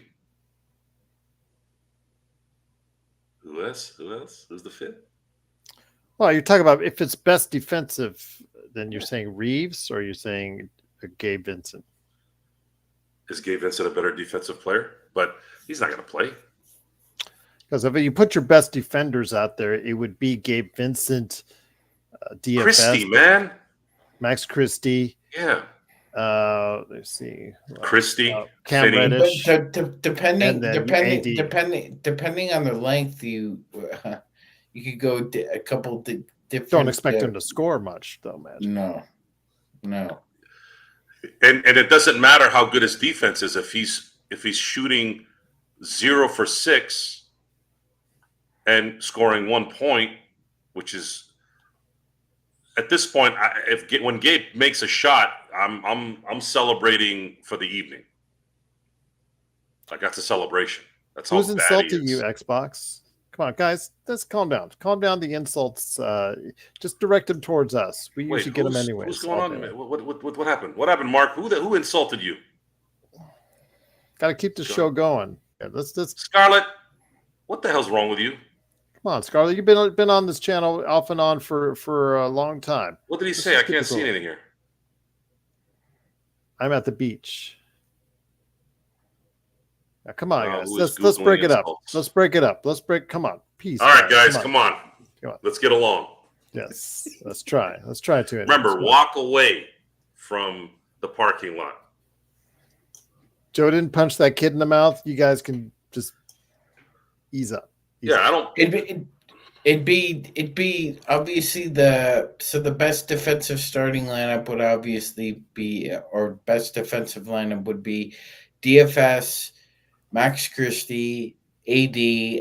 Who else? Who's the fifth? Well, you're talking about if it's best defensive, then you're saying Reeves or you're saying Gabe Vincent? Is Gabe Vincent a better defensive player? But he's not going to play. Because if you put your best defenders out there, it would be Gabe Vincent, DFS. Christie, man. Max Christie. Yeah. Let's see. Christie. Cam Finney. Reddish. Depending on the length, you could go a couple different. Don't expect him to score much, though, man. No. And it doesn't matter how good his defense is if he's shooting 0 for 6 and scoring 1 point, which is at this point, when Gabe makes a shot, I'm celebrating for the evening. Like that's a celebration. That's how Who's bad insulting he is. you, Xbox? Come on, guys. Let's calm down. Calm down the insults. Just direct them towards us. We usually get them anyway. What's going on? What happened? What happened, Mark? Who insulted you? Got to keep the show going. Yeah, let's Scarlett, what the hell's wrong with you? come on, Scarlett. You've been on this channel off and on for a long time. What did he say? I can't see anything here. I'm at the beach. Now, come on, guys. Who is Let's break Googling it up. insults? Let's break it up. Come on. Peace. All right, guys, come on. Come on. Let's get along. Yes. Let's try. Let's try to. Remember, walk away from the parking lot. Joe didn't punch that kid in the mouth. You guys can just ease up. I don't. It'd be obviously the best defensive starting lineup would obviously be, or best defensive lineup would be DFS, Max Christie, AD,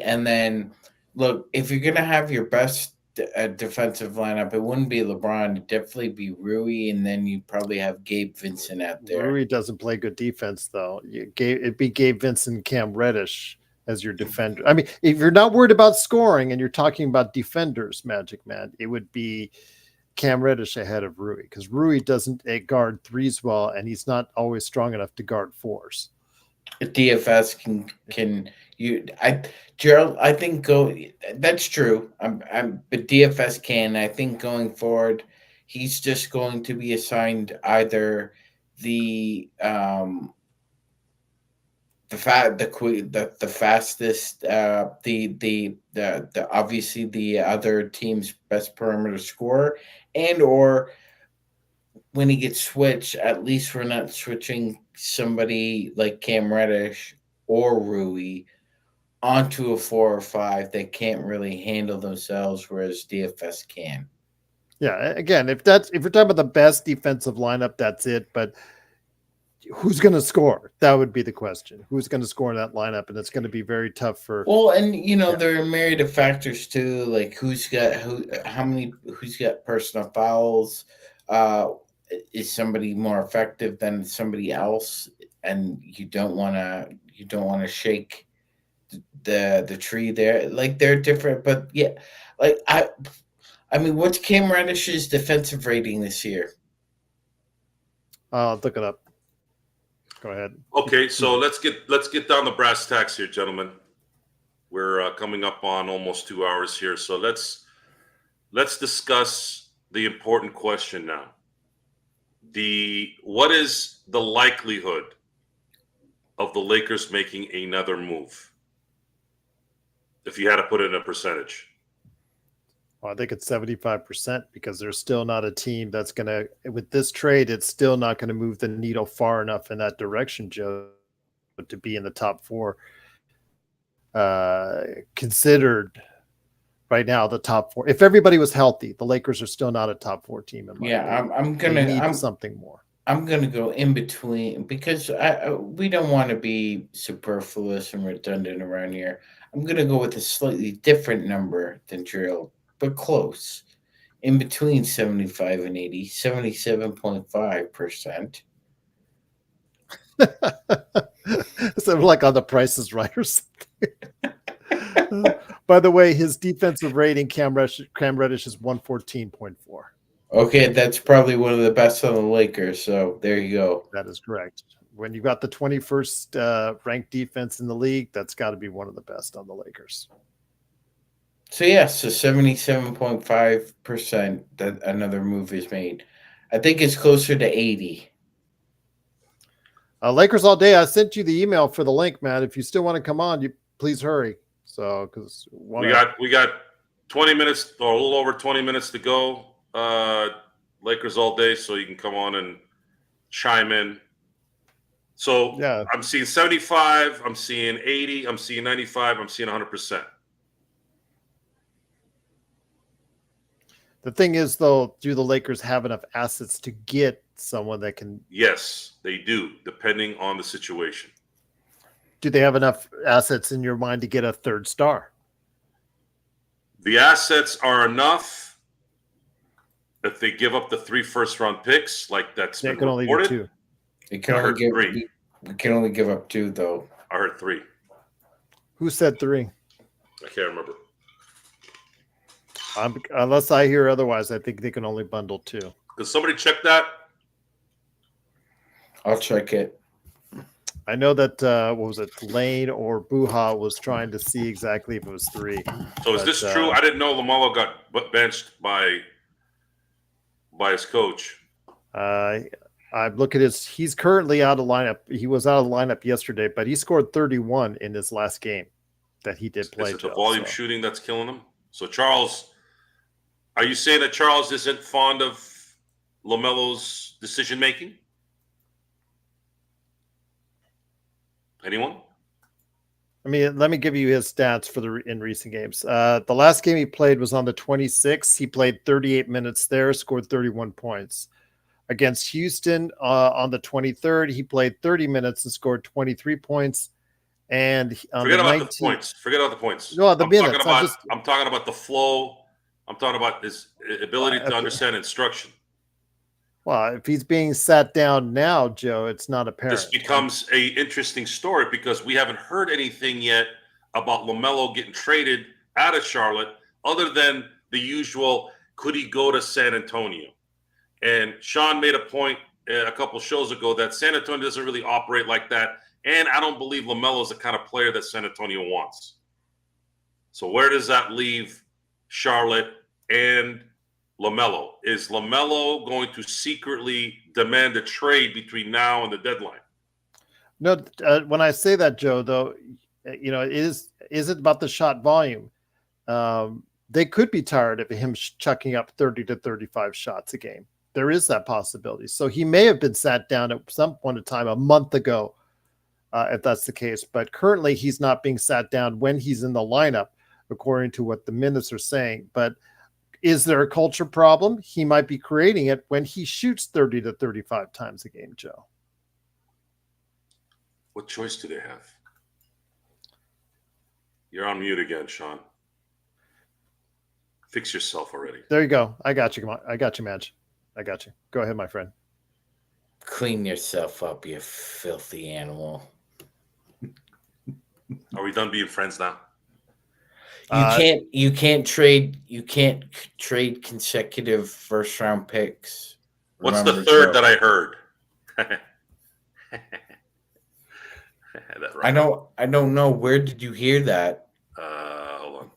and then look, if you're gonna have your best defensive lineup, it wouldn't be LeBron. It'd definitely be Rui, and then you'd probably have Gabe Vincent out there. Rui doesn't play good defense though. It'd be Gabe Vincent, Cam Reddish as your defender. I mean, if you're not worried about scoring and you're talking about defenders, Magic Man, it would be Cam Reddish ahead of Rui, because Rui doesn't guard threes well, and he's not always strong enough to guard fours. DFS Gerald, I think that's true. But DFS can. I think going forward, he's just going to be assigned either the fastest, the obviously the other team's best perimeter scorer, and or when he gets switched, at least we're not switching somebody like Cam Reddish or Rui onto a 4 or 5 that can't really handle themselves, whereas DFS can. Yeah, again, if you're talking about the best defensive lineup, that's it. But who's going to score? That would be the question. Who's going to score in that lineup? And it's going to be very tough for. Well, and there are myriad of factors too, like who's got personal fouls. Is somebody more effective than somebody else? And you don't want to shake the tree there. Like they're different, but yeah, like I mean, what's Cam Reddish's defensive rating this year? I'll look it up. Go ahead. Okay, so let's get down to brass tacks here, gentlemen. We're coming up on almost 2 hours here, so let's discuss the important question now. What is the likelihood of the Lakers making another move? If you had to put it in a percentage. Well, I think it's 75%, because there's still not a team that's going to, with this trade, it's still not going to move the needle far enough in that direction, Joe, to be in the top 4. Considered right now the top 4. If everybody was healthy, the Lakers are still not a top 4 team. In my opinion. I'm something more. I'm gonna go in between, because we don't want to be superfluous and redundant around here. I'm gonna go with a slightly different number than Gerald, but close. In between 75 and 80, 77.5%. So like on The Price is Right or something. By the way, his defensive rating, Cam Reddish is 114.4. Okay, that's probably one of the best on the Lakers. So there you go. That is correct. When you got the 21st ranked defense in the league, that's got to be one of the best on the Lakers. So 77.5% that another move is made. I think it's closer to 80. Lakers all day. I sent you the email for the link, Matt. If you still want to come on, you please hurry. So because we got 20 minutes or a little over 20 minutes to go. Lakers all day, so you can come on and chime in. So yeah. I'm seeing 75, I'm seeing 80, I'm seeing 95, I'm seeing 100%. The thing is, though, do the Lakers have enough assets to get someone that can? Yes, they do, depending on the situation. Do they have enough assets in your mind to get a third star? The assets are enough. If they give up the 3 first-round picks, like that's been reported. Only get 2. It can only give 3. We can only give up 2, though. I heard 3. Who said 3? I can't remember. Unless I hear otherwise, I think they can only bundle 2. Does somebody check that? I'll check it. I know that what was it, Lane or Buha was trying to see exactly if it was 3. So is this true? I didn't know Lamelo got benched by his coach. I look at he's currently out of lineup. He was out of the lineup yesterday, but he scored 31 in his last game that he did play. Is it the volume shooting that's killing him? So Charles, are you saying that Charles isn't fond of LaMelo's decision making? Anyone? I mean, let me give you his stats in recent games. The last game he played was on the 26th. He played 38 minutes there, scored 31 points. Against Houston on the 23rd, he played 30 minutes and scored 23 points. And forget about the points. Forget about the points. No, the minutes. I'm talking about the flow. I'm talking about his ability to understand instruction. Well, if he's being sat down now, Joe, it's not apparent. This becomes a interesting story because we haven't heard anything yet about LaMelo getting traded out of Charlotte, other than the usual, could he go to San Antonio? And Sean made a point a couple shows ago that San Antonio doesn't really operate like that. And I don't believe LaMelo is the kind of player that San Antonio wants. So where does that leave Charlotte and LaMelo? Is LaMelo going to secretly demand a trade between now and the deadline? No, when I say that, Joe, though, is it about the shot volume? They could be tired of him chucking up 30 to 35 shots a game. There is that possibility. So he may have been sat down at some point in time a month ago, if that's the case. But currently he's not being sat down when he's in the lineup, according to what the minutes are saying. But is there a culture problem? He might be creating it when he shoots 30 to 35 times a game, Joe. What choice do they have? You're on mute again, Sean. Fix yourself already. There you go. I got you. Come on. I got you, Madge. I got you. Go ahead, my friend. Clean yourself up, you filthy animal. Are we done being friends now? You can't trade consecutive first round picks. What's the third that I heard? I don't know. Where did you hear that? Hold on.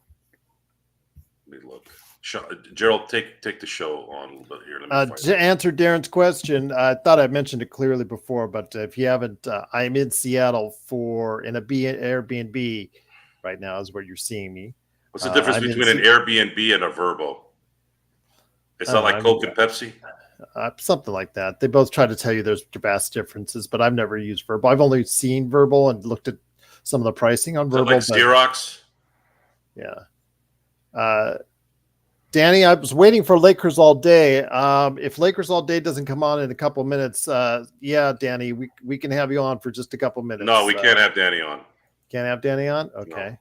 Let me look. Gerald, take the show on a little bit here. To answer Darren's question, I thought I mentioned it clearly before, but if you haven't, I'm in Seattle in a Airbnb right now is where you're seeing me. What's the difference between an Airbnb and a Verbo? It's not like Coke and Pepsi? Something like that. They both try to tell you there's vast differences, but I've never used Verbal. I've only seen Verbal and looked at some of the pricing on Verbal. Like Xerox? Yeah. Danny, I was waiting for Lakers all day. If Lakers all day doesn't come on in a couple minutes, yeah, Danny, we can have you on for just a couple minutes. No, we can't have Danny on. Can't have Danny on? Okay.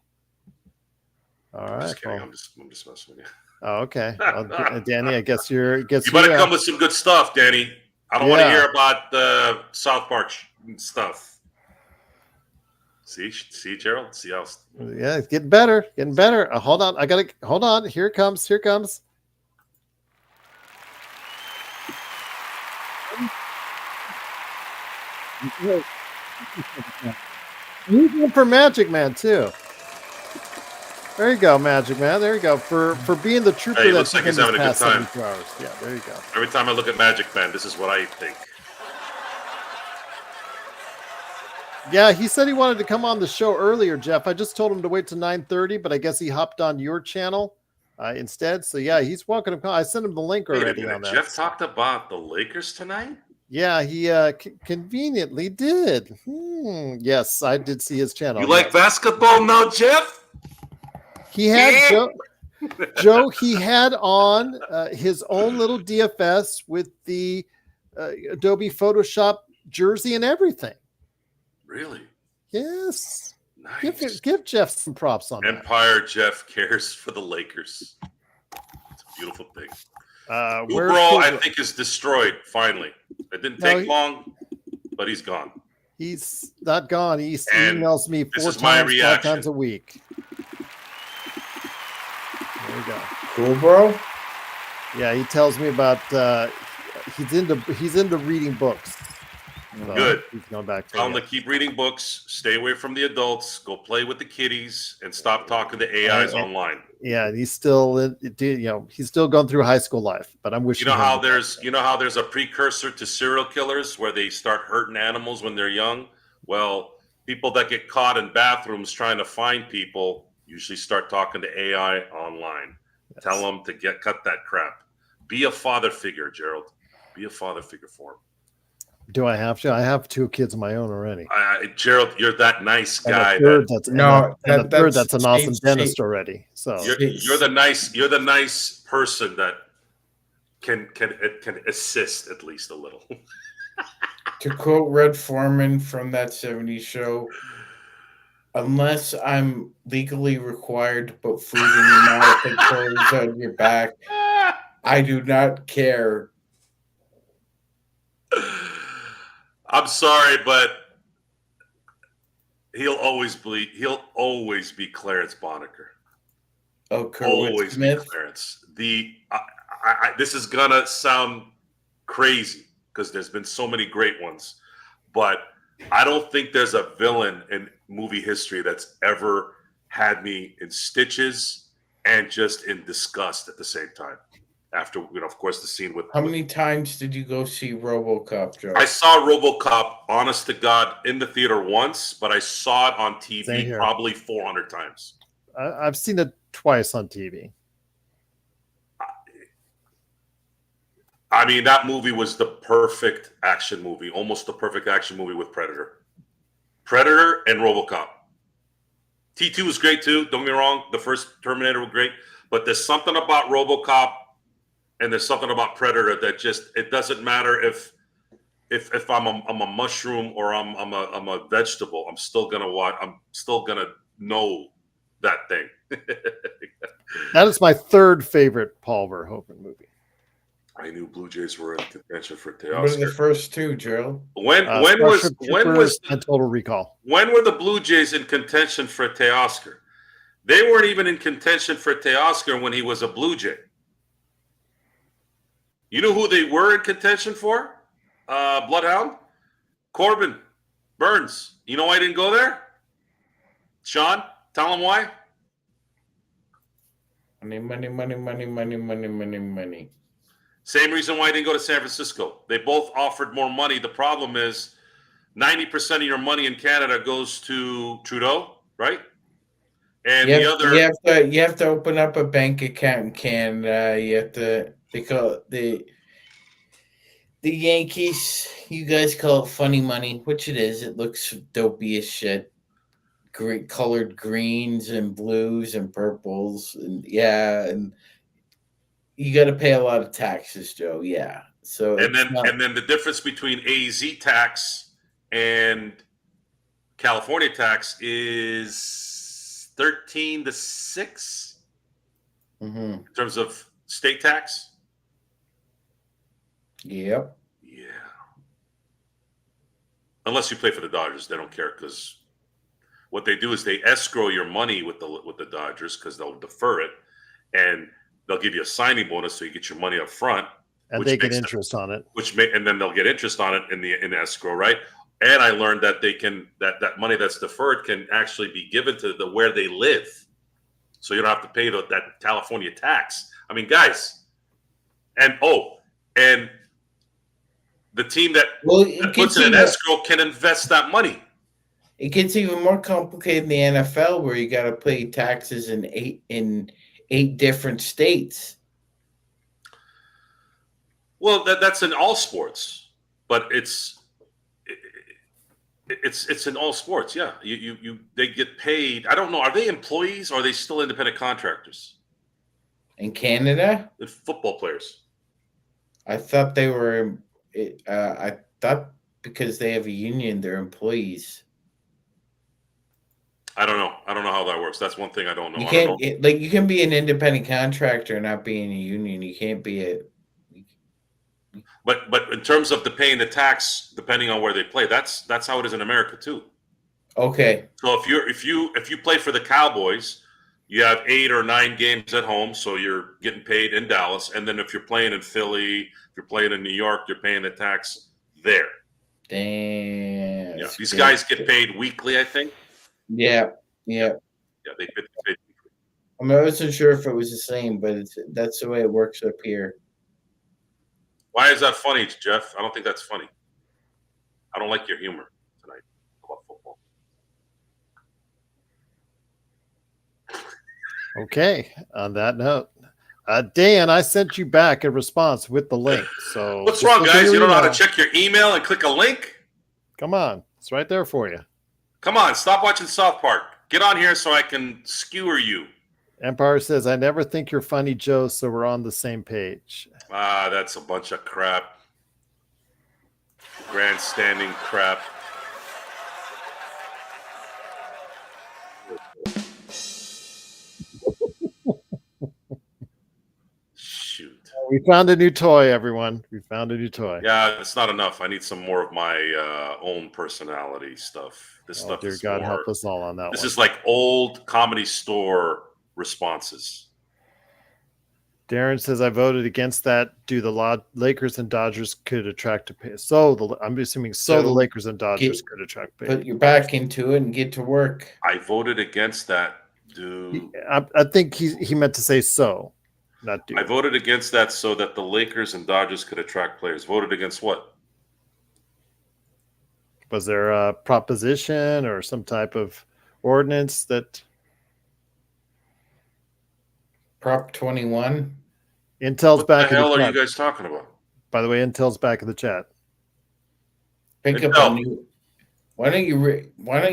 No. All right. Just kidding. I'm just messing with you. Oh, okay. Well, Danny, I guess you better come with some good stuff, Danny. I don't want to hear about the South Park stuff. See, Gerald? See how... Yeah, it's getting better. Hold on. Hold on. Here it comes. For Magic Man, too. There you go, Magic Man. There you go. For being the trooper that looks like he's having a good time. Yeah, there you go. Every time I look at Magic Man, this is what I think. Yeah, he said he wanted to come on the show earlier, Jeff. I just told him to wait till 9:30, but I guess he hopped on your channel instead. So, yeah, he's welcome to come. I sent him the link already on that. Jeff talked about the Lakers tonight? Yeah, he conveniently did. Yes, I did see his channel. You like basketball now, Jeff? He had Joe, he had on his own little DFS with the Adobe Photoshop jersey and everything. Really? Yes. Nice. Give Jeff some props on Empire that. Jeff cares for the Lakers. It's a beautiful thing. Overall, I think, is destroyed, finally. It didn't take long, but he's gone. He's not gone. He emails me 5 times a week. There you go. Cool, bro. Yeah, he tells me about he's into reading books. Good. He's going back. Tell him to keep reading books, stay away from the adults, go play with the kiddies, and stop talking to AIs online. Yeah, he's still, he's still going through high school life. But I'm wishing You know him how the best. there's a precursor to serial killers where they start hurting animals when they're young. Well, people that get caught in bathrooms trying to find people usually start talking to AI online. Yes. Tell them to cut that crap. Be a father figure, Gerald. Be a father figure for him. Do I have to? I have 2 kids of my own already. Gerald, you're that nice guy. And a third that's that's an awesome dentist already. So you're the nice person that can assist at least a little. To quote Red Foreman from that 70s show, unless I'm legally required to put food in your mouth and clothes on your back, I do not care. I'm sorry, but he'll always be Clarence Boddicker. Oh, Always Smith. be Clarence. This is gonna sound crazy because there's been so many great ones, but I don't think there's a villain in movie history that's ever had me in stitches and just in disgust at the same time. After, of course, the scene with... How many times did you go see RoboCop, Joe? I saw RoboCop, honest to God, in the theater once, but I saw it on TV probably 400 times. I've seen it twice on TV. I mean, that movie was the perfect action movie, almost the perfect action movie with Predator. Predator and RoboCop. T2 was great too, don't get me wrong. The first Terminator was great, but there's something about RoboCop and there's something about Predator that just, it doesn't matter if I'm a mushroom or I'm a vegetable, I'm still gonna know that thing. That is my 3rd favorite Paul Verhoeven movie. I knew Blue Jays were in contention for What are Teoscar. the first 2, Gerald? When was and Total Recall? When were the Blue Jays in contention for Teoscar? They weren't even in contention for Teoscar when he was a Blue Jay. You know who they were in contention for? Bloodhound? Corbin Burns. You know why I didn't go there? Sean, tell him why. Money. Same reason why I didn't go to San Francisco. They both offered more money. The problem is 90% of your money in Canada goes to Trudeau, right? And you have to open up a bank account in Canada. You have to, they call it the Yankees, you guys call it funny money, which it is. It looks dopey as shit. Colored greens and blues and purples, and you got to pay a lot of taxes, Joe. Yeah. So and then the difference between AZ tax and California tax is 13 to 6 in terms of state tax. Yep. Yeah. Unless you play for the Dodgers, they don't care because what they do is they escrow your money with the Dodgers because they'll defer it and they'll give you a signing bonus so you get your money up front. And they get interest on it. And then they'll get interest on it in escrow, right? And I learned that they can that money that's deferred can actually be given to where they live, so you don't have to pay that California tax. I mean, guys, and the team that puts it in escrow can invest that money. It gets even more complicated in the NFL, where you got to pay taxes in eight different states. Well, that's in all sports, but it's in all sports. Yeah, they get paid. I don't know. Are they employees or are they still independent contractors? In Canada, The football players. I thought they were. I thought because they have a union, they're employees. I don't know. I don't know how that works. That's one thing I don't know. You can be an independent contractor and not be in a union. You can't be a. But in terms of paying the tax, depending on where they play, that's how it is in America too. Okay. So if you play for the Cowboys, you have 8 or 9 games at home, so you're getting paid in Dallas. And then if you're playing in Philly, if you're playing in New York, you're paying the tax there. Damn. Yeah, these guys get paid weekly, I think. Yeah. Yeah, they get paid weekly. I mean, I wasn't sure if it was the same, but that's the way it works up here. Why is that funny, Jeff? I don't think that's funny. I don't like your humor tonight about football. Okay. On that note, Dan, I sent you back a response with the link. So What's just wrong, look at guys? your You don't know how to email. check your email and click a link? Come on, it's right there for you. Come on, stop watching South Park. Get on here so I can skewer you. Empire says, "I never think you're funny, Joe. So we're on the same page." Ah, that's a bunch of crap. Grandstanding crap. Shoot. We found a new toy, everyone. We found a new toy. Yeah, it's not enough. I need some more of my own personality stuff. This stuff Dear is God, more. help us all on that This one. is like old Comedy Store responses. Darren says, "I voted against that. Do the Lakers and Dodgers could attract to pay? So I'm assuming the Lakers and Dodgers could attract pay. Put your back into it and get to work. I voted against that, dude. I think he meant to say so, not do. I voted against that so that the Lakers and Dodgers could attract players. Voted against what? Was there a proposition or some type of ordinance that Prop 21. Intel's What the back in hell the are chat? you guys talking about? By the way, Intel's back in the chat. Pick up Intel. a new. Why don't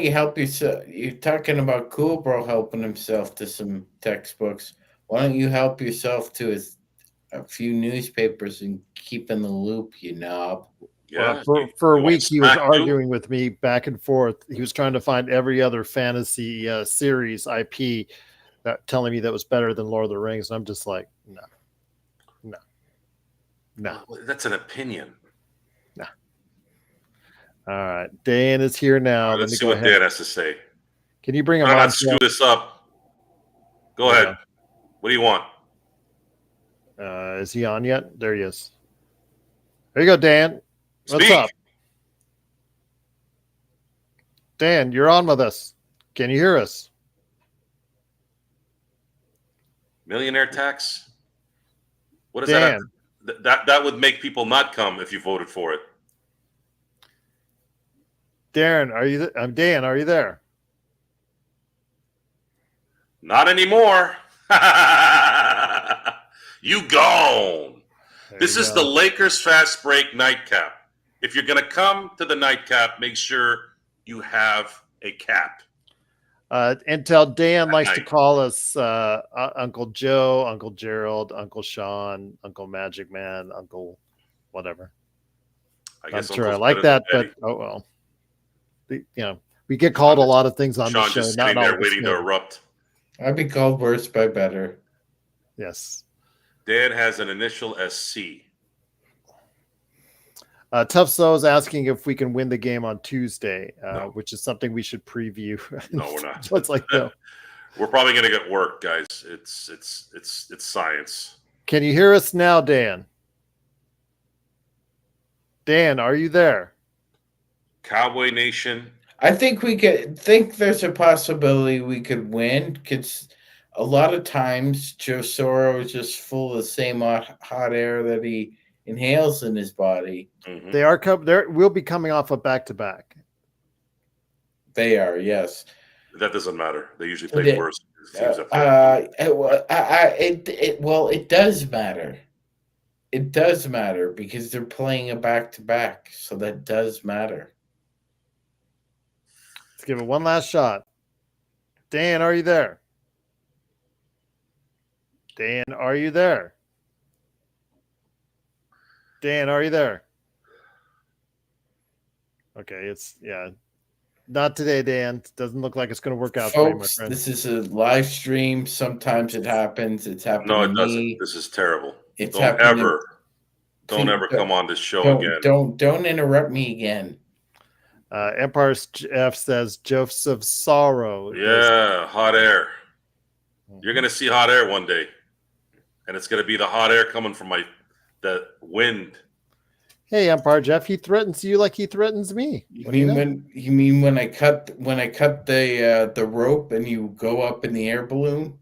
you help yourself? You're talking about Cool Bro helping himself to some textbooks. Why don't you help yourself to a few newspapers and keep in the loop, you knob? Yeah. For a you want week, he was smack you? arguing with me back and forth. He was trying to find every other fantasy series IP that telling me that was better than Lord of the Rings. And I'm just like, no. That's an opinion. All right, Dan is here now. Let's Let me see go what ahead. Dan has to say. Can you bring him Try on? not to screw this up. Go Yeah. ahead. What do you want? Is he on yet? There he is. There you go, Dan. What's Speak. up? Dan, you're on with us. Can you hear us? Millionaire tax? What is Dan. that? That would make people not come if you voted for it. Darren, are you? Dan, are you there? Not anymore. You gone. There This you is go. the Lakers Fast Break Nightcap. If you're going to come to the Nightcap, make sure you have a cap. Intel Dan likes to night. call us Uncle Joe, Uncle Gerald, Uncle Sean, Uncle Magic Man, Uncle whatever. I I'm guess sure I Uncle's like better that, than but oh well. We get called a lot of things on Sean the show. just Not sitting all there of us waiting to good. erupt. I'd be called worse by better. Yes. Dan has an initial as C. Tough So is asking if we can win the game on Tuesday, No. which is something we should preview. No, we're not. So it's like, no. We're probably going to get work, guys. It's science. Can you hear us now, Dan? Dan, are you there? Cowboy Nation. I think there's a possibility we could win because a lot of times Joe Soro is just full of the same hot air that he inhales in his body. Mhm. They will be coming off a back-to-back. They are, yes. That doesn't matter. They usually play worse. Teams that play It does matter. It does matter because they're playing a back-to-back, so that does matter. Let's give it one last shot. Dan, are you there? Dan, are you there? Dan, are you there? Okay, not today, Dan. Doesn't look like it's going to work out for you, my Folks, friend. this is a live stream. Sometimes it happens. It's happened No, to it doesn't. me. This is terrible. It's Don't happened to- don't ever Please come on this show Don't, again. don't interrupt me again. Empire's F says Joseph Soro. Yeah, hot air. You're gonna see hot air one day, and it's gonna be the hot air coming from the wind. Hey, Empire Jeff, he threatens you like he threatens me. You What do you know? mean when I cut the rope and you go up in the air balloon?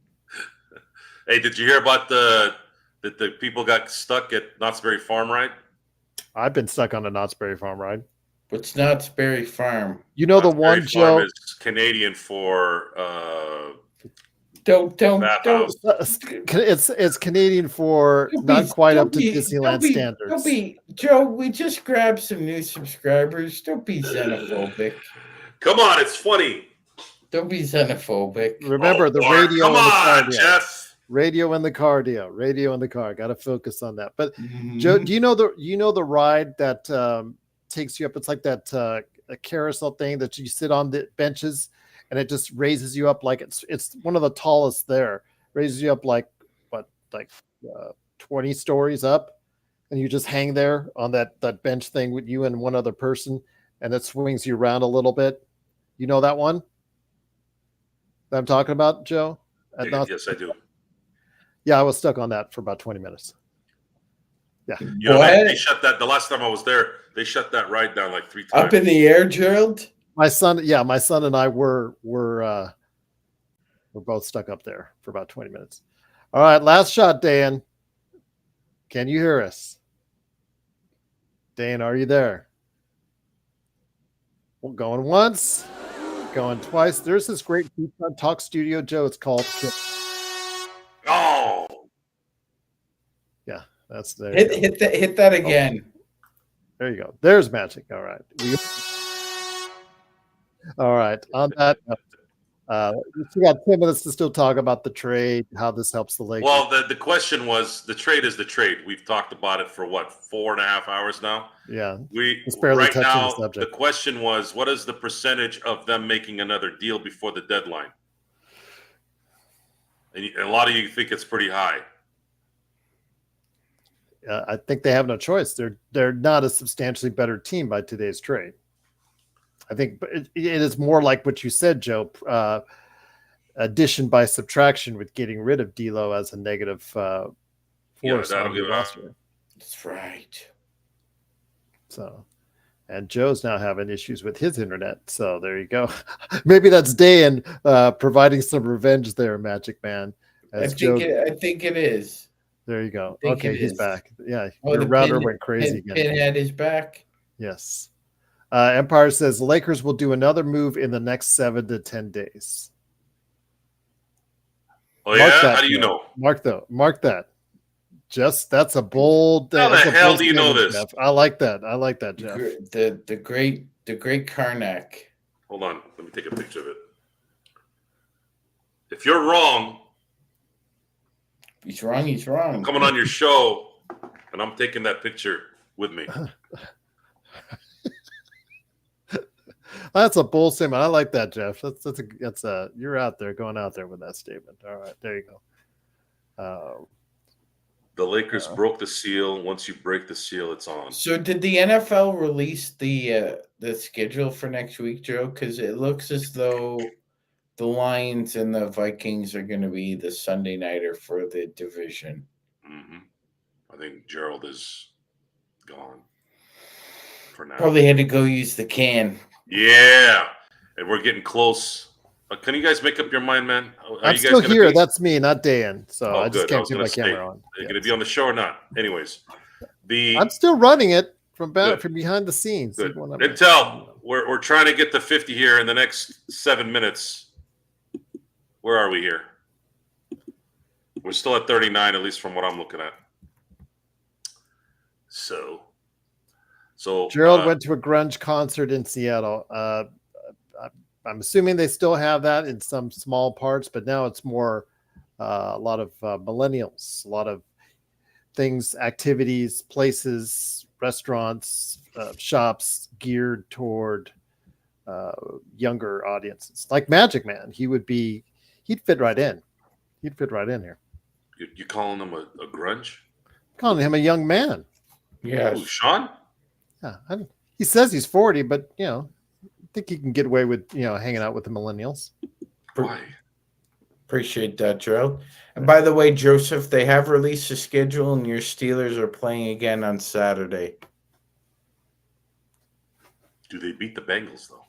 Hey, did you hear about that the people got stuck at Knott's Berry Farm ride? I've been stuck on a Knott's Berry Farm ride. What's Knott's Berry Farm? You know the Knott's Berry one, Farm Joe. is Canadian for Don't bathhouse. It's Canadian for not quite up to Disneyland standards. Don't be, Joe. We just grabbed some new subscribers. Don't be xenophobic. Come on, it's funny. Don't be xenophobic. Remember the Bart, radio come in the car on, deal. Jeff. Radio in the car deal. Radio in the car. Got to focus on that. But Mhm. Joe, do you know the ride that takes you up? It's like that a carousel thing that you sit on the benches and it just raises you up like it's one of the tallest there. Raises you up like 20 stories up, and you just hang there on that bench thing with you and one other person, and it swings you around a little bit. You know that one that I'm talking about, Joe? Yes, I do. Yeah, I was stuck on that for about 20 minutes. Yeah. You know, they shut that. The last time I was there, they shut that ride down like 3 times. Up in the air, Gerald. My son and I were both stuck up there for about 20 minutes. All right, last shot, Dan. Can you hear us? Dan, are you there? Well, going once, going twice. There's this great talk studio, Joe. It's called. Oh, Yeah, that's there. Hit that again. There you go. There's magic. All right. All right. On that, we got 10 minutes to still talk about the trade, how this helps the Lakers. well, the question was the trade is the trade. We've talked about it for what 4.5 hours now. Yeah. We It's barely right touching now. the subject. The question was, what is the percentage of them making another deal before the deadline? And a lot of you think it's pretty high. I think they have no choice. They're not a substantially better team by today's trade. I think it is more like what you said, Joe. Addition by subtraction with getting rid of D'Lo as a negative force on the roster. That's right. So, and Joe's now having issues with his internet. So there you go. Maybe that's Dan providing some revenge there, Magic Man. I think it is. There you go. think Okay, it he's is. back. Yeah, Oh, your the router went crazy again. Pinhead is back. Yes. Empire says the Lakers will do another move in the next 7 to 10 days. Oh Mark yeah, that, how do you Joe. know? Mark that. Just that's a bold. How the that's a hell bold do you know statement, this? Jeff. I like that. I like that, Jeff. The great Karnak. Hold on, let me take a picture of it. If you're wrong, He's wrong. He's wrong. I'm coming on your show, and I'm taking that picture with me. That's a bold statement. I like that, Jeff. That's a you're out there going out there with that statement. All right, there you go. The Lakers broke the seal. Once you break the seal, it's on. So did the NFL release the schedule for next week, Joe? Because it looks as though the Lions and the Vikings are going to be the Sunday nighter for the division. Mm-hmm. I think Gerald is gone for now. Probably had to go use the can. Yeah, and we're getting close. Can you guys make up your mind, man? I'm still here. That's me, not Dan. So I just can't keep my camera on. Are you going to be on the show or not? Anyways, I'm still running it from behind the scenes. Good. Intel, we're trying to get to 50 here in the next 7 minutes. Where are we here? We're still at 39, at least from what I'm looking at. So Gerald went to a grunge concert in Seattle. I'm assuming they still have that in some small parts, but now it's more a lot of millennials, a lot of things, activities, places, restaurants, shops geared toward younger audiences. Like Magic Man, he'd fit right in. He'd fit right in here. You calling him a grunge? Calling him a young man. Yeah, Sean? Yeah, he says he's 40, but I think he can get away with hanging out with the millennials. Why? Appreciate that, Gerald. And by the way, Joseph, they have released a schedule, and your Steelers are playing again on Saturday. Do they beat the Bengals though?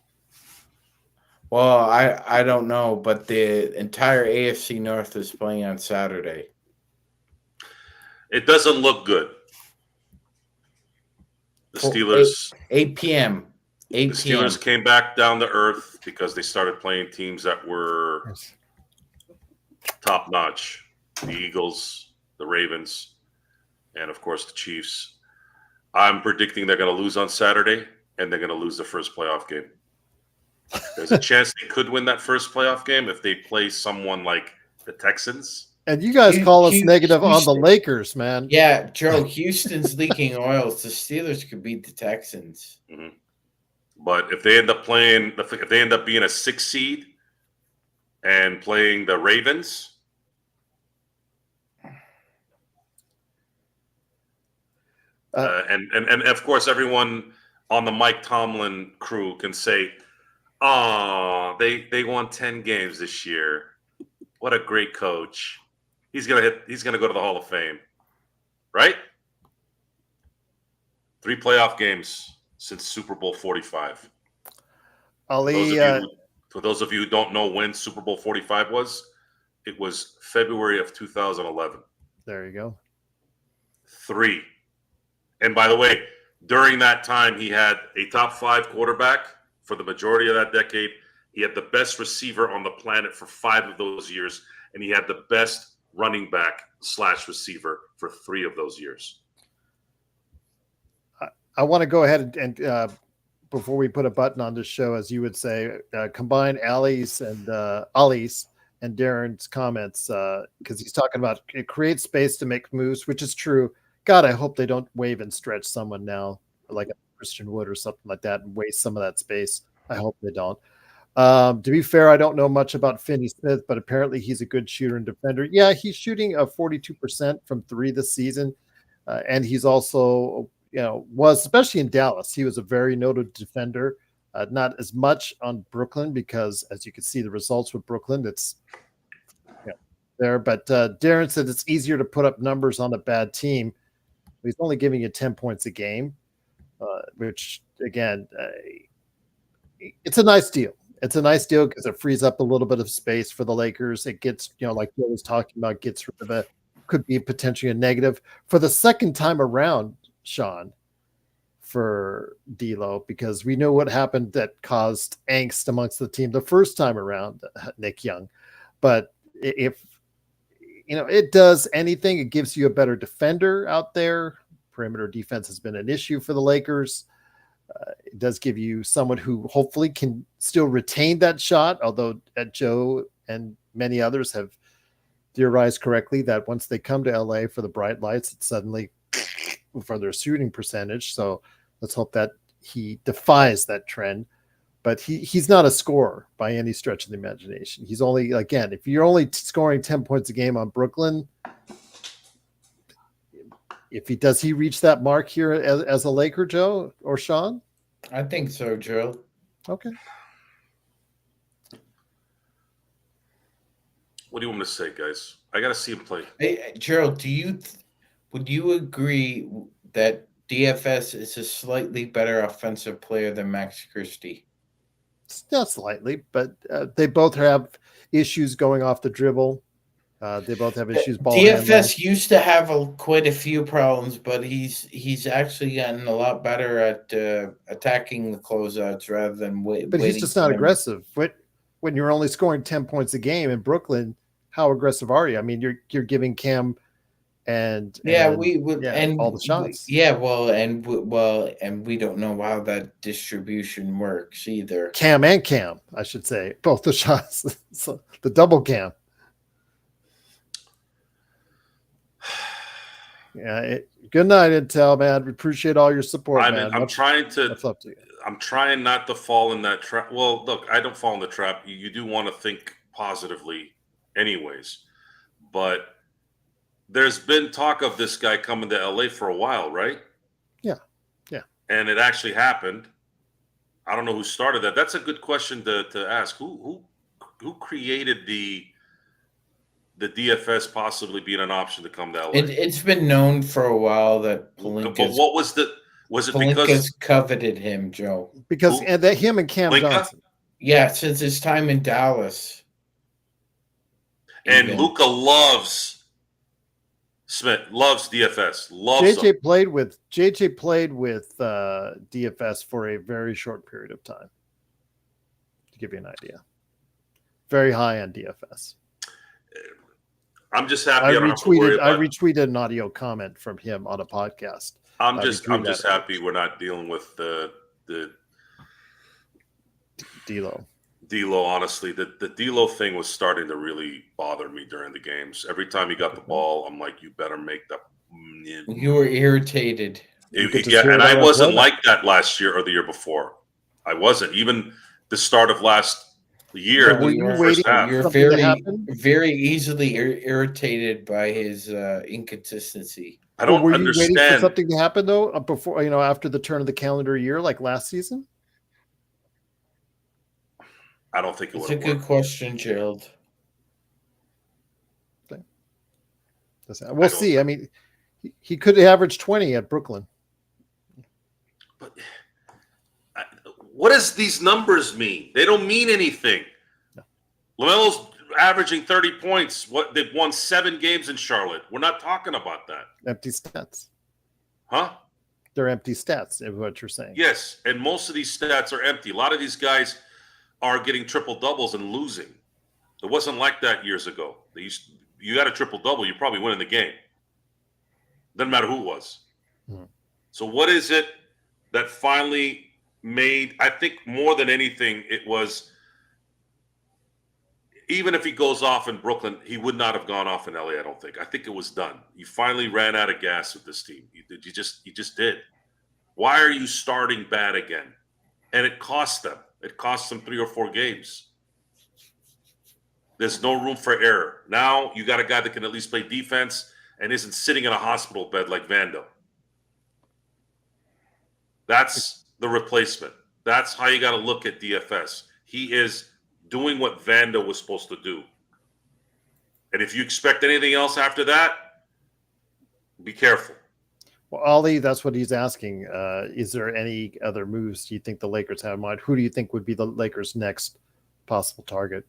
Well, I don't know, but the entire AFC North is playing on Saturday. It doesn't look good. The For Steelers 8 p.m. 8 The Steelers p.m. came back down to earth because they started playing teams that were top notch. The Eagles, the Ravens, and of course the Chiefs. I'm predicting they're going to lose on Saturday, and they're going to lose the first playoff game. There's a chance they could win that first playoff game if they play someone like the Texans. And you guys call us negative on the Houston. Lakers, man. Yeah, Joe, Houston's leaking oil. The Steelers could beat the Texans. Mm-hmm. But if they end up playing, if they end up being a 6 seed and playing the Ravens, and of course everyone on the Mike Tomlin crew can say, "Oh, they won 10 games this year. What a great coach. He's gonna go to the Hall of Fame." Right? 3 playoff games since Super Bowl 45. Ali, For those of you who don't know when Super Bowl 45 was, it was February of 2011. there you go. 3. And by the way, during that time, he had a top 5 quarterback for the majority of that decade. He had the best receiver on the planet for 5 of those years, and he had the best running back / receiver for 3 of those years. I want to go ahead and before we put a button on this show, as you would say, combine Ali's and Darren's comments because he's talking about it creates space to make moves, which is true. God, I hope they don't wave and stretch someone now, like a Christian Wood or something like that, and waste some of that space. I hope they don't. To be fair, I don't know much about Finney-Smith, but apparently he's a good shooter and defender. Yeah, he's shooting a 42% from 3 this season, and he's also, was especially in Dallas. He was a very noted defender. Not as much on Brooklyn because, as you can see, the results with Brooklyn, it's there. But Darren said it's easier to put up numbers on a bad team. He's only giving you 10 points a game, which again, it's a nice deal. It's a nice deal because it frees up a little bit of space for the Lakers. It gets, like Bill was talking about, gets rid of could be potentially a negative for the second time around, Sean, for D'Lo, because we know what happened that caused angst amongst the team the first time around, Nick Young. But if it does anything, it gives you a better defender out there. Perimeter defense has been an issue for the Lakers. It does give you someone who hopefully can still retain that shot, although Joe and many others have theorized correctly that once they come to LA for the bright lights, it's suddenly for their shooting percentage. So let's hope that he defies that trend. But he's not a scorer by any stretch of the imagination. He's only, again, if you're only scoring 10 points a game on Brooklyn, does he reach that mark here as a Laker, Joe or Sean? I think so, Gerald. Okay. What do you want me to say, guys? I got to see him play. Hey, Gerald, would you agree that DFS is a slightly better offensive player than Max Christie? Not slightly, but they both have issues going off the dribble. They both have issues ball DFS handling. used to have quite a few problems, but he's actually gotten a lot better at attacking the closeouts rather than waiting. But he's just not aggressive. When you're only scoring 10 points a game in Brooklyn, how aggressive are you? I mean, you're giving Cam and all the shots. And we don't know how that distribution works either. Cam, I should say, both the shots, so the double Cam. Yeah. Good night, Intel, man. We appreciate all your support, man. I'm trying not to fall in that trap. Well, look, I don't fall in the trap. You do want to think positively, anyways, but there's been talk of this guy coming to LA for a while, right? Yeah. And it actually happened. I don't know who started that. That's a good question to ask. Who created the DFS possibly being an option to come to LA? It's been known for a while that Pelinka's. But what was it Pelinka's because coveted him, Joe? Because him and Cam Pelinka? Johnson. Yeah, since his time in Dallas. And Even. Luka loves DFS, loves them. JJ played with DFS for a very short period of time. To give you an idea, very high on DFS. I'm just happy I I don't have to worry about. retweeted an audio comment from him on a podcast. I'm just happy we're not dealing with the D'Lo. Honestly, the D'Lo thing was starting to really bother me during the games. Every time he got the ball, I'm like, you better make the. You were irritated. And I wasn't like that last year or the year before. I wasn't. Even the start of last year. So were you waiting? You're very easily irritated by his inconsistency. I don't were understand. You waiting for something to happen though before after the turn of the calendar year, like last season? I don't think it would. It's a good question, Gerald. We'll see. I mean, he could average 20 at Brooklyn. But what does these numbers mean? They don't mean anything. No. LaMelo's averaging 30 points. They've won 7 games in Charlotte. We're not talking about that. Empty stats. Huh? They're empty stats, is what you're saying. Yes, and most of these stats are empty. A lot of these guys are getting triple doubles and losing. It wasn't like that years ago. You got a triple double, you're probably winning the game. Doesn't matter who it was. So what is it that finally made? I think more than anything, it was. Even if he goes off in Brooklyn, he would not have gone off in LA, I don't think. I think it was done. You finally ran out of gas with this team. You just did. Why are you starting bad again? And it cost them. It cost them 3 or 4 games. There's no room for error. Now you got a guy that can at least play defense and isn't sitting in a hospital bed like Vando. That's the replacement. That's how you got to look at DFS. He is doing what Vando was supposed to do. And if you expect anything else after that, be careful. Well, Ali, that's what he's asking. Is there any other moves you think the Lakers have in mind? Who do you think would be the Lakers' next possible target?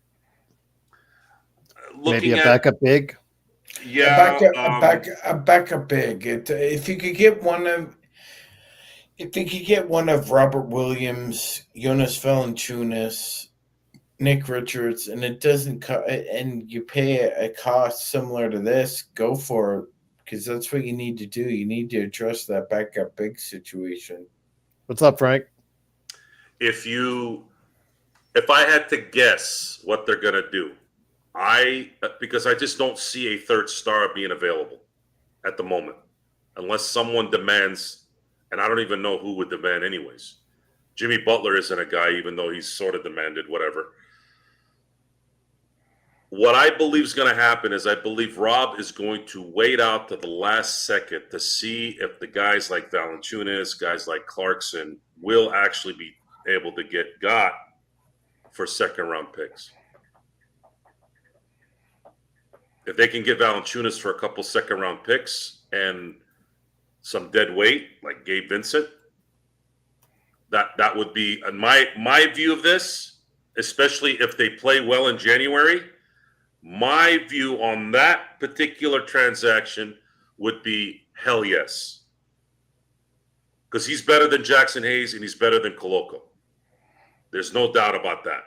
Maybe a backup big? Yeah. A backup big. If you could get one of Robert Williams, Jonas Valanciunas, Nick Richards, and it doesn't and you pay a cost similar to this, go for it, because that's what you need to do. You need to address that backup big situation. What's up, Frank? If I had to guess what they're gonna do, because I just don't see a third star being available at the moment, unless someone demands, and I don't even know who would demand anyways. Jimmy Butler isn't a guy, even though he's sort of demanded, whatever. What I believe is going to happen is I believe Rob is going to wait out to the last second to see if the guys like Valanciunas, guys like Clarkson will actually be able to get got for second-round picks. If they can get Valanciunas for a couple second-round picks and some dead weight like Gabe Vincent, that would be my view of this, especially if they play well in January. My view on that particular transaction would be hell yes. Because he's better than Jackson Hayes and he's better than Koloko. There's no doubt about that.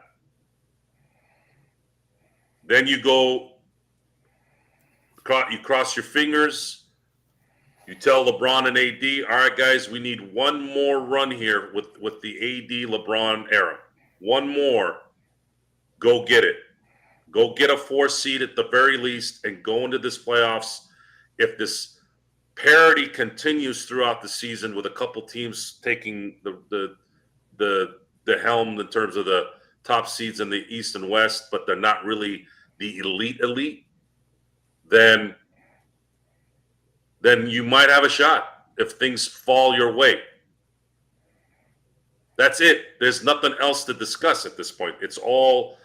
Then you cross your fingers. You tell LeBron and AD, all right, guys, we need one more run here with the AD LeBron era. One more. Go get it. Go get a 4 seed at the very least and go into this playoffs. If this parity continues throughout the season with a couple teams taking the helm in terms of the top seeds in the East and West, but they're not really the elite, then you might have a shot if things fall your way. That's it. There's nothing else to discuss at this point. It's all,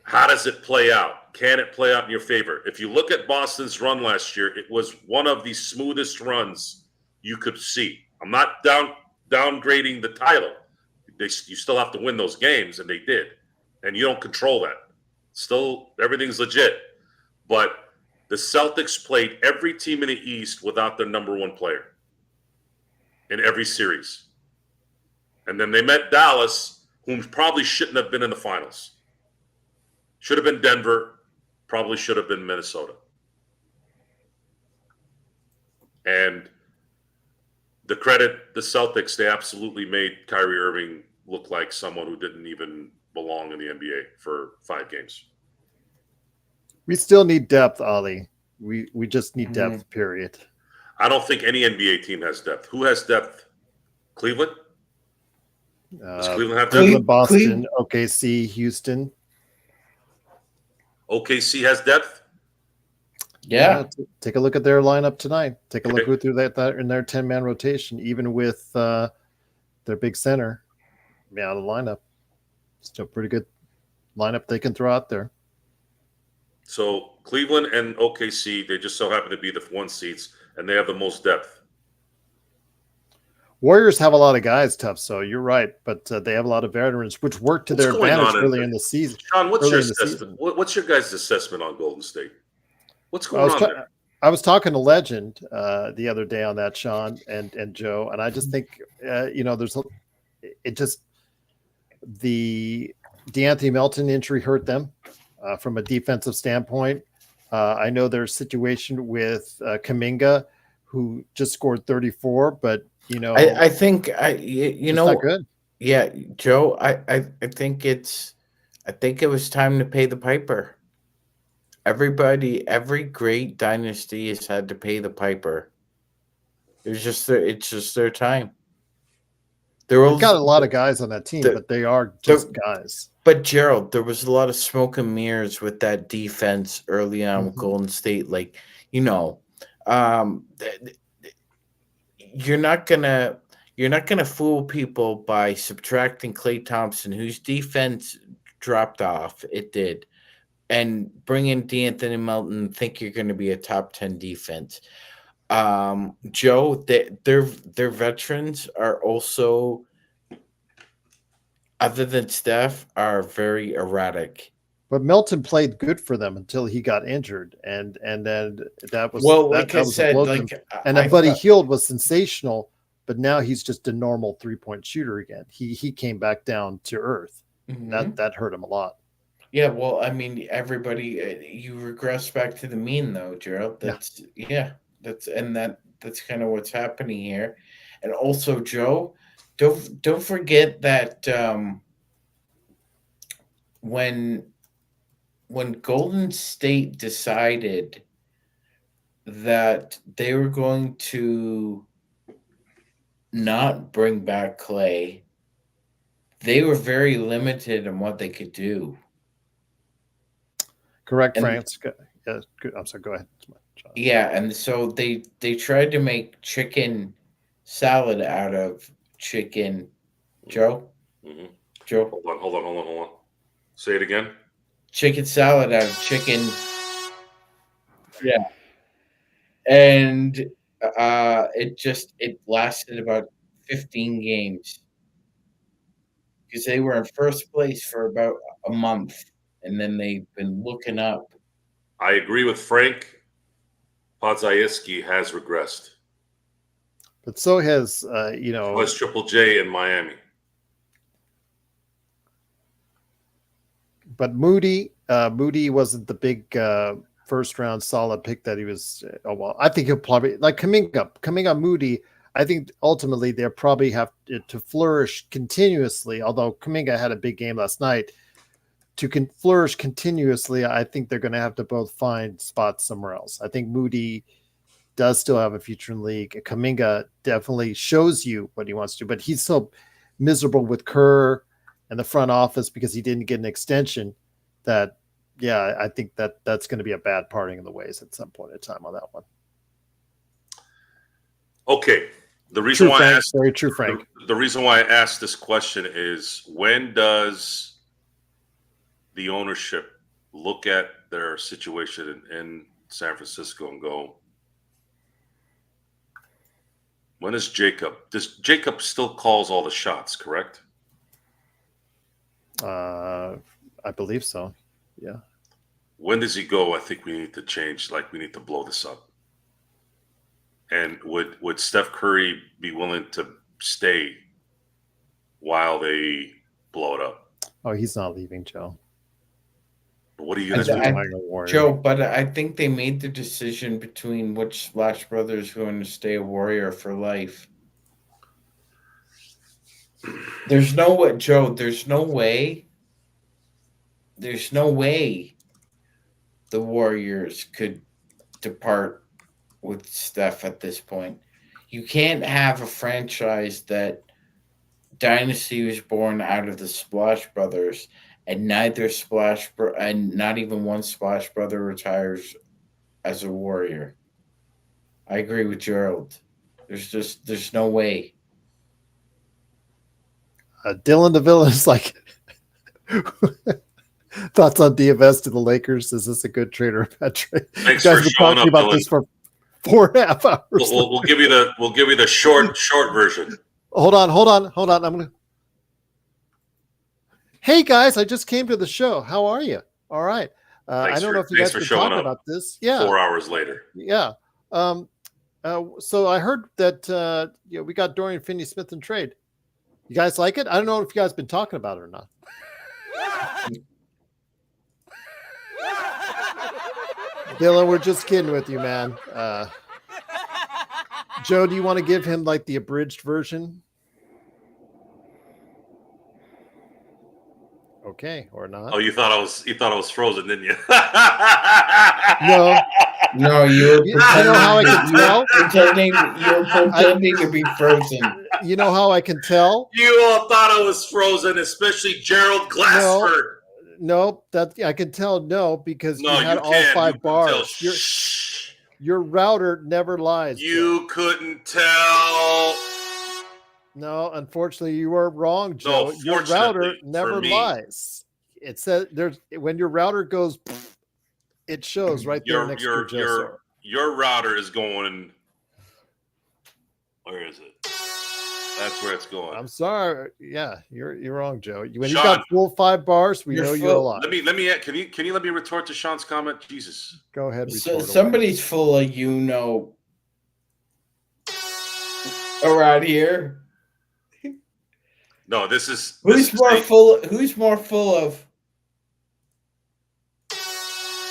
how does it play out? Can it play out in your favor? If you look at Boston's run last year, it was one of the smoothest runs you could see. I'm not downgrading the title. you still have to win those games, and they did. And you don't control that. Still, everything's legit. But the Celtics played every team in the East without their number one player in every series. And then they met Dallas, whom probably shouldn't have been in the finals. Should have been Denver, probably should have been Minnesota. And the credit, the Celtics, they absolutely made Kyrie Irving look like someone who didn't even belong in the NBA for 5 games. We still need depth, Ollie. We just need depth, period. I don't think any NBA team has depth. Who has depth? Cleveland? Does Cleveland have depth? Cleveland, Boston, OKC, Houston. OKC has depth? Yeah. Take a look at their lineup tonight. Take a look who threw that in their 10-man rotation, even with their big center out of the lineup. Still pretty good lineup they can throw out there. So Cleveland and OKC, they just so happen to be the 1 seeds, and they have the most depth. Warriors have a lot of guys, tough. So you're right, but they have a lot of veterans, which worked to their advantage early in the season. Sean, what's your assessment? What's your guys' assessment on Golden State? What's going on there? I was talking to Legend the other day on that, Sean and Joe, and I just think the DeAnthony Melton injury hurt them from a defensive standpoint. I know their situation with Kuminga, who just scored 34, but I think not good. Yeah, Joe, I think it was time to pay the piper. Every great dynasty has had to pay the piper. It's just their time. They've got a lot of guys on that team, but they are just guys. But Gerald, there was a lot of smoke and mirrors with that defense early on with Golden State. Like, you're not gonna fool people by subtracting Klay Thompson, whose defense dropped off. It did. And bring in DeAnthony Melton, think you're going to be a top 10 defense. Joe, their veterans are also, other than Steph, are very erratic. But Milton played good for them until he got injured, and then that was Buddy Hield was sensational, but now he's just a normal 3-point shooter again. He came back down to earth. That hurt him a lot. Yeah, well, I mean, everybody, you regress back to the mean, though, Gerald. That's kind of what's happening here. And also, Joe, don't forget that when Golden State decided that they were going to not bring back Klay, they were very limited in what they could do. Correct, Frank. Yeah, good. I'm sorry. Go ahead. Yeah, and so they tried to make chicken salad out of chicken. Joe? Mm-hmm. Joe? Hold on. Say it again. Chicken salad out of chicken. Yeah. And it lasted about 15 games. Because they were in first place for about a month. And then they've been looking up. I agree with Frank. Podziemski has regressed. But so has, So has Triple J in Miami. But Moody wasn't the big first-round solid pick that he was. I think he'll probably, like Kuminga, Moody, I think ultimately they'll probably have to flourish continuously, although Kuminga had a big game last night. To flourish continuously, I think they're going to have to both find spots somewhere else. I think Moody does still have a future in the league. Kuminga definitely shows you what he wants to, but he's so miserable with Kerr and the front office because he didn't get an extension that, I think that's going to be a bad parting of the ways at some point in time on that one. Okay. The reason true, why Frank. I asked, very true, Frank. The reason why I asked this question is, when does the ownership look at their situation in San Francisco and go, when is Jacob? Jacob still calls all the shots, correct? I believe so. Yeah. When does he go? I think we need to change. Like, we need to blow this up. And would Steph Curry be willing to stay while they blow it up? Oh, he's not leaving, Joe. What are you going to I- do? Joe, but I think they made the decision between which Splash Brothers is going to stay a Warrior for life. There's no way, Joe. There's no way the Warriors could depart with Steph at this point. You can't have a franchise that dynasty was born out of the Splash Brothers, and and not even one Splash Brother retires as a Warrior. I agree with Gerald. There's no way. Dylan DeVille is like, thoughts on DFS to the Lakers? Is this a good trade or a bad trade? Thanks You for guys been showing talking up, about Dylan. this for 4.5 hours. We'll give you the short version. Hold on. I'm gonna. Hey guys, I just came to the show. How are you? All right. I don't know if you guys been talking about this. Yeah. 4 hours later. Yeah. So I heard that we got Dorian Finney-Smith in trade. You guys like it? I don't know if you guys been talking about it or not. Dylan, we're just kidding with you, man. Joe, do you want to give him like the abridged version? Okay, or not? Oh, you thought I was frozen, didn't you? No. No, you were You know how I can tell? pretending to be frozen. You know how I can tell? You all thought I was frozen, especially Gerald Glassford. No, that I can tell. No, because No, you had you all can't. 5 You bars. couldn't tell. Your router never lies. Joe. You couldn't tell. No, unfortunately, you were wrong, Joe. No, Your router fortunately never for me. lies. It says when your router goes, it shows right there next to Joe. Your router is going. Where is it? That's where it's going. I'm sorry. Yeah, you're wrong, Joe. When you Sean, got full 5 bars, we know you're alive. Let me. Can you let me retort to Sean's comment? Jesus. Go ahead. Somebody's full of around here. No, this is Who's more full of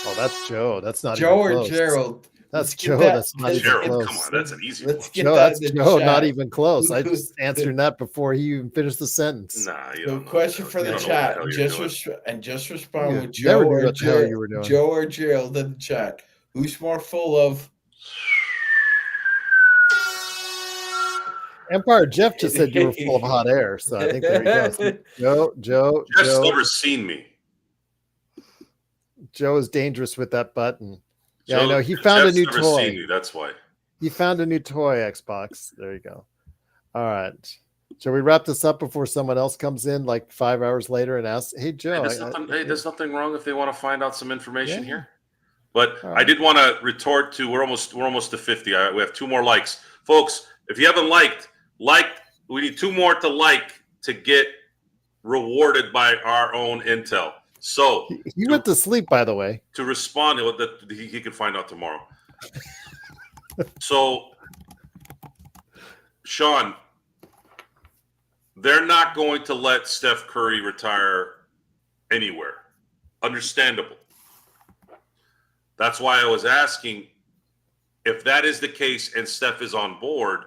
Oh, that's Joe. That's not Joe even or close. Gerald? That's Joe. That's not even Gerald. close. Come on, that's an easy Let's one. get Joe, that that's in the Joe. chat. Not even close. I just answered that before he even finished the sentence. Nah, you The don't know question what for the you don't know chat. what the hell you're Just respond Yeah, with never Joe knew or what the hell you were doing. Joe or Gerald in the chat. Who's more full of? Empire Jeff just said you were full of hot air, so I think there you go. Joe. Jeff's never seen me. Joe is dangerous with that button. Yeah, Joe, I know. He found Jeff's a new never toy. Seen me, that's why. He found a new toy, Xbox. There you go. All right. Shall we wrap this up before someone else comes in like 5 hours later and asks, hey, Joe. There's nothing wrong if they want to find out some information Yeah. here. But All right. I did want to retort to we're almost to 50. We have 2 more likes. Folks, if you haven't liked, we need 2 more to like to get rewarded by our own intel. So He went to sleep, by the way. to respond to that he can find out tomorrow. So Sean, they're not going to let Steph Curry retire anywhere. Understandable. That's why I was asking if that is the case and Steph is on board,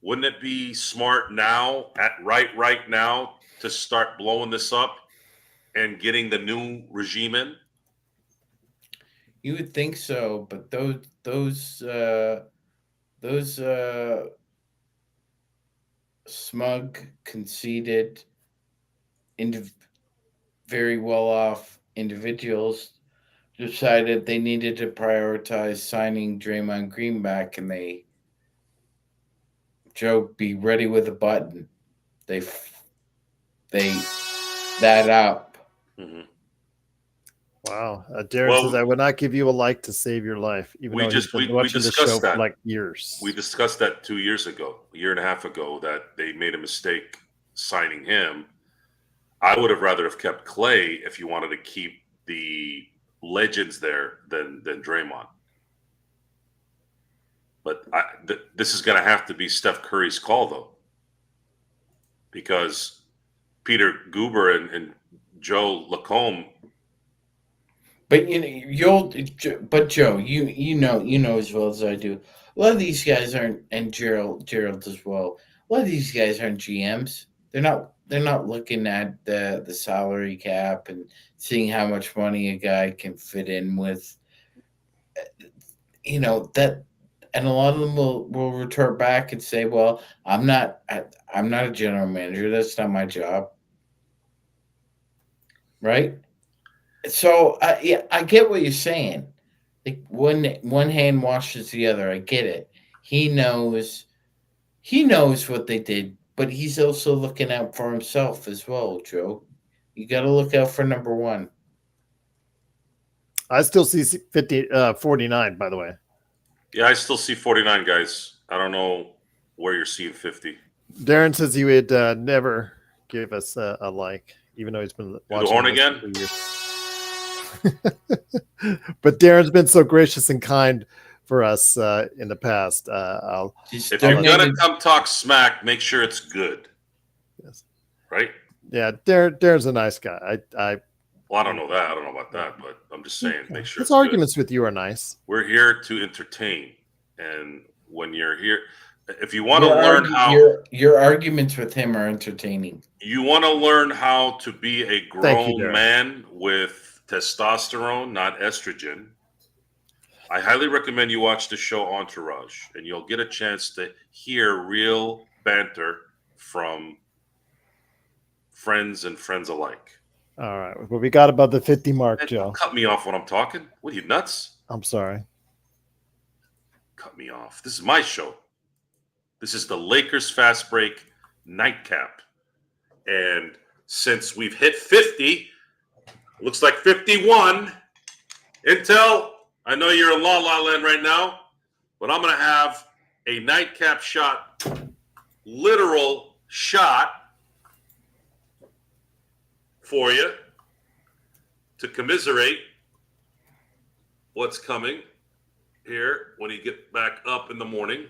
wouldn't it be smart now right now to start blowing this up and getting the new regime in? You would think so, but those smug, conceited, very well-off individuals decided they needed to prioritize signing Draymond Green back, and Joe, be ready with a button. They that up. Mm-hmm. Wow. Derek says, I would not give you a like to save your life, even though he's been watching the show for like years. We discussed that 2 years ago, a year and a half ago, that they made a mistake signing him. I would have rather have kept Clay if you wanted to keep the legends there than Draymond. But this is going to have to be Steph Curry's call, though, because Peter Guber and Joe Lacombe. But Joe, you know as well as I do. A lot of these guys aren't, and Gerald as well. A lot of these guys aren't GMs. They're not looking at the salary cap and seeing how much money a guy can fit in with. That, and a lot of them will retort back and say, "Well, I'm not a general manager. That's not my job." Right? So yeah, I get what you're saying. Like one hand washes the other. I get it. He knows what they did, but he's also looking out for himself as well, Joe. You got to look out for number one. I still see 49, by the way. Yeah, I still see 49, guys. I don't know where you're seeing 50. Darren says he would never give us a like, even though he's been watching the horn this again. for years. But Darren's been so gracious and kind for us in the past. If you're gonna come talk smack, make sure it's good. Yes. Right? Yeah, Darren's a nice guy. Well, I don't know that. I don't know about that, but I'm just saying, make sure. His arguments with you are nice. We're here to entertain, and when you're here, if you want to learn how your arguments with him are entertaining. You want to learn how to be a grown Darren. man with testosterone, not estrogen. I highly recommend you watch the show Entourage, and you'll get a chance to hear real banter from friends and friends alike. All right. Well, we got about the 50 mark, And Joe. don't cut me off when I'm talking. What are you, nuts? I'm sorry. Cut me off. This is my show. This is the Lakers Fast Break Nightcap. And since we've hit 50, looks like 51. Intel, I know you're in La La Land right now, but I'm going to have a nightcap shot, literal shot for you to commiserate what's coming here when you get back up in the morning.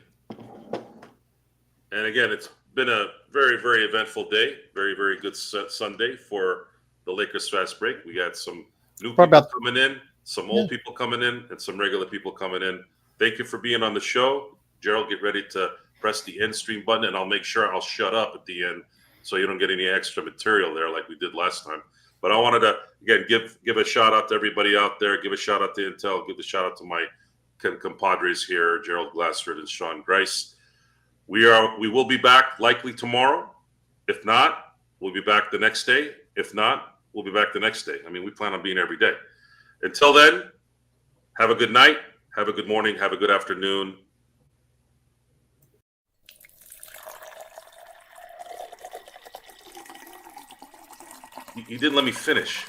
And again, it's been a very, very eventful day. Very, very good Sunday for the Lakers Fast Break. We got some new people coming in, some old people coming in, and some regular people coming in. Thank you for being on the show. Gerald, get ready to press the end stream button, and I'll make sure I'll shut up at the end so you don't get any extra material there like we did last time. But I wanted to, again, give a shout-out to everybody out there. Give a shout-out to Intel. Give a shout-out to my compadres here, Gerald Glassford and Sean Grice. We will be back likely tomorrow. If not, we'll be back the next day. If not, we'll be back the next day. I mean, we plan on being every day. Until then, have a good night, have a good morning, have a good afternoon. You didn't let me finish.